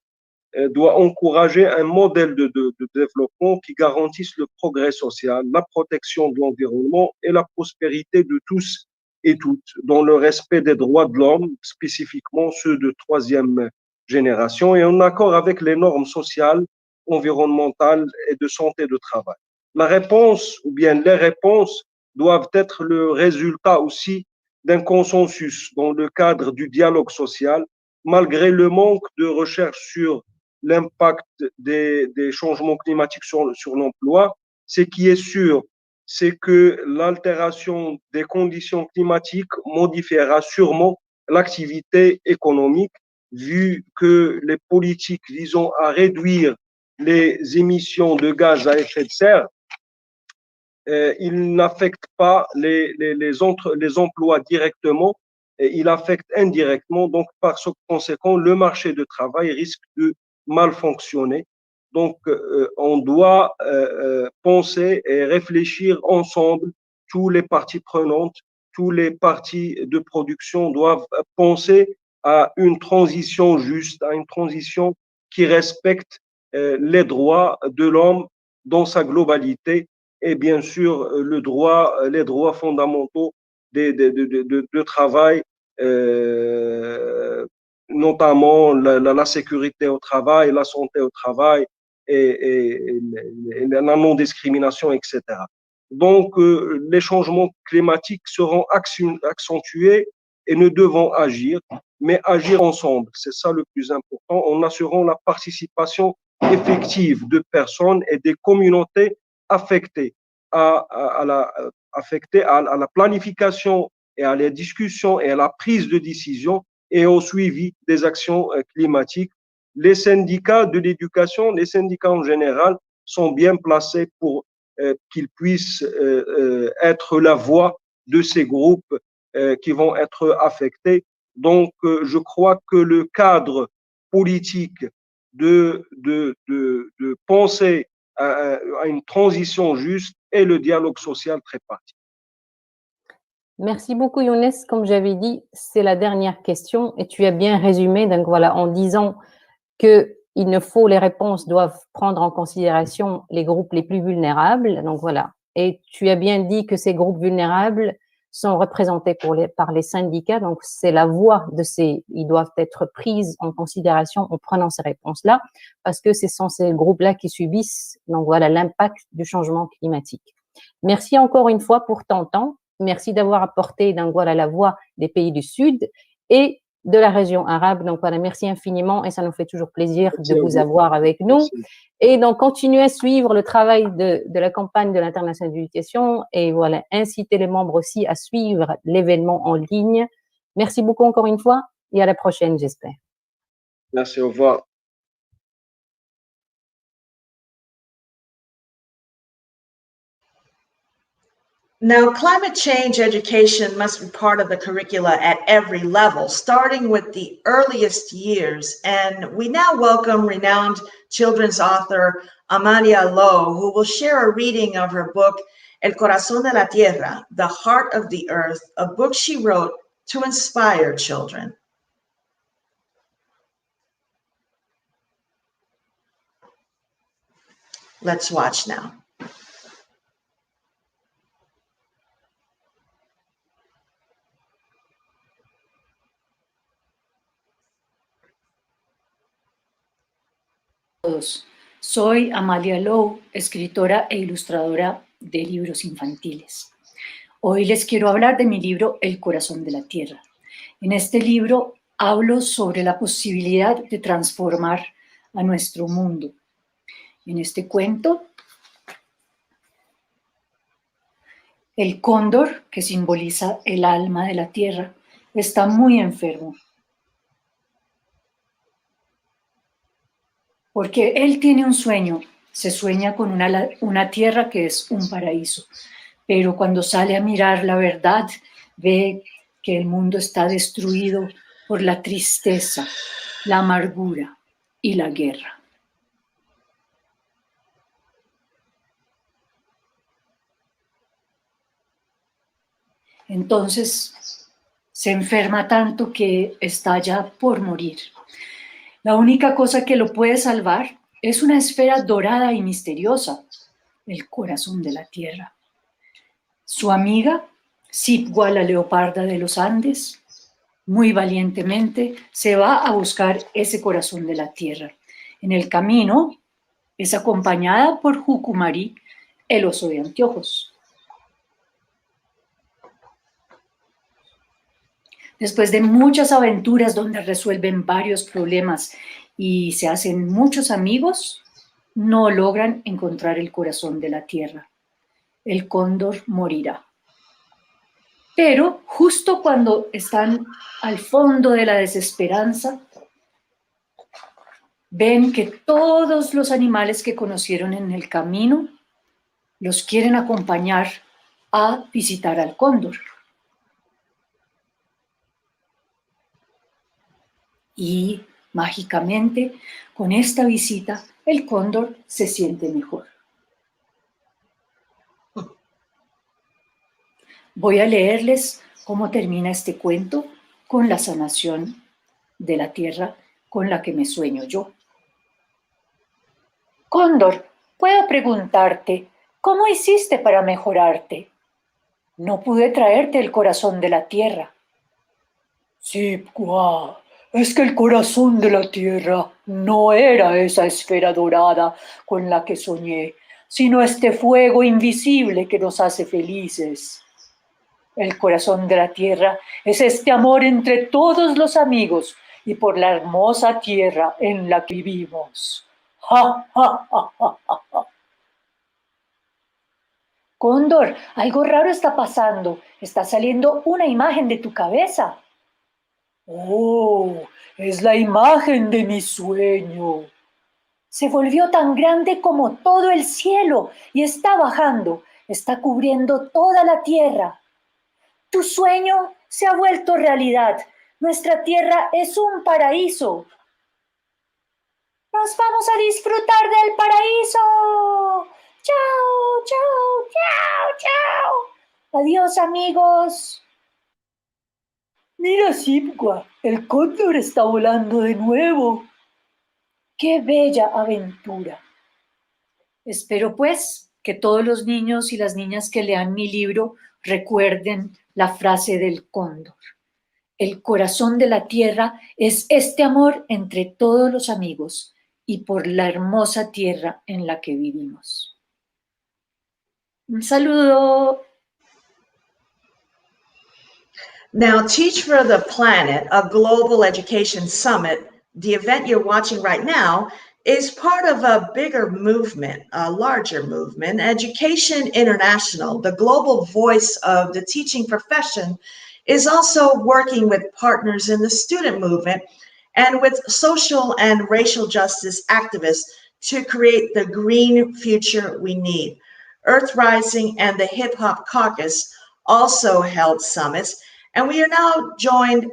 S6: doit encourager un modèle de développement qui garantisse le progrès social, la protection de l'environnement et la prospérité de tous et toutes, dans le respect des droits de l'homme, spécifiquement ceux de troisième génération, et en accord avec les normes sociales, environnementales et de santé de travail. La réponse, ou bien les réponses, doivent être le résultat aussi d'un consensus dans le cadre du dialogue social, malgré le manque de recherche sur l'impact des changements climatiques sur l'emploi. Ce qui est sûr, c'est que l'altération des conditions climatiques modifiera sûrement l'activité économique, vu que les politiques visant à réduire les émissions de gaz à effet de serre, il n'affecte pas les emplois directement, et il affecte indirectement. Donc, par conséquent, le marché de travail risque de mal fonctionner. Donc, on doit penser et réfléchir ensemble, tous les parties prenantes, tous les parties de production doivent penser à une transition juste, à une transition qui respecte les droits de l'homme dans sa globalité et bien sûr les droits fondamentaux de travail, notamment la sécurité au travail, la santé au travail et la non-discrimination, etc. Donc, les changements climatiques seront accentués et nous devons agir, mais agir ensemble. C'est ça le plus important, en assurant la participation effective de personnes et des communautés affectées à la planification et à la discussion et à la prise de décision et au suivi des actions climatiques. Les syndicats de l'éducation, les syndicats en général, sont bien placés pour qu'ils puissent être la voix de ces groupes qui vont être affectés. Donc, je crois que le cadre politique de penser à une transition juste et le dialogue social très parti.
S5: Merci beaucoup, Younes. Comme j'avais dit, c'est la dernière question et tu as bien résumé, donc voilà, en disant que les réponses doivent prendre en considération les groupes les plus vulnérables. Donc voilà. Et tu as bien dit que ces groupes vulnérables sont représentés par les syndicats. Donc c'est la voix ils doivent être prises en considération en prenant ces réponses-là, parce que ce sont ces groupes-là qui subissent, donc voilà, l'impact du changement climatique. Merci encore une fois pour ton temps. Merci d'avoir apporté, donc voilà, la voix des pays du Sud et de la région arabe. Donc voilà, merci infiniment et ça nous fait toujours plaisir de vous avoir avec nous. Merci. Et donc, continuez à suivre le travail de la campagne de l'International d'éducation et voilà, inciter les membres aussi à suivre l'événement en ligne. Merci beaucoup encore une fois et à la prochaine, j'espère.
S6: Merci, au revoir.
S11: Now, climate change education must be part of the curricula at every level, starting with the earliest years. And we now welcome renowned children's author Amalia Lowe, who will share a reading of her book, El Corazón de la Tierra, The Heart of the Earth, a book she wrote to inspire children. Let's watch now.
S7: Soy Amalia Lowe, escritora e ilustradora de libros infantiles. Hoy les quiero hablar de mi libro El Corazón de la Tierra. En este libro hablo sobre la posibilidad de transformar a nuestro mundo. En este cuento, el cóndor, que simboliza el alma de la tierra, está muy enfermo. Porque él tiene un sueño, se sueña con una tierra que es un paraíso, pero cuando sale a mirar la verdad, ve que el mundo está destruido por la tristeza, la amargura y la guerra. Entonces, se enferma tanto que está ya por morir. La única cosa que lo puede salvar es una esfera dorada y misteriosa, el corazón de la tierra. Su amiga, Sipwa la leoparda de los Andes, muy valientemente se va a buscar ese corazón de la tierra. En el camino es acompañada por Jucumari, el oso de anteojos. Después de muchas aventuras donde resuelven varios problemas y se hacen muchos amigos, no logran encontrar el corazón de la tierra. el cóndor morirá. Pero justo cuando están al fondo de la desesperanza, ven que todos los animales que conocieron en el camino los quieren acompañar a visitar al cóndor. Y mágicamente, con esta visita, el cóndor se siente mejor. Voy a leerles cómo termina este cuento con la sanación de la tierra con la que me sueño yo. Cóndor, puedo preguntarte, ¿cómo hiciste para mejorarte? No pude traerte el corazón de la tierra. Sí, guau. Es que el corazón de la tierra no era esa esfera dorada con la que soñé, sino este fuego invisible que nos hace felices. El corazón de la tierra es este amor entre todos los amigos y por la hermosa tierra en la que vivimos. ¡Ja, ja, ja, ja, ja! Cóndor, algo raro está pasando. Está saliendo una imagen de tu cabeza. ¡Oh! Es la imagen de mi sueño. Se volvió tan grande como todo el cielo y está bajando, está cubriendo toda la tierra. Tu sueño se ha vuelto realidad. Nuestra tierra es un paraíso. ¡Nos vamos a disfrutar del paraíso! ¡Chao, chao, chao, chao! Adiós, amigos. Mira, Sipgua, el cóndor está volando de nuevo. ¡Qué bella aventura! Espero, pues, que todos los niños y las niñas que lean mi libro recuerden la frase del cóndor. El corazón de la tierra es este amor entre todos los amigos y por la hermosa tierra en la que vivimos. Un saludo.
S11: Now, Teach for the Planet, a global education summit, the event you're watching right now, is part of a bigger movement, a larger movement. Education International, the global voice of the teaching profession, is also working with partners in the student movement and with social and racial justice activists to create the green future we need. Earth Rising and the Hip Hop Caucus also held summits, and we are now joining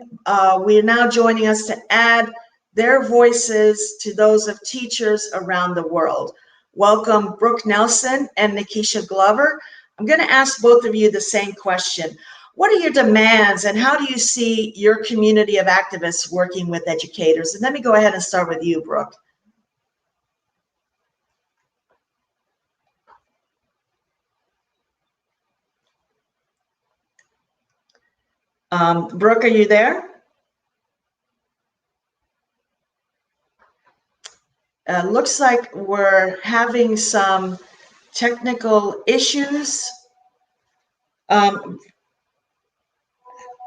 S11: us to add their voices to those of teachers around the world. Welcome, Brooke Nelson and Nikisha Glover. I'm going to ask both of you the same question. What are your demands and how do you see your community of activists working with educators? And let me go ahead and start with you, Brooke. Brooke, are you there? Looks like we're having some technical issues.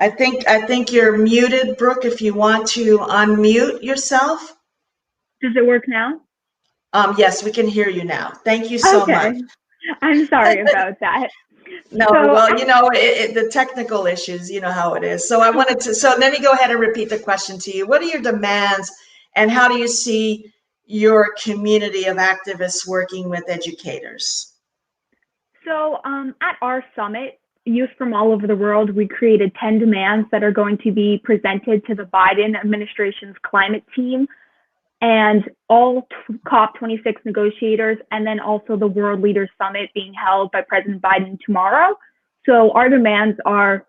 S11: I think you're muted, Brooke, if you want to unmute yourself.
S8: Does it work now?
S11: Yes, we can hear you now. Thank you so much.
S8: I'm sorry about that.
S11: No, well, you know, the technical issues, you know how it is. So let me go ahead and repeat the question to you. What are your demands and how do you see your community of activists working with educators?
S8: So at our summit, youth from all over the world, we created 10 demands that are going to be presented to the Biden administration's climate team and all COP26 negotiators, and then also the World Leaders Summit being held by President Biden tomorrow. So our demands are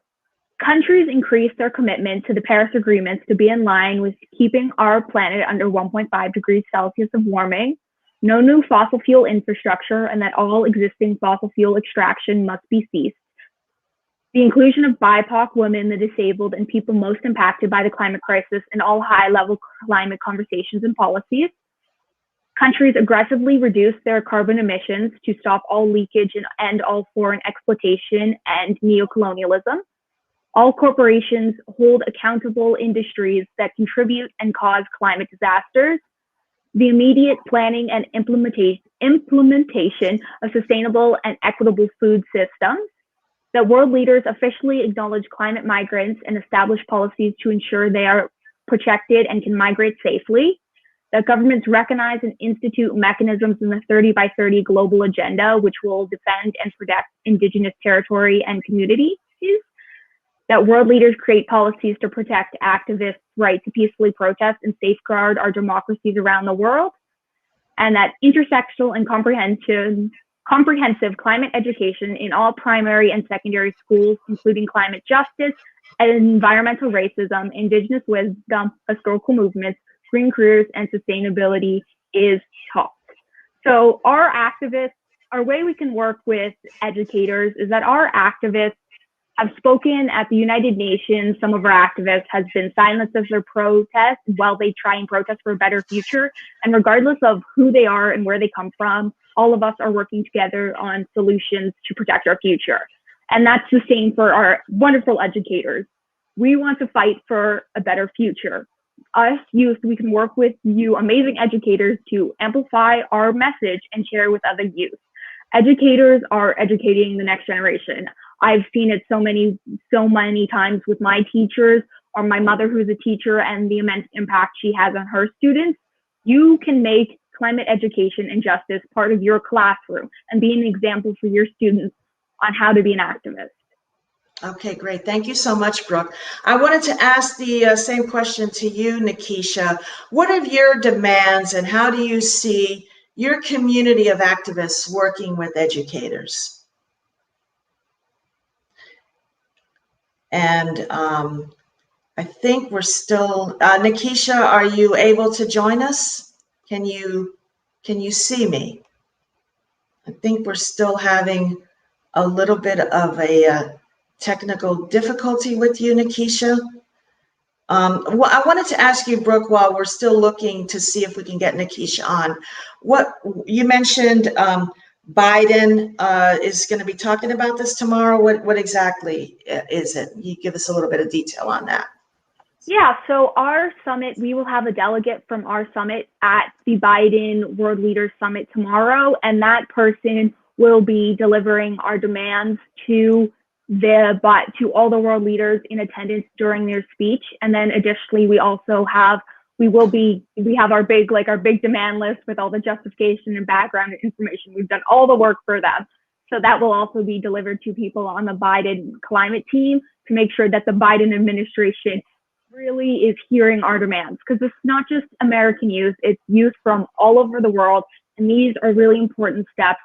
S8: countries increase their commitment to the Paris agreements to be in line with keeping our planet under 1.5 degrees Celsius of warming, no new fossil fuel infrastructure, and that all existing fossil fuel extraction must be ceased. The inclusion of BIPOC, women, the disabled, and people most impacted by the climate crisis in all high-level climate conversations and policies. Countries aggressively reduce their carbon emissions to stop all leakage and end all foreign exploitation and neocolonialism. All corporations hold accountable industries that contribute and cause climate disasters. the immediate planning and implementation of sustainable and equitable food systems, that world leaders officially acknowledge climate migrants and establish policies to ensure they are protected and can migrate safely, that governments recognize and institute mechanisms in the 30 by 30 global agenda, which will defend and protect indigenous territory and communities, that world leaders create policies to protect activists' right to peacefully protest and safeguard our democracies around the world, and that intersectional and comprehensive climate education in all primary and secondary schools, including climate justice and environmental racism, indigenous wisdom, historical movements, green careers, and sustainability is taught. So our way we can work with educators is that our activists have spoken at the United Nations. Some of our activists has been silenced as their protest while they try and protest for a better future. And regardless of who they are and where they come from, all of us are working together on solutions to protect our future. And that's the same for our wonderful educators. We want to fight for a better future. Us youth, we can work with you amazing educators to amplify our message and share with other youth. Educators are educating the next generation. I've seen it so many times with my teachers or my mother who's a teacher and the immense impact she has on her students. You can make climate education and justice part of your classroom and be an example for your students on how to be an activist.
S11: Okay, great. Thank you so much, Brooke. I wanted to ask the same question to you, Nikisha. What are your demands and how do you see your community of activists working with educators? And I think we're still, Nikisha, are you able to join us? Can you see me? I think we're still having a little bit of a technical difficulty with you, Nikisha. Well, I wanted to ask you, Brooke, while we're still looking to see if we can get Nikisha on, what you mentioned, Biden is going to be talking about this tomorrow. What exactly is it? You give us a little bit of detail on that.
S8: Yeah, so our summit, we will have a delegate from our summit at the Biden World Leaders Summit tomorrow, and that person will be delivering our demands to all the world leaders in attendance during their speech. And then additionally, we also have we have our big demand list with all the justification and background information. We've done all the work for them. So that will also be delivered to people on the Biden climate team to make sure that the Biden administration really is hearing our demands, because it's not just American youth, it's youth from all over the world. And these are really important steps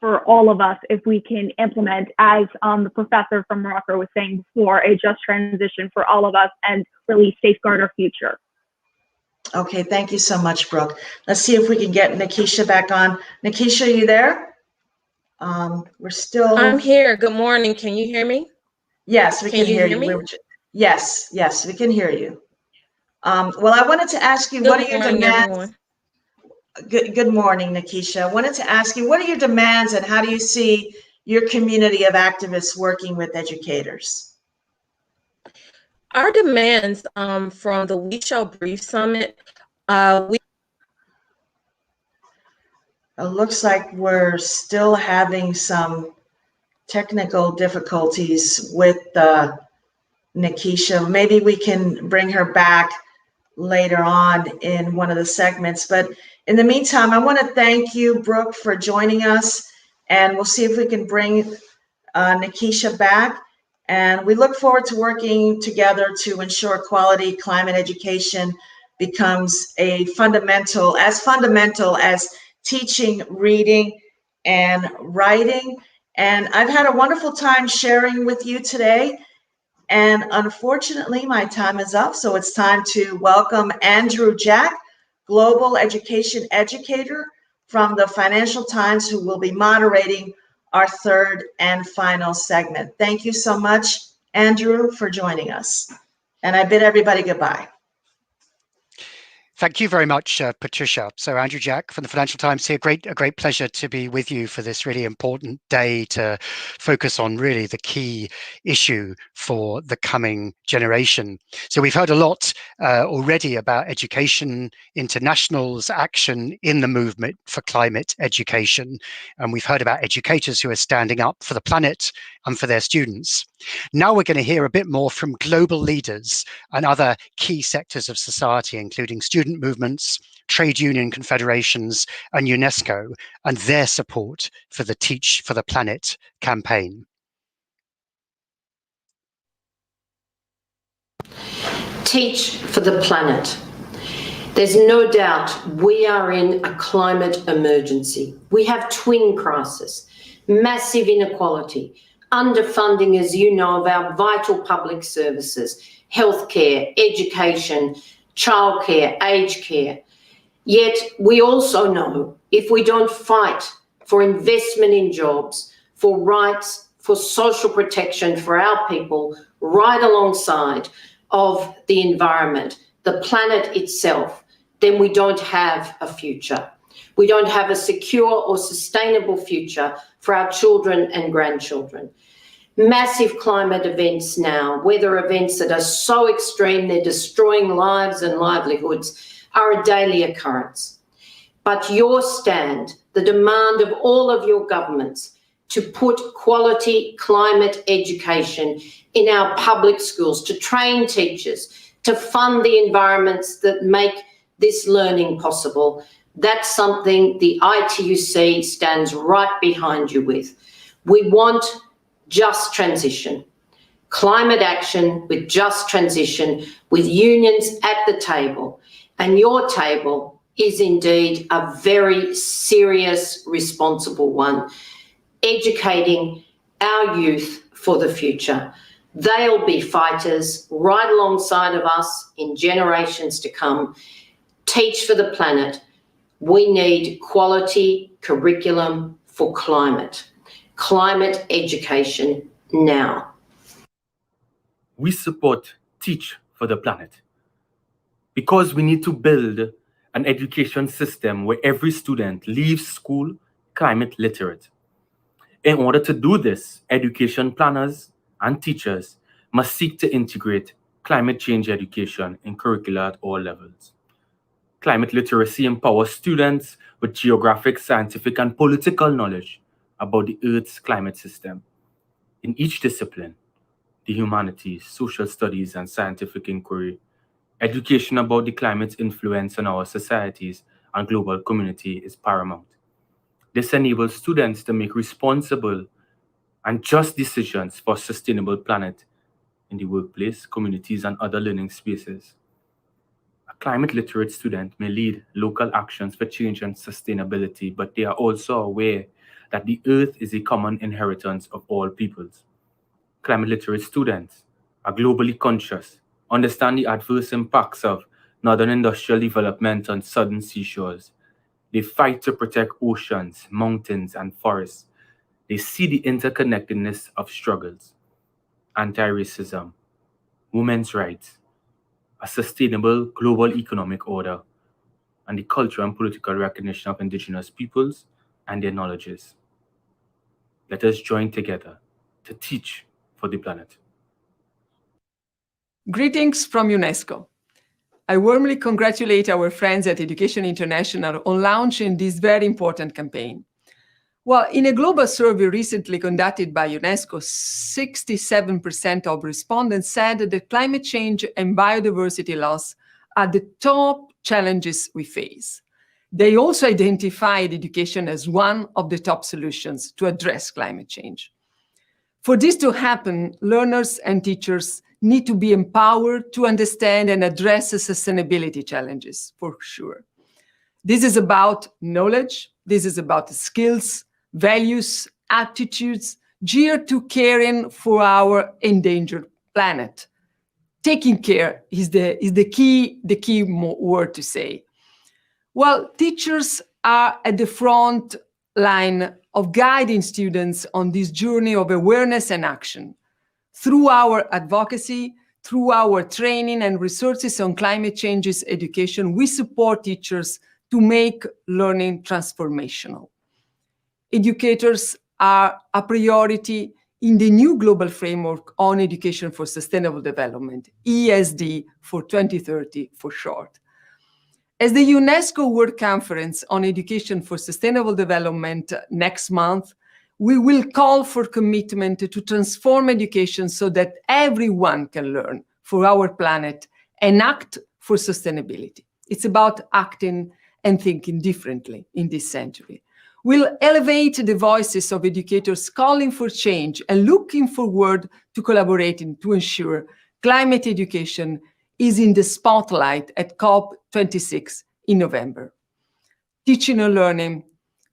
S8: for all of us if we can implement, as the professor from Morocco was saying before, a just transition for all of us and really safeguard our future.
S11: Okay, thank you so much, Brooke. Let's see if we can get Nikisha back on. Nikisha, are you there? We're still...
S9: I'm here. Good morning. Can you hear me?
S11: Yes, we can hear you.
S9: Me?
S11: Yes, we can hear you. Well, I wanted to ask you, what are your demands? Everyone. Good morning, Nikisha. I wanted to ask you, what are your demands and how do you see your community of activists working with educators?
S9: Our demands from the We Shall Brief Summit, it
S11: looks like we're still having some technical difficulties with Nikisha. Maybe we can bring her back later on in one of the segments. But in the meantime, I want to thank you, Brooke, for joining us. And we'll see if we can bring Nikisha back. And we look forward to working together to ensure quality climate education becomes as fundamental as teaching, reading, and writing. And I've had a wonderful time sharing with you today. And unfortunately, my time is up. So it's time to welcome Andrew Jack, Global Education Educator from the Financial Times, who will be moderating our third and final segment. Thank you so much, Andrew, for joining us. And I bid everybody goodbye.
S2: Thank you very much, Patricia. So Andrew Jack from the Financial Times here. A great pleasure to be with you for this really important day to focus on really the key issue for the coming generation. So we've heard a lot already about Education International's action in the movement for climate education. And we've heard about educators who are standing up for the planet and for their students. Now we're going to hear a bit more from global leaders and other key sectors of society, including student movements, trade union confederations, and UNESCO, and their support for the Teach for the Planet campaign.
S10: Teach for the planet. There's no doubt we are in a climate emergency. We have twin crises, massive inequality, underfunding, as you know, of our vital public services, healthcare, education, childcare, aged care. Yet we also know if we don't fight for investment in jobs, for rights, for social protection for our people, right alongside of the environment, the planet itself, then we don't have a future. We don't have a secure or sustainable future for our children and grandchildren. Massive climate events now, weather events that are so extreme they're destroying lives and livelihoods, are a daily occurrence. But your stand, the demand of all of your governments to put quality climate education in our public schools, to train teachers, to fund the environments that make this learning possible, that's something the ITUC stands right behind you with. We want just transition, climate action with just transition, with unions at the table. And your table is indeed a very serious, responsible one, educating our youth for the future. They'll be fighters right alongside of us in generations to come. Teach for the planet. We need quality curriculum for climate education now.
S23: We support Teach for the Planet because we need to build an education system where every student leaves school climate literate. In order to do this, education planners and teachers must seek to integrate climate change education in curricula at all levels. Climate literacy empowers students with geographic, scientific, and political knowledge about the Earth's climate system. In each discipline, the humanities, social studies, and scientific inquiry, education about the climate's influence on our societies and global community is paramount. This enables students to make responsible and just decisions for a sustainable planet in the workplace, communities, and other learning spaces. A climate literate student may lead local actions for change and sustainability, but they are also aware that the Earth is a common inheritance of all peoples. Climate literate students are globally conscious, understand the adverse impacts of northern industrial development on southern seashores. They fight to protect oceans, mountains, and forests. They see the interconnectedness of struggles, anti-racism, women's rights, a sustainable global economic order, and the cultural and political recognition of indigenous peoples and their knowledges. Let us join together to teach for the planet.
S24: Greetings from UNESCO. I warmly congratulate our friends at Education International on launching this very important campaign. Well, in a global survey recently conducted by UNESCO, 67% of respondents said that climate change and biodiversity loss are the top challenges we face. They also identified education as one of the top solutions to address climate change. For this to happen, learners and teachers need to be empowered to understand and address the sustainability challenges, for sure. This is about knowledge, this is about skills, values, attitudes, geared to caring for our endangered planet. Taking care is the key word to say. Well, teachers are at the front line of guiding students on this journey of awareness and action. Through our advocacy, through our training and resources on climate changes education, we support teachers to make learning transformational. Educators are a priority in the new global framework on education for sustainable development, ESD for 2030 for short. As the UNESCO World Conference on Education for Sustainable Development next month, we will call for commitment to transform education so that everyone can learn for our planet and act for sustainability. It's about acting and thinking differently in this century. We'll elevate the voices of educators calling for change and looking forward to collaborating to ensure climate education is in the spotlight at COP26 in November. Teaching and learning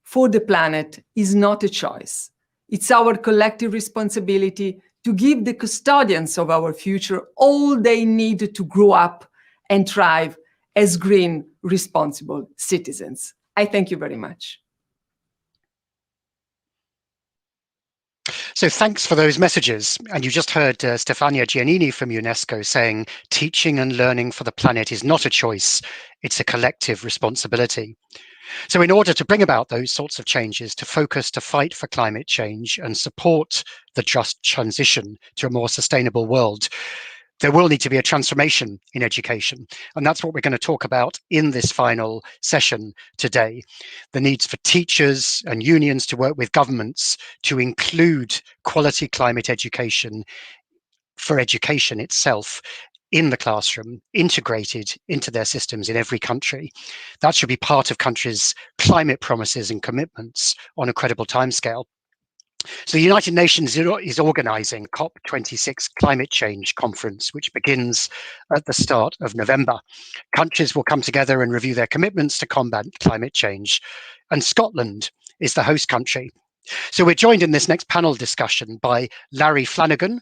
S24: for the planet is not a choice. It's our collective responsibility to give the custodians of our future all they need to grow up and thrive as green, responsible citizens. I thank you very much.
S2: So thanks for those messages. And you just heard Stefania Giannini from UNESCO saying, teaching and learning for the planet is not a choice, it's a collective responsibility. So in order to bring about those sorts of changes, to focus to fight for climate change and support the just transition to a more sustainable world, there will need to be a transformation in education. And that's what we're going to talk about in this final session today. The needs for teachers and unions to work with governments to include quality climate education for education itself in the classroom, integrated into their systems in every country. That should be part of countries' climate promises and commitments on a credible timescale. So the United Nations is organizing COP26 Climate Change Conference, which begins at the start of November. Countries will come together and review their commitments to combat climate change. And Scotland is the host country. So we're joined in this next panel discussion by Larry Flanagan,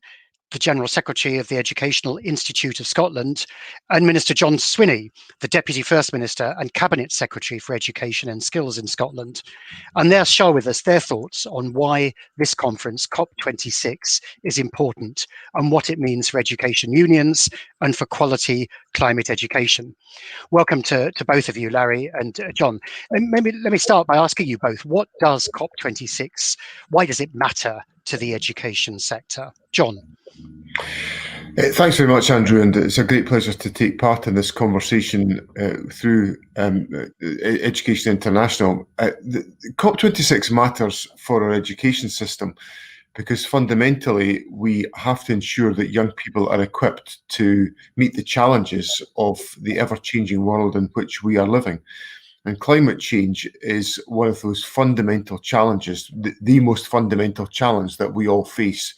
S2: the General Secretary of the Educational Institute of Scotland, and Minister John Swinney, the Deputy First Minister and Cabinet Secretary for Education and Skills in Scotland. And they'll share with us their thoughts on why this conference, COP26, is important and what it means for education unions and for quality climate education. Welcome to both of you, Larry and John. And maybe let me start by asking you both, what does COP26, why does it matter to the education sector? John.
S12: Thanks very much, Andrew, and it's a great pleasure to take part in this conversation through Education International. COP26 matters for our education system because fundamentally we have to ensure that young people are equipped to meet the challenges of the ever-changing world in which we are living. And climate change is one of those fundamental challenges, the most fundamental challenge that we all face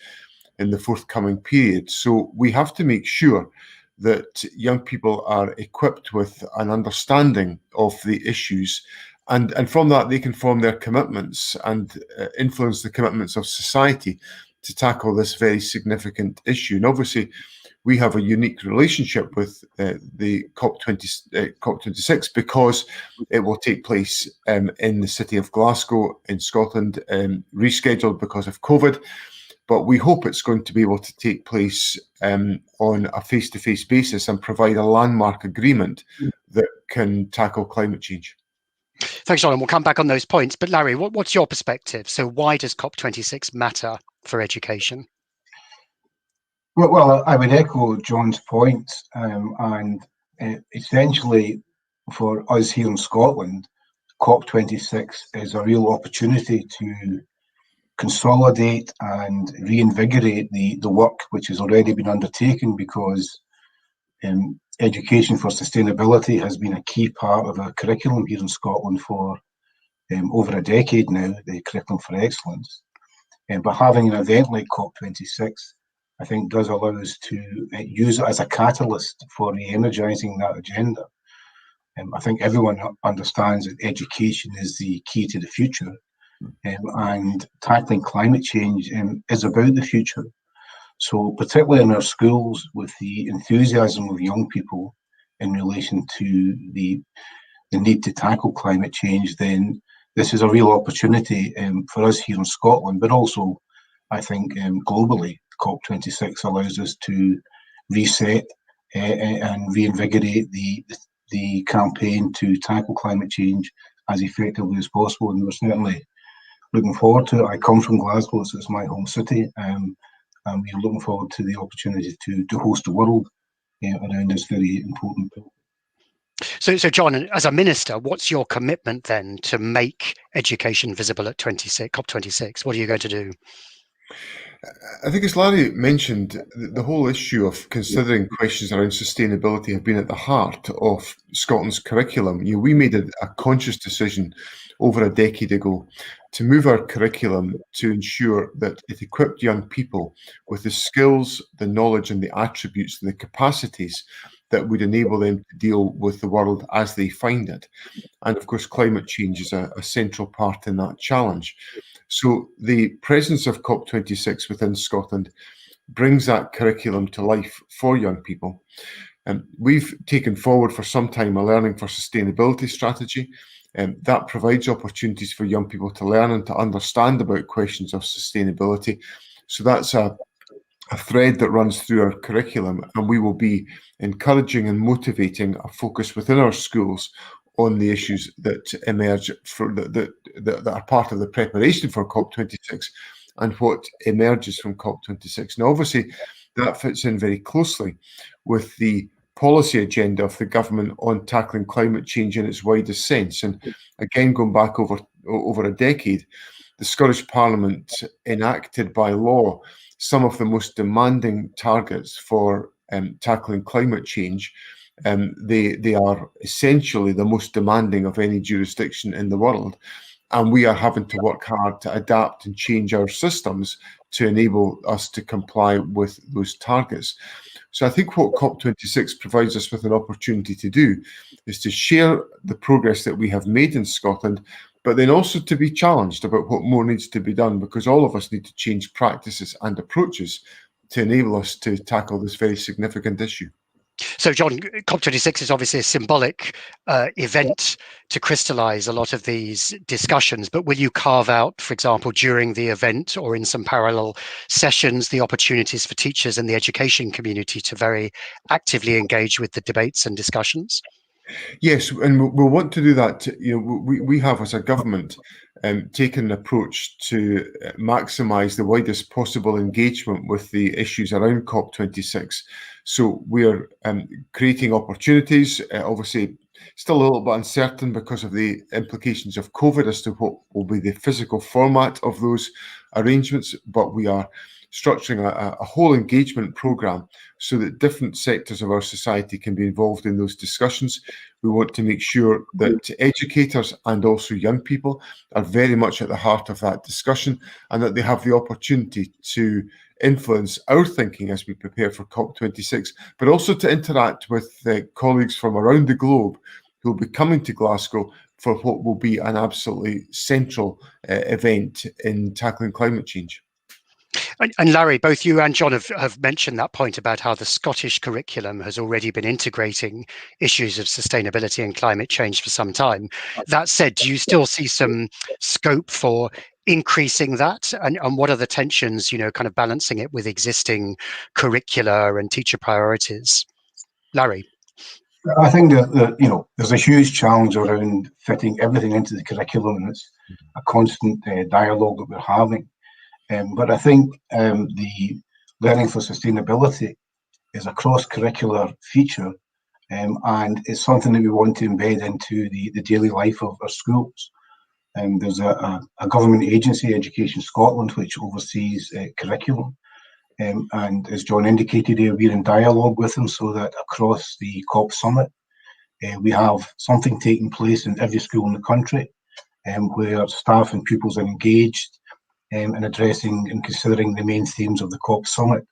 S12: in the forthcoming period. So we have to make sure that young people are equipped with an understanding of the issues, and from that they can form their commitments and influence the commitments of society to tackle this very significant issue. And obviously we have a unique relationship with the COP26 because it will take place in the city of Glasgow in Scotland, rescheduled because of COVID. But we hope it's going to be able to take place on a face-to-face basis and provide a landmark agreement that can tackle climate change.
S2: Thanks, John. And we'll come back on those points. But Larry, what's your perspective? So why does COP26 matter for education?
S13: Well, I would echo John's point. And essentially, for us here in Scotland, COP26 is a real opportunity to consolidate and reinvigorate the work which has already been undertaken, because education for sustainability has been a key part of our curriculum here in Scotland for over a decade now, the Curriculum for Excellence. But having an event like COP26, I think, does allow us to use it as a catalyst for re-energising that agenda. I think everyone understands that education is the key to the future. And tackling climate change is about the future. So particularly in our schools, with the enthusiasm of young people in relation to the need to tackle climate change, then this is a real opportunity for us here in Scotland, but also I think globally. COP26 allows us to reset and reinvigorate the campaign to tackle climate change as effectively as possible. And we're certainly looking forward to it. I come from Glasgow, so it's my home city, and we're looking forward to the opportunity to host the world around this very important topic.
S2: So John, as a minister, what's your commitment then to make education visible at COP26? What are you going to do?
S12: I think, as Larry mentioned, the whole issue of considering questions around sustainability have been at the heart of Scotland's curriculum. We made a conscious decision over a decade ago to move our curriculum to ensure that it equipped young people with the skills, the knowledge and the attributes and the capacities that would enable them to deal with the world as they find it. And of course, climate change is a central part in that challenge. So the presence of COP26 within Scotland brings that curriculum to life for young people. And we've taken forward for some time a Learning for Sustainability strategy, and that provides opportunities for young people to learn and to understand about questions of sustainability. So that's a thread that runs through our curriculum, and we will be encouraging and motivating a focus within our schools on the issues that emerge that are part of the preparation for COP26 and what emerges from COP26. Now, obviously, that fits in very closely with the policy agenda of the government on tackling climate change in its widest sense. And again, going back over a decade, the Scottish Parliament enacted by law some of the most demanding targets for tackling climate change. They are essentially the most demanding of any jurisdiction in the world. And we are having to work hard to adapt and change our systems to enable us to comply with those targets. So I think what COP26 provides us with an opportunity to do is to share the progress that we have made in Scotland, but then also to be challenged about what more needs to be done, because all of us need to change practices and approaches to enable us to tackle this very significant issue.
S2: So, John, COP26 is obviously a symbolic event to crystallize a lot of these discussions, but will you carve out, for example, during the event or in some parallel sessions, the opportunities for teachers and the education community to very actively engage with the debates and discussions?
S12: Yes, and we'll want to do that. We have, as a government, taken an approach to maximise the widest possible engagement with the issues around COP26. So we're creating opportunities. Obviously, still a little bit uncertain because of the implications of COVID as to what will be the physical format of those arrangements, but we are structuring a whole engagement programme so that different sectors of our society can be involved in those discussions. We want to make sure that educators and also young people are very much at the heart of that discussion, and that they have the opportunity to influence our thinking as we prepare for COP26, but also to interact with colleagues from around the globe who will be coming to Glasgow for what will be an absolutely central event in tackling climate change.
S2: And Larry, both you and John have mentioned that point about how the Scottish curriculum has already been integrating issues of sustainability and climate change for some time. That said, do you still see some scope for increasing that? And what are the tensions, kind of balancing it with existing curricula and teacher priorities? Larry?
S13: I think that there's a huge challenge around fitting everything into the curriculum, and it's a constant dialogue that we're having. But I think the Learning for Sustainability is a cross-curricular feature, and it's something that we want to embed into the daily life of our schools. There's a government agency, Education Scotland, which oversees curriculum. And as John indicated here, we're in dialogue with them so that across the COP summit, we have something taking place in every school in the country where staff and pupils are engaged in addressing and considering the main themes of the COP summit.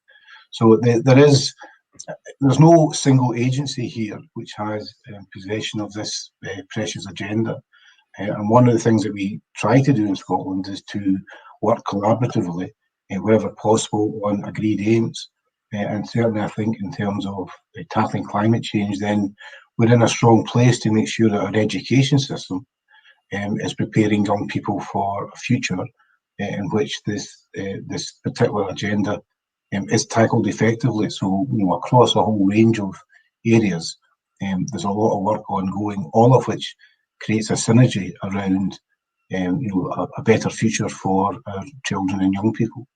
S13: So there's no single agency here which has possession of this precious agenda. And one of the things that we try to do in Scotland is to work collaboratively wherever possible on agreed aims. And certainly I think in terms of tackling climate change, then we're in a strong place to make sure that our education system is preparing young people for a future in which this particular agenda is tackled effectively. So, across a whole range of areas, there's a lot of work ongoing, all of which creates a synergy around a better future for our children and young people.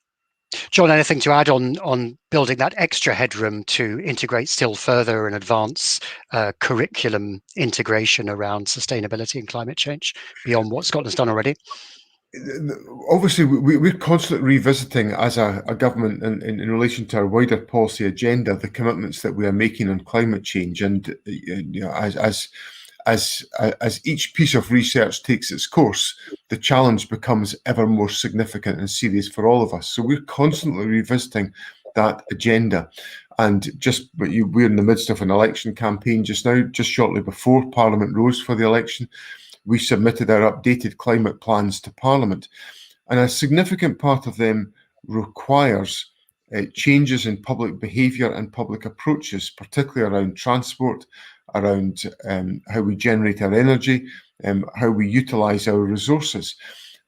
S2: John, anything to add on building that extra headroom to integrate still further and advance curriculum integration around sustainability and climate change beyond what Scotland's done already?
S12: Obviously, we're constantly revisiting as a government in relation to our wider policy agenda the commitments that we are making on climate change, and as each piece of research takes its course, the challenge becomes ever more significant and serious for all of us. So we're constantly revisiting that agenda. And we're in the midst of an election campaign just now, just shortly before Parliament rose for the election. We submitted our updated climate plans to Parliament, and a significant part of them requires changes in public behaviour and public approaches, particularly around transport, around how we generate our energy, how we utilise our resources.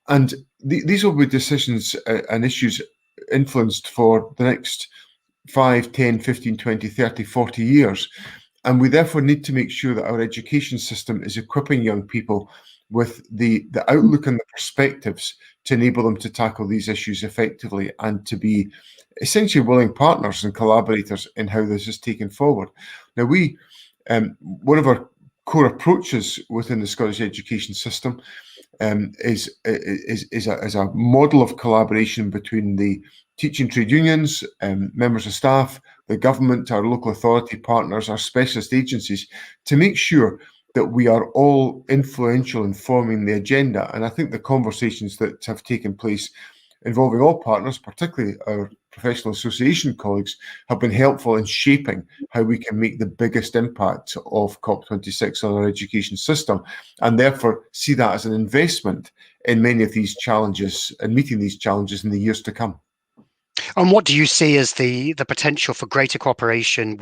S12: And these will be decisions and issues influenced for the next 5, 10, 15, 20, 30, 40 years. And we therefore need to make sure that our education system is equipping young people with the outlook and the perspectives to enable them to tackle these issues effectively and to be essentially willing partners and collaborators in how this is taken forward. Now, one of our core approaches within the Scottish education system is a model of collaboration between the teaching trade unions, members of staff, the government, our local authority partners, our specialist agencies, to make sure that we are all influential in forming the agenda. And I think the conversations that have taken place involving all partners, particularly our professional association colleagues, have been helpful in shaping how we can make the biggest impact of COP26 on our education system, and therefore see that as an investment in many of these challenges and meeting these challenges in the years to come.
S2: And what do you see as the potential for greater cooperation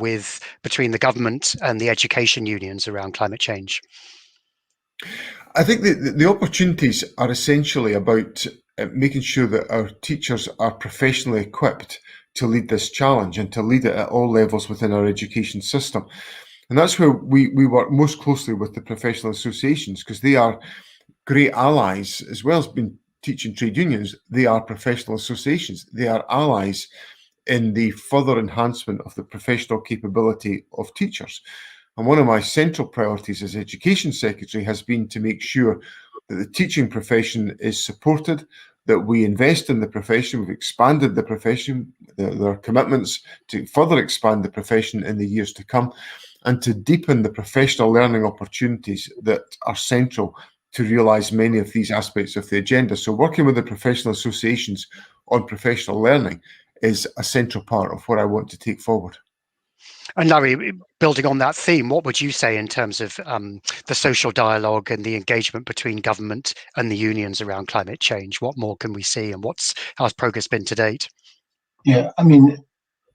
S2: between the government and the education unions around climate change?
S12: I think the opportunities are essentially about making sure that our teachers are professionally equipped to lead this challenge and to lead it at all levels within our education system. And that's where we work most closely with the professional associations, because they are great allies, as well as being teaching trade unions. They are professional associations. They are allies in the further enhancement of the professional capability of teachers. And one of my central priorities as Education Secretary has been to make sure that the teaching profession is supported, that we invest in the profession. We've expanded the profession. There are commitments to further expand the profession in the years to come, and to deepen the professional learning opportunities that are central to realise many of these aspects of the agenda. So working with the professional associations on professional learning is a central part of what I want to take forward.
S2: And Larry, building on that theme, what would you say in terms of the social dialogue and the engagement between government and the unions around climate change? What more can we see, and how's progress been to date?
S13: Yeah, I mean,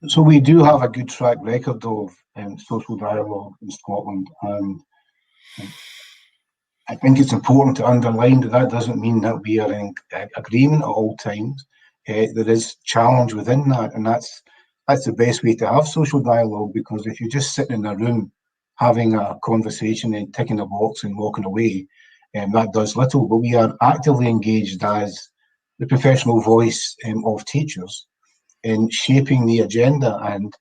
S13: so we do have a good track record of social dialogue in Scotland, and I think it's important to underline that doesn't mean that we are in agreement at all times. There is challenge within that, and that's the best way to have social dialogue, because if you're just sitting in a room having a conversation and ticking a box and walking away, that does little. But we are actively engaged as the professional voice of teachers in shaping the agenda, and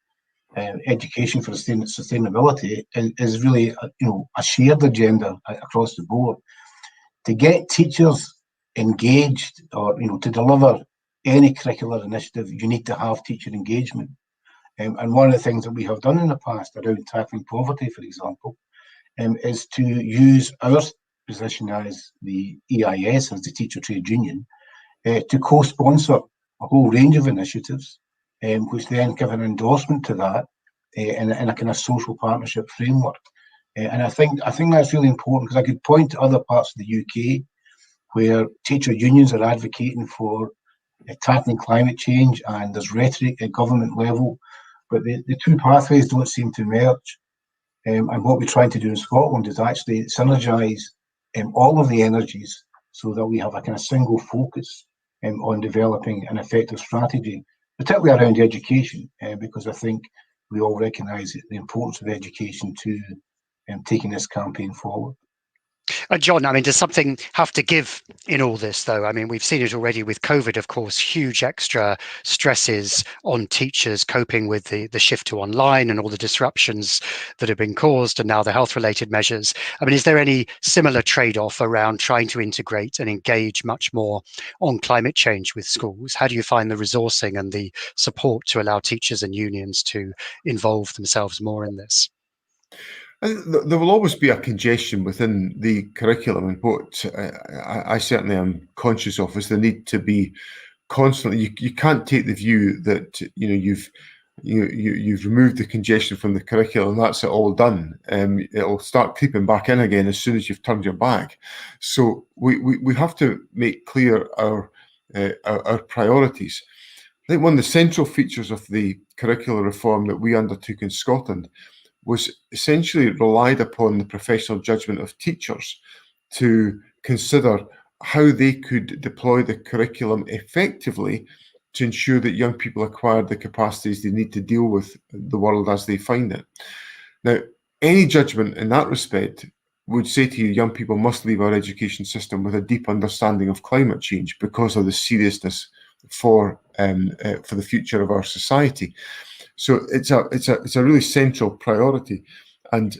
S13: education for sustainability is really a shared agenda across the board. To get teachers engaged, or to deliver any curricular initiative, you need to have teacher engagement. And one of the things that we have done in the past around tackling poverty, for example, is to use our position as the EIS, as the teacher trade union, to co-sponsor a whole range of initiatives, which then give an endorsement to that in a kind of social partnership framework. And I think that's really important, because I could point to other parts of the UK where teacher unions are advocating for tackling climate change, and there's rhetoric at government level, but the two pathways don't seem to merge. And what we're trying to do in Scotland is actually synergise all of the energies, so that we have a kind of single focus on developing an effective strategy particularly around education, because I think we all recognise the importance of education to taking this campaign forward.
S2: John, I mean, does something have to give in all this, though? I mean, we've seen it already with COVID, of course, huge extra stresses on teachers coping with the shift to online and all the disruptions that have been caused, and now the health-related measures. I mean, is there any similar trade-off around trying to integrate and engage much more on climate change with schools? How do you find the resourcing and the support to allow teachers and unions to involve themselves more in this?
S12: There will always be a congestion within the curriculum, and what I certainly am conscious of is the need to be constantly. You can't take the view that you've removed the congestion from the curriculum and that's it all done. It'll start creeping back in again as soon as you've turned your back. So we have to make clear our priorities. I think one of the central features of the curricular reform that we undertook in Scotland was essentially relied upon the professional judgment of teachers to consider how they could deploy the curriculum effectively to ensure that young people acquired the capacities they need to deal with the world as they find it. Now, any judgment in that respect would say to you, young people must leave our education system with a deep understanding of climate change because of the seriousness for the future of our society. So it's a really central priority, and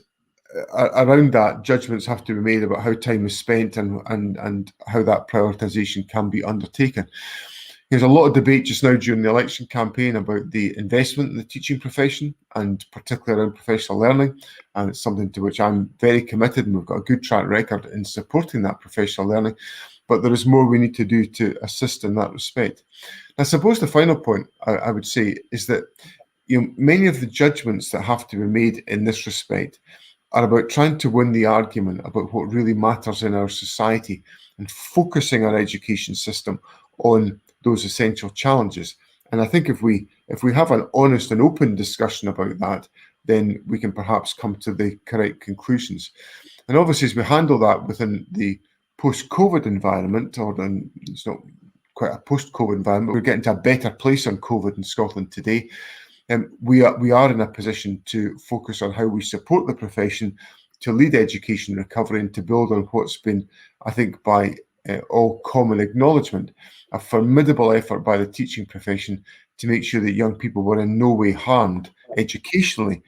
S12: around that, judgments have to be made about how time is spent and how that prioritisation can be undertaken. There's a lot of debate just now during the election campaign about the investment in the teaching profession, and particularly around professional learning, and it's something to which I'm very committed, and we've got a good track record in supporting that professional learning, but there is more we need to do to assist in that respect. I suppose the final point I would say is that many of the judgments that have to be made in this respect are about trying to win the argument about what really matters in our society and focusing our education system on those essential challenges. And I think if we have an honest and open discussion about that, then we can perhaps come to the correct conclusions. And obviously, as we handle that within the post-COVID environment, or it's not quite a post-COVID environment, we're getting to a better place on COVID in Scotland today. We are in a position to focus on how we support the profession to lead education recovery and to build on what's been, I think, by all common acknowledgement, a formidable effort by the teaching profession to make sure that young people were in no way harmed educationally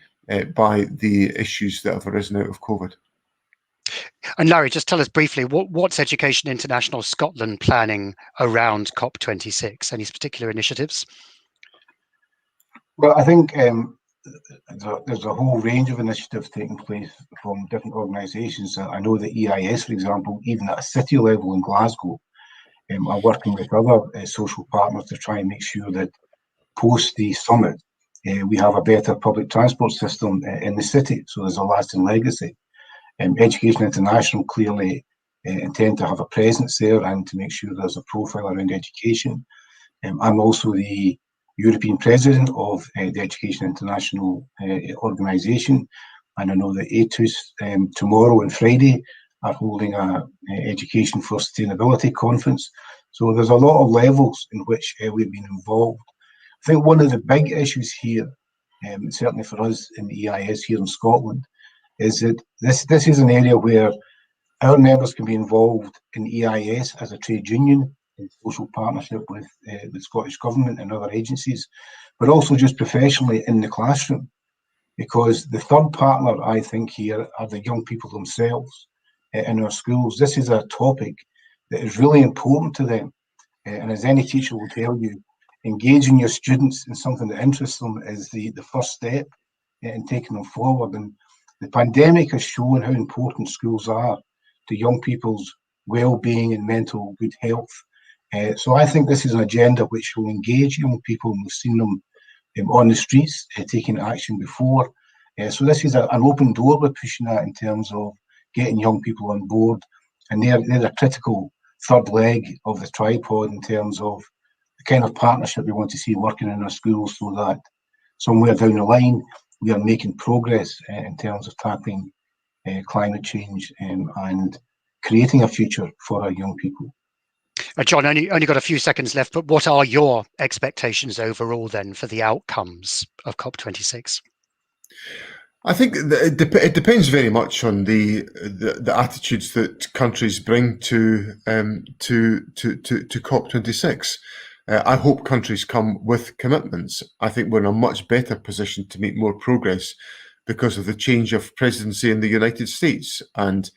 S12: by the issues that have arisen out of COVID.
S2: And Larry, just tell us briefly, what's Education International Scotland planning around COP26? Any particular initiatives?
S13: Well, I think there's a whole range of initiatives taking place from different organisations. I know the EIS, for example, even at a city level in Glasgow, are working with other social partners to try and make sure that post the summit, we have a better public transport system in the city, so there's a lasting legacy. Education International clearly intend to have a presence there and to make sure there's a profile around education. I'm also the European president of the Education International organisation, and I know that ETUS tomorrow and Friday are holding a Education for Sustainability conference. So there's a lot of levels in which we've been involved. I think one of the big issues here, certainly for us in the EIS here in Scotland, is that this is an area where our members can be involved in EIS as a trade union, in social partnership with the Scottish Government and other agencies, but also just professionally in the classroom. Because the third partner, I think, here are the young people themselves in our schools. This is a topic that is really important to them. And as any teacher will tell you, engaging your students in something that interests them is the first step in taking them forward. And the pandemic has shown how important schools are to young people's well-being and mental good health. So I think this is an agenda which will engage young people, and we've seen them on the streets taking action before. So this is an open door we're pushing at in terms of getting young people on board, and they're a critical third leg of the tripod in terms of the kind of partnership we want to see working in our schools, so that somewhere down the line we are making progress in terms of tackling climate change and creating a future for our young people.
S2: John, only got a few seconds left, but what are your expectations overall then for the outcomes of COP26?
S12: I think it depends very much on the attitudes that countries bring to COP26. I hope countries come with commitments. I think we're in a much better position to make more progress because of the change of presidency in the United States. And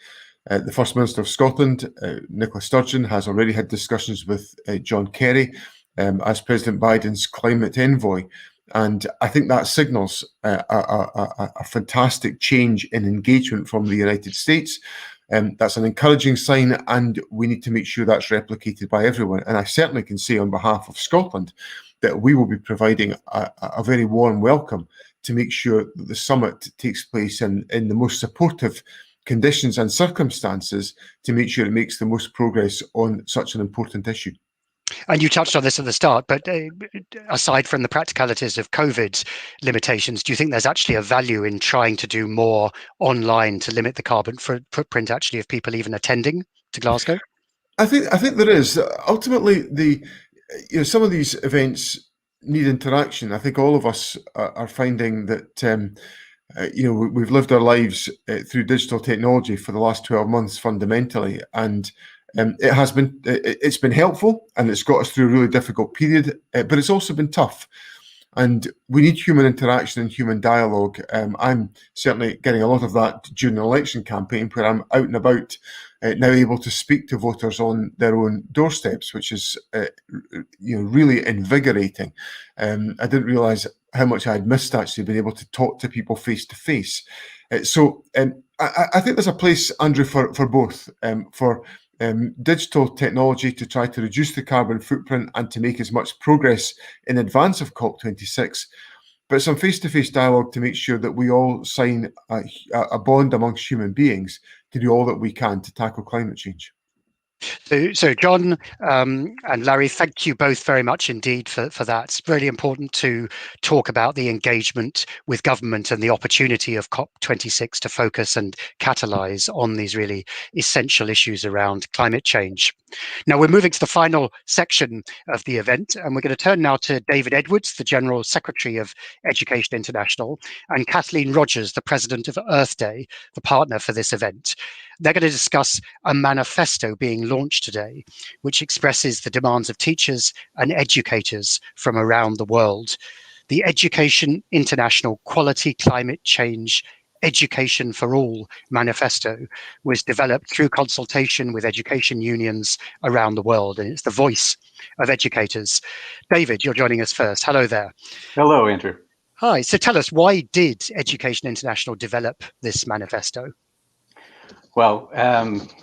S12: the First Minister of Scotland, Nicola Sturgeon, has already had discussions with John Kerry as President Biden's climate envoy. And I think that signals a fantastic change in engagement from the United States. That's an encouraging sign, and we need to make sure that's replicated by everyone. And I certainly can say on behalf of Scotland that we will be providing a very warm welcome to make sure that the summit takes place in the most supportive conditions and circumstances to make sure it makes the most progress on such an important issue.
S2: And you touched on this at the start, but aside from the practicalities of COVID limitations, do you think there's actually a value in trying to do more online to limit the carbon footprint actually of people even attending to Glasgow?
S12: I think there is. Ultimately, some of these events need interaction. I think all of us are finding that we've lived our lives through digital technology for the last 12 months fundamentally, and it's been helpful, and it's got us through a really difficult period, but it's also been tough. And we need human interaction and human dialogue. I'm certainly getting a lot of that during the election campaign, where I'm out and about, now able to speak to voters on their own doorsteps, which is really invigorating. I didn't realise how much I had missed actually being able to talk to people face to face. So I think there's a place, Andrew, for both, for digital technology to try to reduce the carbon footprint and to make as much progress in advance of COP26, but some face-to-face dialogue to make sure that we all sign a bond amongst human beings to do all that we can to tackle climate change.
S2: So John and Larry, thank you both very much indeed for that. It's really important to talk about the engagement with government and the opportunity of COP26 to focus and catalyse on these really essential issues around climate change. Now we're moving to the final section of the event, and we're going to turn now to David Edwards, the General Secretary of Education International, and Kathleen Rogers, the President of Earth Day, the partner for this event. They're going to discuss a manifesto being launched today, which expresses the demands of teachers and educators from around the world. The Education International Quality Climate Change Education for All manifesto was developed through consultation with education unions around the world, and it's the voice of educators. David, you're joining us first. Hello there.
S14: Hello, Andrew.
S2: Hi. So tell us, why did Education International develop this manifesto?
S14: Well,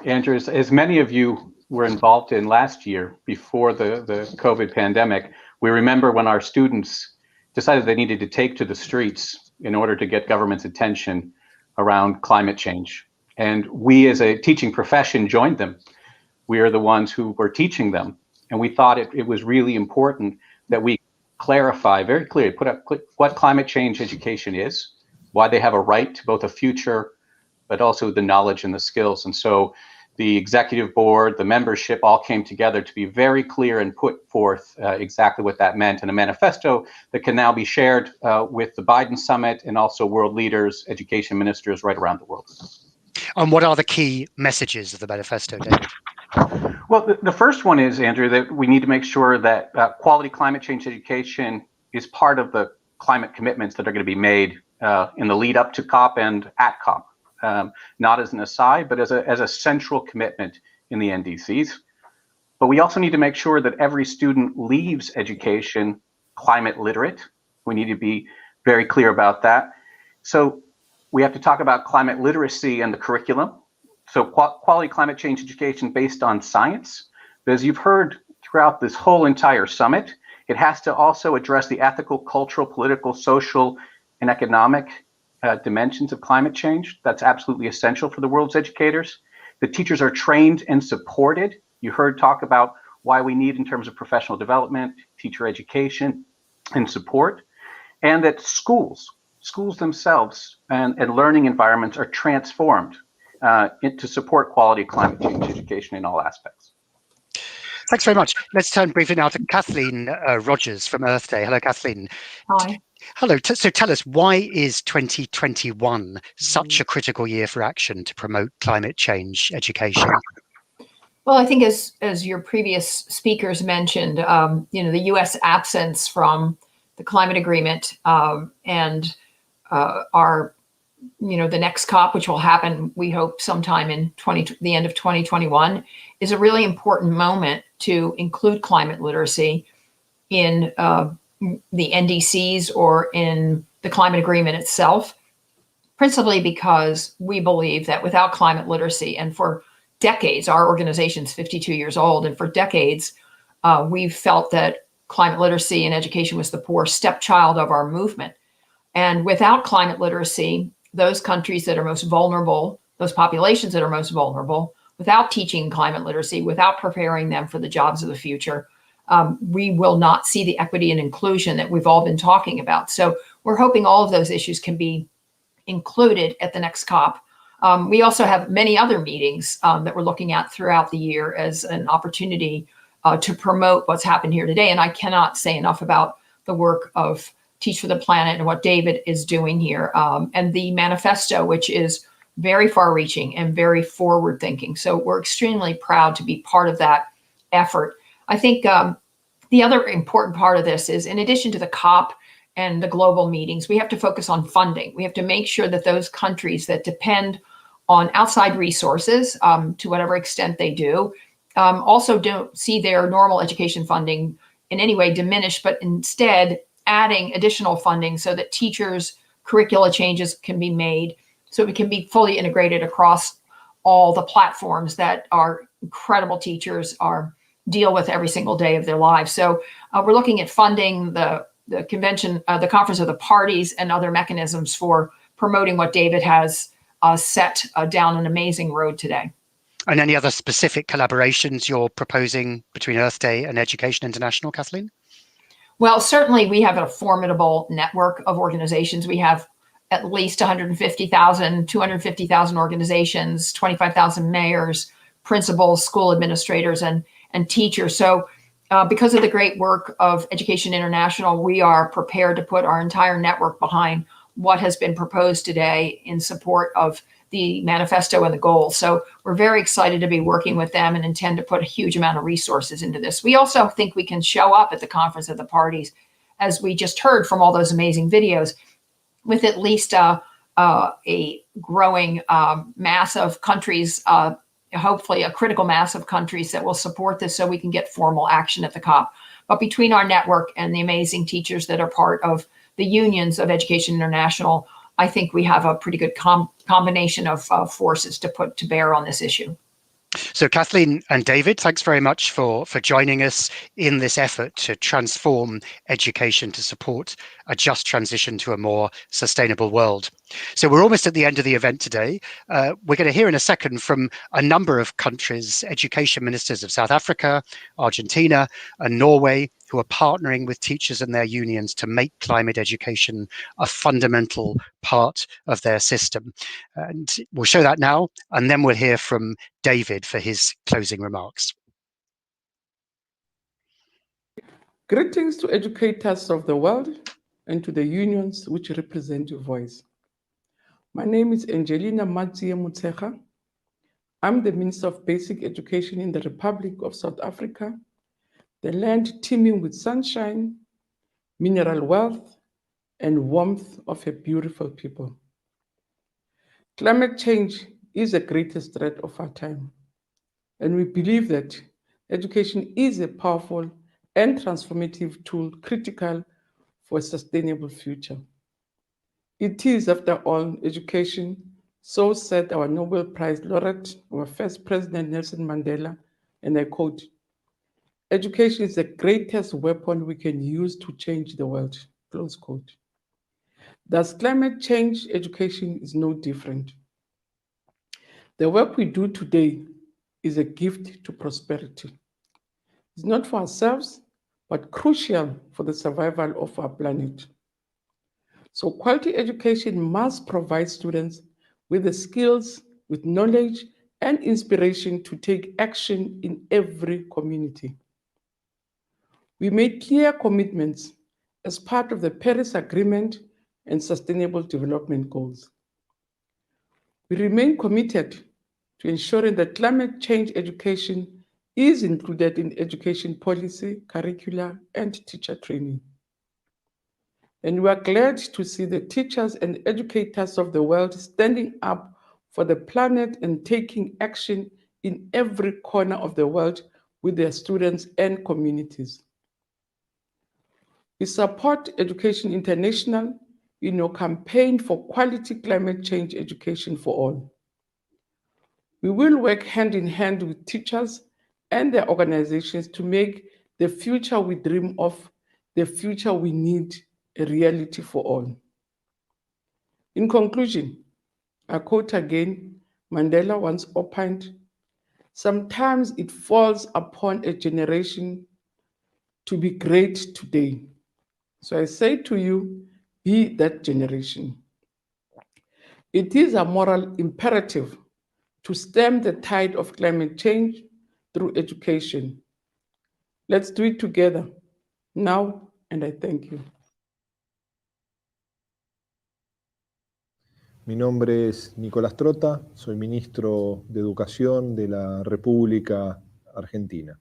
S14: Andrew, as many of you were involved in last year before the COVID pandemic, we remember when our students decided they needed to take to the streets in order to get government's attention around climate change. And we as a teaching profession joined them. We are the ones who were teaching them. And we thought it was really important that we clarify very clearly, put up what climate change education is, why they have a right to both a future, but also the knowledge and the skills. And so the executive board, the membership all came together to be very clear and put forth exactly what that meant in a manifesto that can now be shared with the Biden summit and also world leaders, education ministers right around the world.
S2: And what are the key messages of the manifesto, David?
S14: Well, the first one is, Andrew, that we need to make sure that quality climate change education is part of the climate commitments that are going to be made in the lead up to COP and at COP. Not as an aside, but as a central commitment in the NDCs. But we also need to make sure that every student leaves education climate literate. We need to be very clear about that. So we have to talk about climate literacy and the curriculum. So quality climate change education based on science. But as you've heard throughout this whole entire summit, it has to also address the ethical, cultural, political, social, and economic dimensions of climate change. That's absolutely essential for the world's educators. The teachers are trained and supported. You heard talk about why we need in terms of professional development, teacher education, and support. And that schools themselves and learning environments are transformed to support quality climate change education in all aspects.
S2: Thanks very much. Let's turn briefly now to Kathleen Rogers from Earth Day. Hello, Kathleen.
S15: Hi.
S2: Hello. So tell us, why is 2021 such a critical year for action to promote climate change education?
S15: Well, I think as your previous speakers mentioned, the U.S. absence from the climate agreement and our, the next COP, which will happen, we hope, sometime in the end of 2021, is a really important moment to include climate literacy in the NDCs or in the climate agreement itself, principally because we believe that without climate literacy, and for decades, our organization's 52 years old, and for decades, we've felt that climate literacy and education was the poor stepchild of our movement. And without climate literacy, those countries that are most vulnerable, those populations that are most vulnerable, without teaching climate literacy, without preparing them for the jobs of the future, we will not see the equity and inclusion that we've all been talking about. So we're hoping all of those issues can be included at the next COP. We also have many other meetings that we're looking at throughout the year as an opportunity to promote what's happened here today. And I cannot say enough about the work of Teach for the Planet and what David is doing here, and the manifesto, which is very far-reaching and very forward-thinking. So we're extremely proud to be part of that effort. I think the other important part of this is, in addition to the COP and the global meetings, we have to focus on funding. We have to make sure that those countries that depend on outside resources, to whatever extent they do, also don't see their normal education funding in any way diminished, but instead adding additional funding so that teachers' curricula changes can be made, so we can be fully integrated across all the platforms that our incredible teachers deal with every single day of their lives. So we're looking at funding the convention, the Conference of the Parties, and other mechanisms for promoting what David has set down an amazing road today.
S2: And any other specific collaborations you're proposing between Earth Day and Education International, Kathleen?
S15: Well, certainly we have a formidable network of organizations. We have at least 150,000, 250,000 organizations, 25,000 mayors, principals, school administrators, and teachers. So because of the great work of Education International, we are prepared to put our entire network behind what has been proposed today in support of the manifesto and the goals. So we're very excited to be working with them and intend to put a huge amount of resources into this. We also think we can show up at the Conference of the Parties, as we just heard from all those amazing videos, with at least a growing mass of countries, hopefully a critical mass of countries that will support this so we can get formal action at the COP. But between our network and the amazing teachers that are part of the unions of Education International, I think we have a pretty good combination of forces to put to bear on this issue.
S2: So Kathleen and David, thanks very much for joining us in this effort to transform education to support a just transition to a more sustainable world. So we're almost at the end of the event today. We're going to hear in a second from a number of countries, education ministers of South Africa, Argentina, and Norway, who are partnering with teachers and their unions to make climate education a fundamental part of their system. And we'll show that now, and then we'll hear from David for his closing remarks.
S16: Greetings to educators of the world and to the unions which represent your voice. My name is Angelina Matsie Mutsecha. I'm the Minister of Basic Education in the Republic of South Africa, the land teeming with sunshine, mineral wealth, and warmth of a beautiful people. Climate change is the greatest threat of our time, and we believe that education is a powerful and transformative tool critical for a sustainable future. It is, after all, education, so said our Nobel Prize laureate, our first President Nelson Mandela, and I quote, "Education is the greatest weapon we can use to change the world," close quote. Thus, climate change education is no different. The work we do today is a gift to prosperity. It's not for ourselves, but crucial for the survival of our planet. So quality education must provide students with the skills, with knowledge, and inspiration to take action in every community. We made clear commitments as part of the Paris Agreement and Sustainable Development Goals. We remain committed to ensuring that climate change education is included in education policy, curricula, and teacher training. And we are glad to see the teachers and educators of the world standing up for the planet and taking action in every corner of the world with their students and communities. We support Education International in your campaign for quality climate change education for all. We will work hand in hand with teachers and their organizations to make the future we dream of, the future we need, a reality for all. In conclusion, I quote again, Mandela once opined, "Sometimes it falls upon a generation to be great today." So I say to you, be that generation. It is a moral imperative to stem the tide of climate change through education. Let's do it together now, and I thank you.
S18: Mi nombre es Nicolás Trota, soy ministro de Educación de la República Argentina.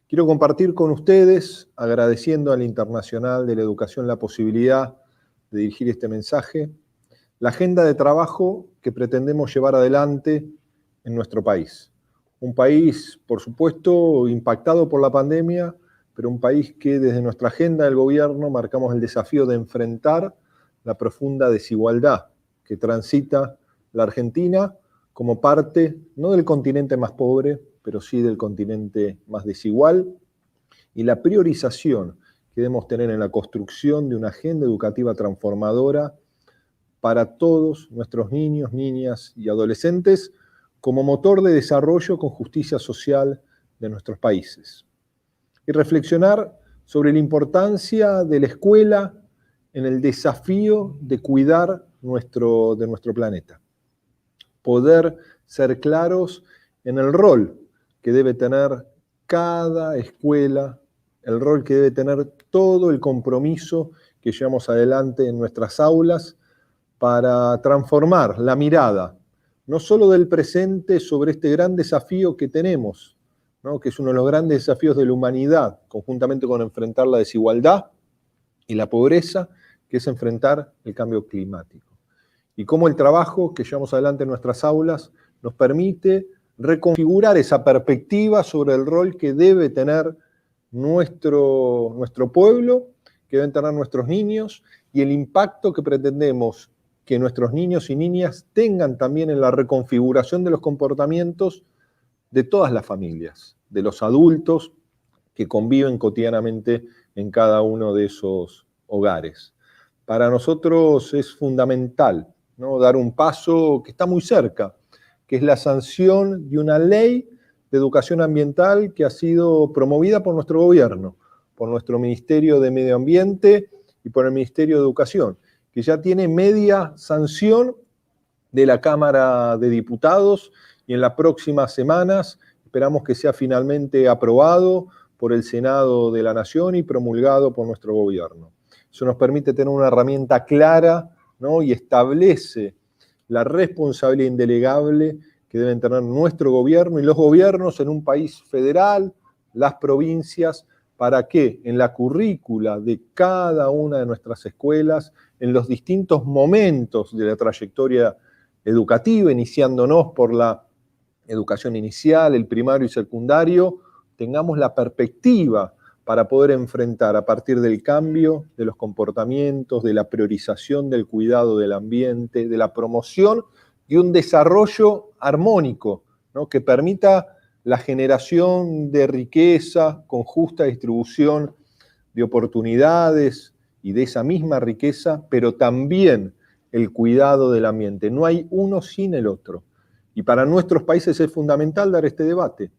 S18: Quiero compartir con ustedes, agradeciendo al Internacional de la Educación la posibilidad de dirigir este mensaje, la agenda de trabajo que pretendemos llevar adelante en nuestro país. Un país, por supuesto, impactado por la pandemia, pero un país que desde nuestra agenda del gobierno marcamos el desafío de enfrentar la profunda desigualdad que transita la Argentina como parte, no del continente más pobre, pero sí del continente más desigual, y la priorización que debemos tener en la construcción de una agenda educativa transformadora para todos nuestros niños, niñas y adolescentes como motor de desarrollo con justicia social de nuestros países. Y reflexionar sobre la importancia de la escuela en el desafío de cuidar de nuestro planeta. Poder ser claros en el rol que debe tener cada escuela, el rol que debe tener todo el compromiso que llevamos adelante en nuestras aulas para transformar la mirada, no solo del presente sobre este gran desafío que tenemos, ¿no? Que es uno de los grandes desafíos de la humanidad, conjuntamente con enfrentar la desigualdad y la pobreza, que es enfrentar el cambio climático. Y cómo el trabajo que llevamos adelante en nuestras aulas nos permite reconfigurar esa perspectiva sobre el rol que debe tener nuestro pueblo, que deben tener nuestros niños, y el impacto que pretendemos que nuestros niños y niñas tengan también en la reconfiguración de los comportamientos de todas las familias, de los adultos que conviven cotidianamente en cada uno de esos hogares. Para nosotros es fundamental, ¿no?, dar un paso que está muy cerca, que es la sanción de una ley de educación ambiental que ha sido promovida por nuestro gobierno, por nuestro Ministerio de Medio Ambiente y por el Ministerio de Educación, que ya tiene media sanción de la Cámara de Diputados y en las próximas semanas esperamos que sea finalmente aprobado por el Senado de la Nación y promulgado por nuestro gobierno. Eso nos permite tener una herramienta clara, ¿no?, y establece la responsabilidad indelegable que deben tener nuestro gobierno y los gobiernos en un país federal, las provincias, para que en la currícula de cada una de nuestras escuelas, en los distintos momentos de la trayectoria educativa, iniciándonos por la educación inicial, el primario y secundario, tengamos la perspectiva para poder enfrentar a partir del cambio de los comportamientos, de la priorización del cuidado del ambiente, de la promoción y un desarrollo armónico, ¿no?, que permita la generación de riqueza con justa distribución de oportunidades y de esa misma riqueza, pero también el cuidado del ambiente. No hay uno sin el otro. Y para nuestros países es fundamental dar este debate,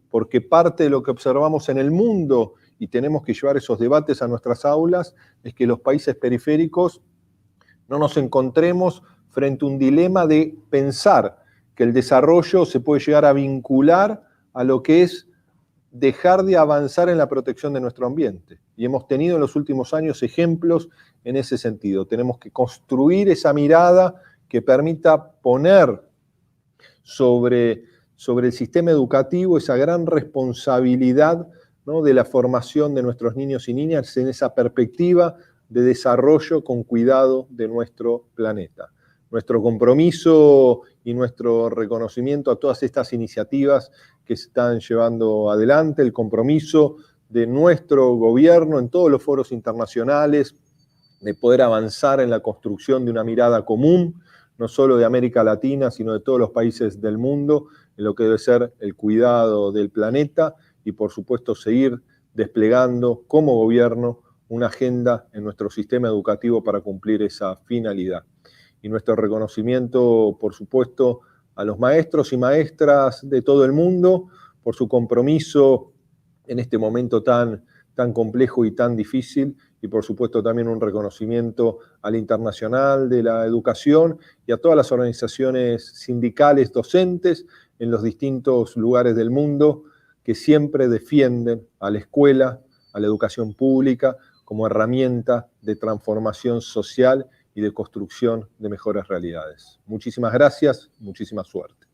S18: porque parte de lo que observamos en el mundo, y tenemos que llevar esos debates a nuestras aulas, es que los países periféricos no nos encontremos frente a un dilema de pensar que el desarrollo se puede llegar a vincular a lo que es dejar de avanzar en la protección de nuestro ambiente. Y hemos tenido en los últimos años ejemplos en ese sentido. Tenemos que construir esa mirada que permita poner sobre el sistema educativo esa gran responsabilidad, ¿no?, de la formación de nuestros niños y niñas en esa perspectiva de desarrollo con cuidado de nuestro planeta. Nuestro compromiso y nuestro reconocimiento a todas estas iniciativas que se están llevando adelante, el compromiso de nuestro gobierno en todos los foros internacionales, de poder avanzar en la construcción de una mirada común, no solo de América Latina, sino de todos los países del mundo, en lo que debe ser el cuidado del planeta y, por supuesto, seguir desplegando como gobierno una agenda en nuestro sistema educativo para cumplir esa finalidad. Y nuestro reconocimiento, por supuesto, a los maestros y maestras de todo el mundo por su compromiso en este momento tan complejo y tan difícil, y por supuesto también un reconocimiento al Internacional de la Educación y a todas las organizaciones sindicales docentes en los distintos lugares del mundo que siempre defienden a la escuela, a la educación pública, como herramienta de transformación social y de construcción de mejores realidades. Muchísimas gracias, muchísima suerte.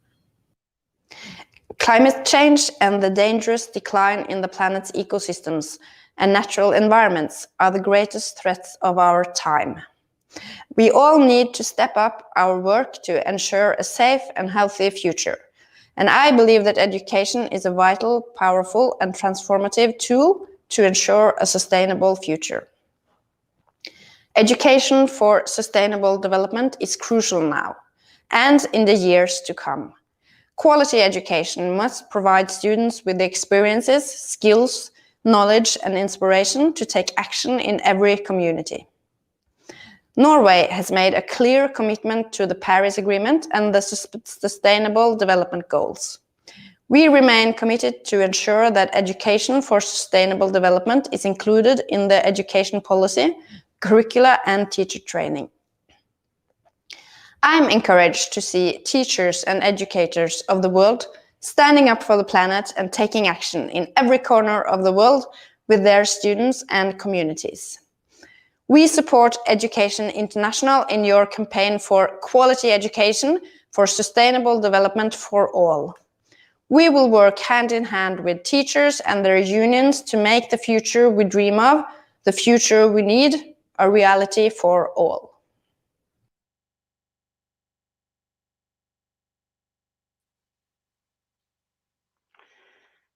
S19: Climate change and the dangerous decline in the planet's ecosystems and natural environments are the greatest threats of our time. We all need to step up our work to ensure a safe and healthy future. And I believe that education is a vital, powerful, and transformative tool to ensure a sustainable future. Education for sustainable development is crucial now and in the years to come. Quality education must provide students with the experiences, skills, knowledge, and inspiration to take action in every community. Norway has made a clear commitment to the Paris Agreement and the Sustainable Development Goals. We remain committed to ensure that education for sustainable development is included in the education policy, curricula, and teacher training. I'm encouraged to see teachers and educators of the world standing up for the planet and taking action in every corner of the world with their students and communities. We support Education International in your campaign for quality education for sustainable development for all. We will work hand in hand with teachers and their unions to make the future we dream of, the future we need, a reality for all.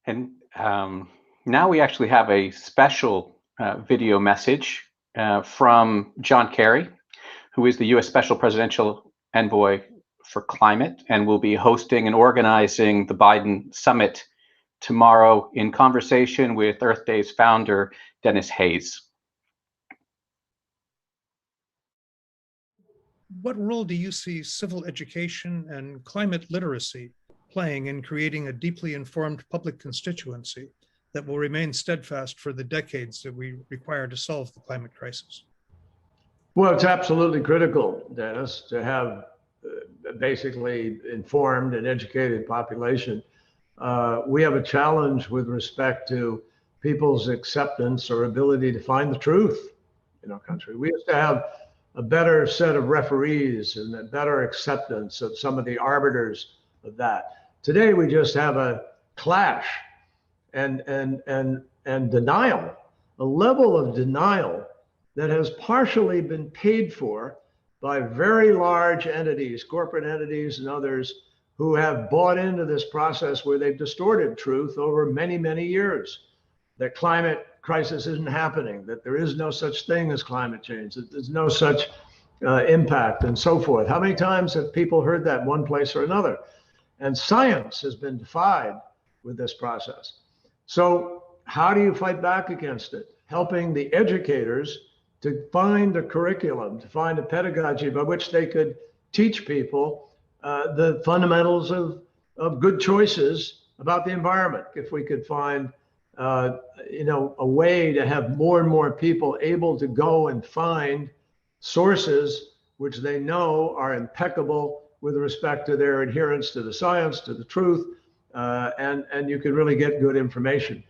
S14: And now we actually have a special video message from John Kerry, who is the U.S. Special Presidential Envoy for Climate and will be hosting and organizing the Biden Summit tomorrow in conversation with Earth Day's founder, Dennis Hayes.
S20: What role do you see civil education and climate literacy playing in creating a deeply informed public constituency that will remain steadfast for the decades that we require to solve the climate crisis?
S21: Well, it's absolutely critical, Dennis, to have basically informed and educated population. We have a challenge with respect to people's acceptance or ability to find the truth in our country. We used to have a better set of referees and a better acceptance of some of the arbiters of that. Today, we just have a clash and denial, a level of denial that has partially been paid for by very large entities, corporate entities and others who have bought into this process where they've distorted truth over many, many years. That climate crisis isn't happening, that there is no such thing as climate change, that there's no such impact and so forth. How many times have people heard that one place or another? And science has been defied with this process. So how do you fight back against it? Helping the educators to find a curriculum, to find a pedagogy by which they could teach people the fundamentals of good choices about the environment. If we could find a way to have more and more people able to go and find sources which they know are impeccable with respect to their adherence to the science, to the truth, and you can really get good information.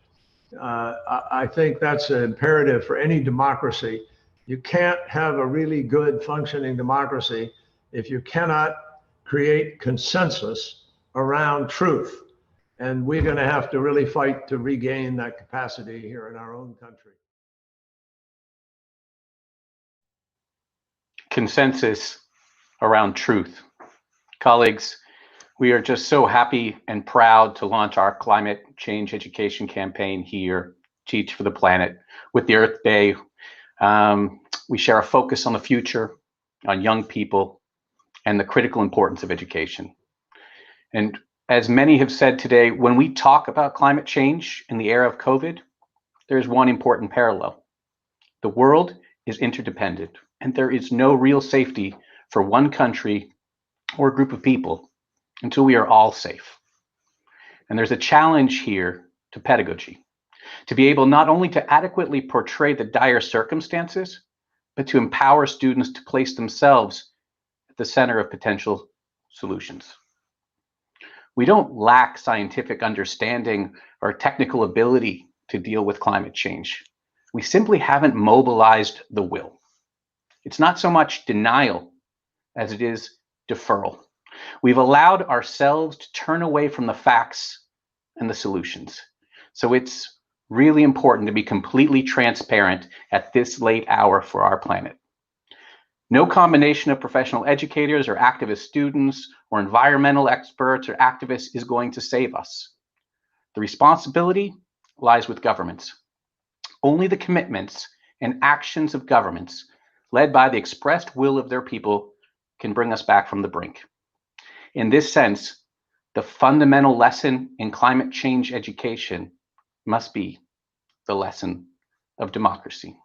S21: I think that's an imperative for any democracy. You can't have a really good functioning democracy if you cannot create consensus around truth. And we're going to have to really fight to regain that capacity here in our own country.
S14: Consensus around truth. Colleagues, we are just so happy and proud to launch our climate change education campaign here, Teach for the Planet, with the Earth Day. We share a focus on the future, on young people, and the critical importance of education. And as many have said today, when we talk about climate change in the era of COVID, there's one important parallel. The world is interdependent, and there is no real safety for one country or group of people until we are all safe. And there's a challenge here to pedagogy, to be able not only to adequately portray the dire circumstances, but to empower students to place themselves at the center of potential solutions. We don't lack scientific understanding or technical ability to deal with climate change. We simply haven't mobilized the will. It's not so much denial as it is deferral. We've allowed ourselves to turn away from the facts and the solutions. So it's really important to be completely transparent at this late hour for our planet. No combination of professional educators or activist students or environmental experts or activists is going to save us. The responsibility lies with governments. Only the commitments and actions of governments led by the expressed will of their people can bring us back from the brink. In this sense, the fundamental lesson in climate change education must be the lesson of democracy.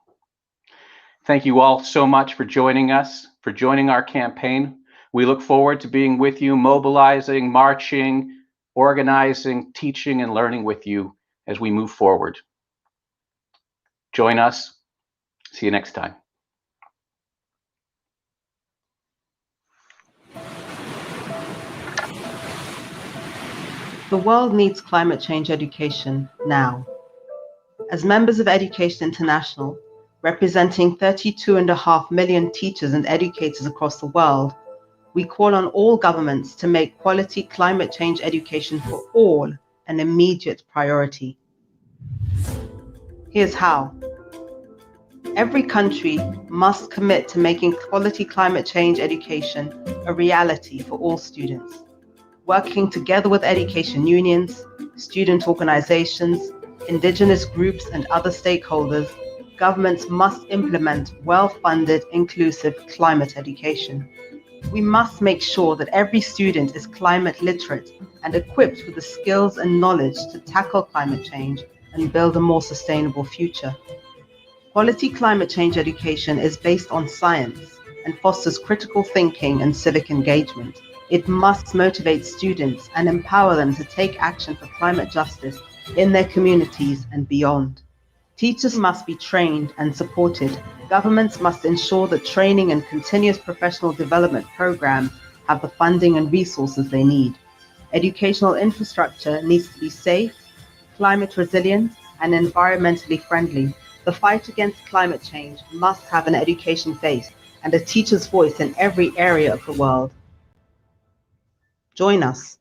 S14: Thank you all so much for joining us, for joining our campaign. We look forward to being with you, mobilizing, marching, organizing, teaching, and learning with you as we move forward. Join us. See you next time.
S3: The world needs climate change education now. As members of Education International, representing 32.5 million teachers and educators across the world, we call on all governments to make quality climate change education for all an immediate priority. Here's how. Every country must commit to making quality climate change education a reality for all students. Working together with education unions, student organizations, indigenous groups, and other stakeholders, governments must implement well-funded, inclusive climate education. We must make sure that every student is climate literate and equipped with the skills and knowledge to tackle climate change and build a more sustainable future. Quality climate change education is based on science and fosters critical thinking and civic engagement. It must motivate students and empower them to take action for climate justice in their communities and beyond. Teachers must be trained and supported. Governments must ensure that training and continuous professional development programs have the funding and resources they need. Educational infrastructure needs to be safe, climate resilient, and environmentally friendly. The fight against climate change must have an education base and a teacher's voice in every area of the world. Join us.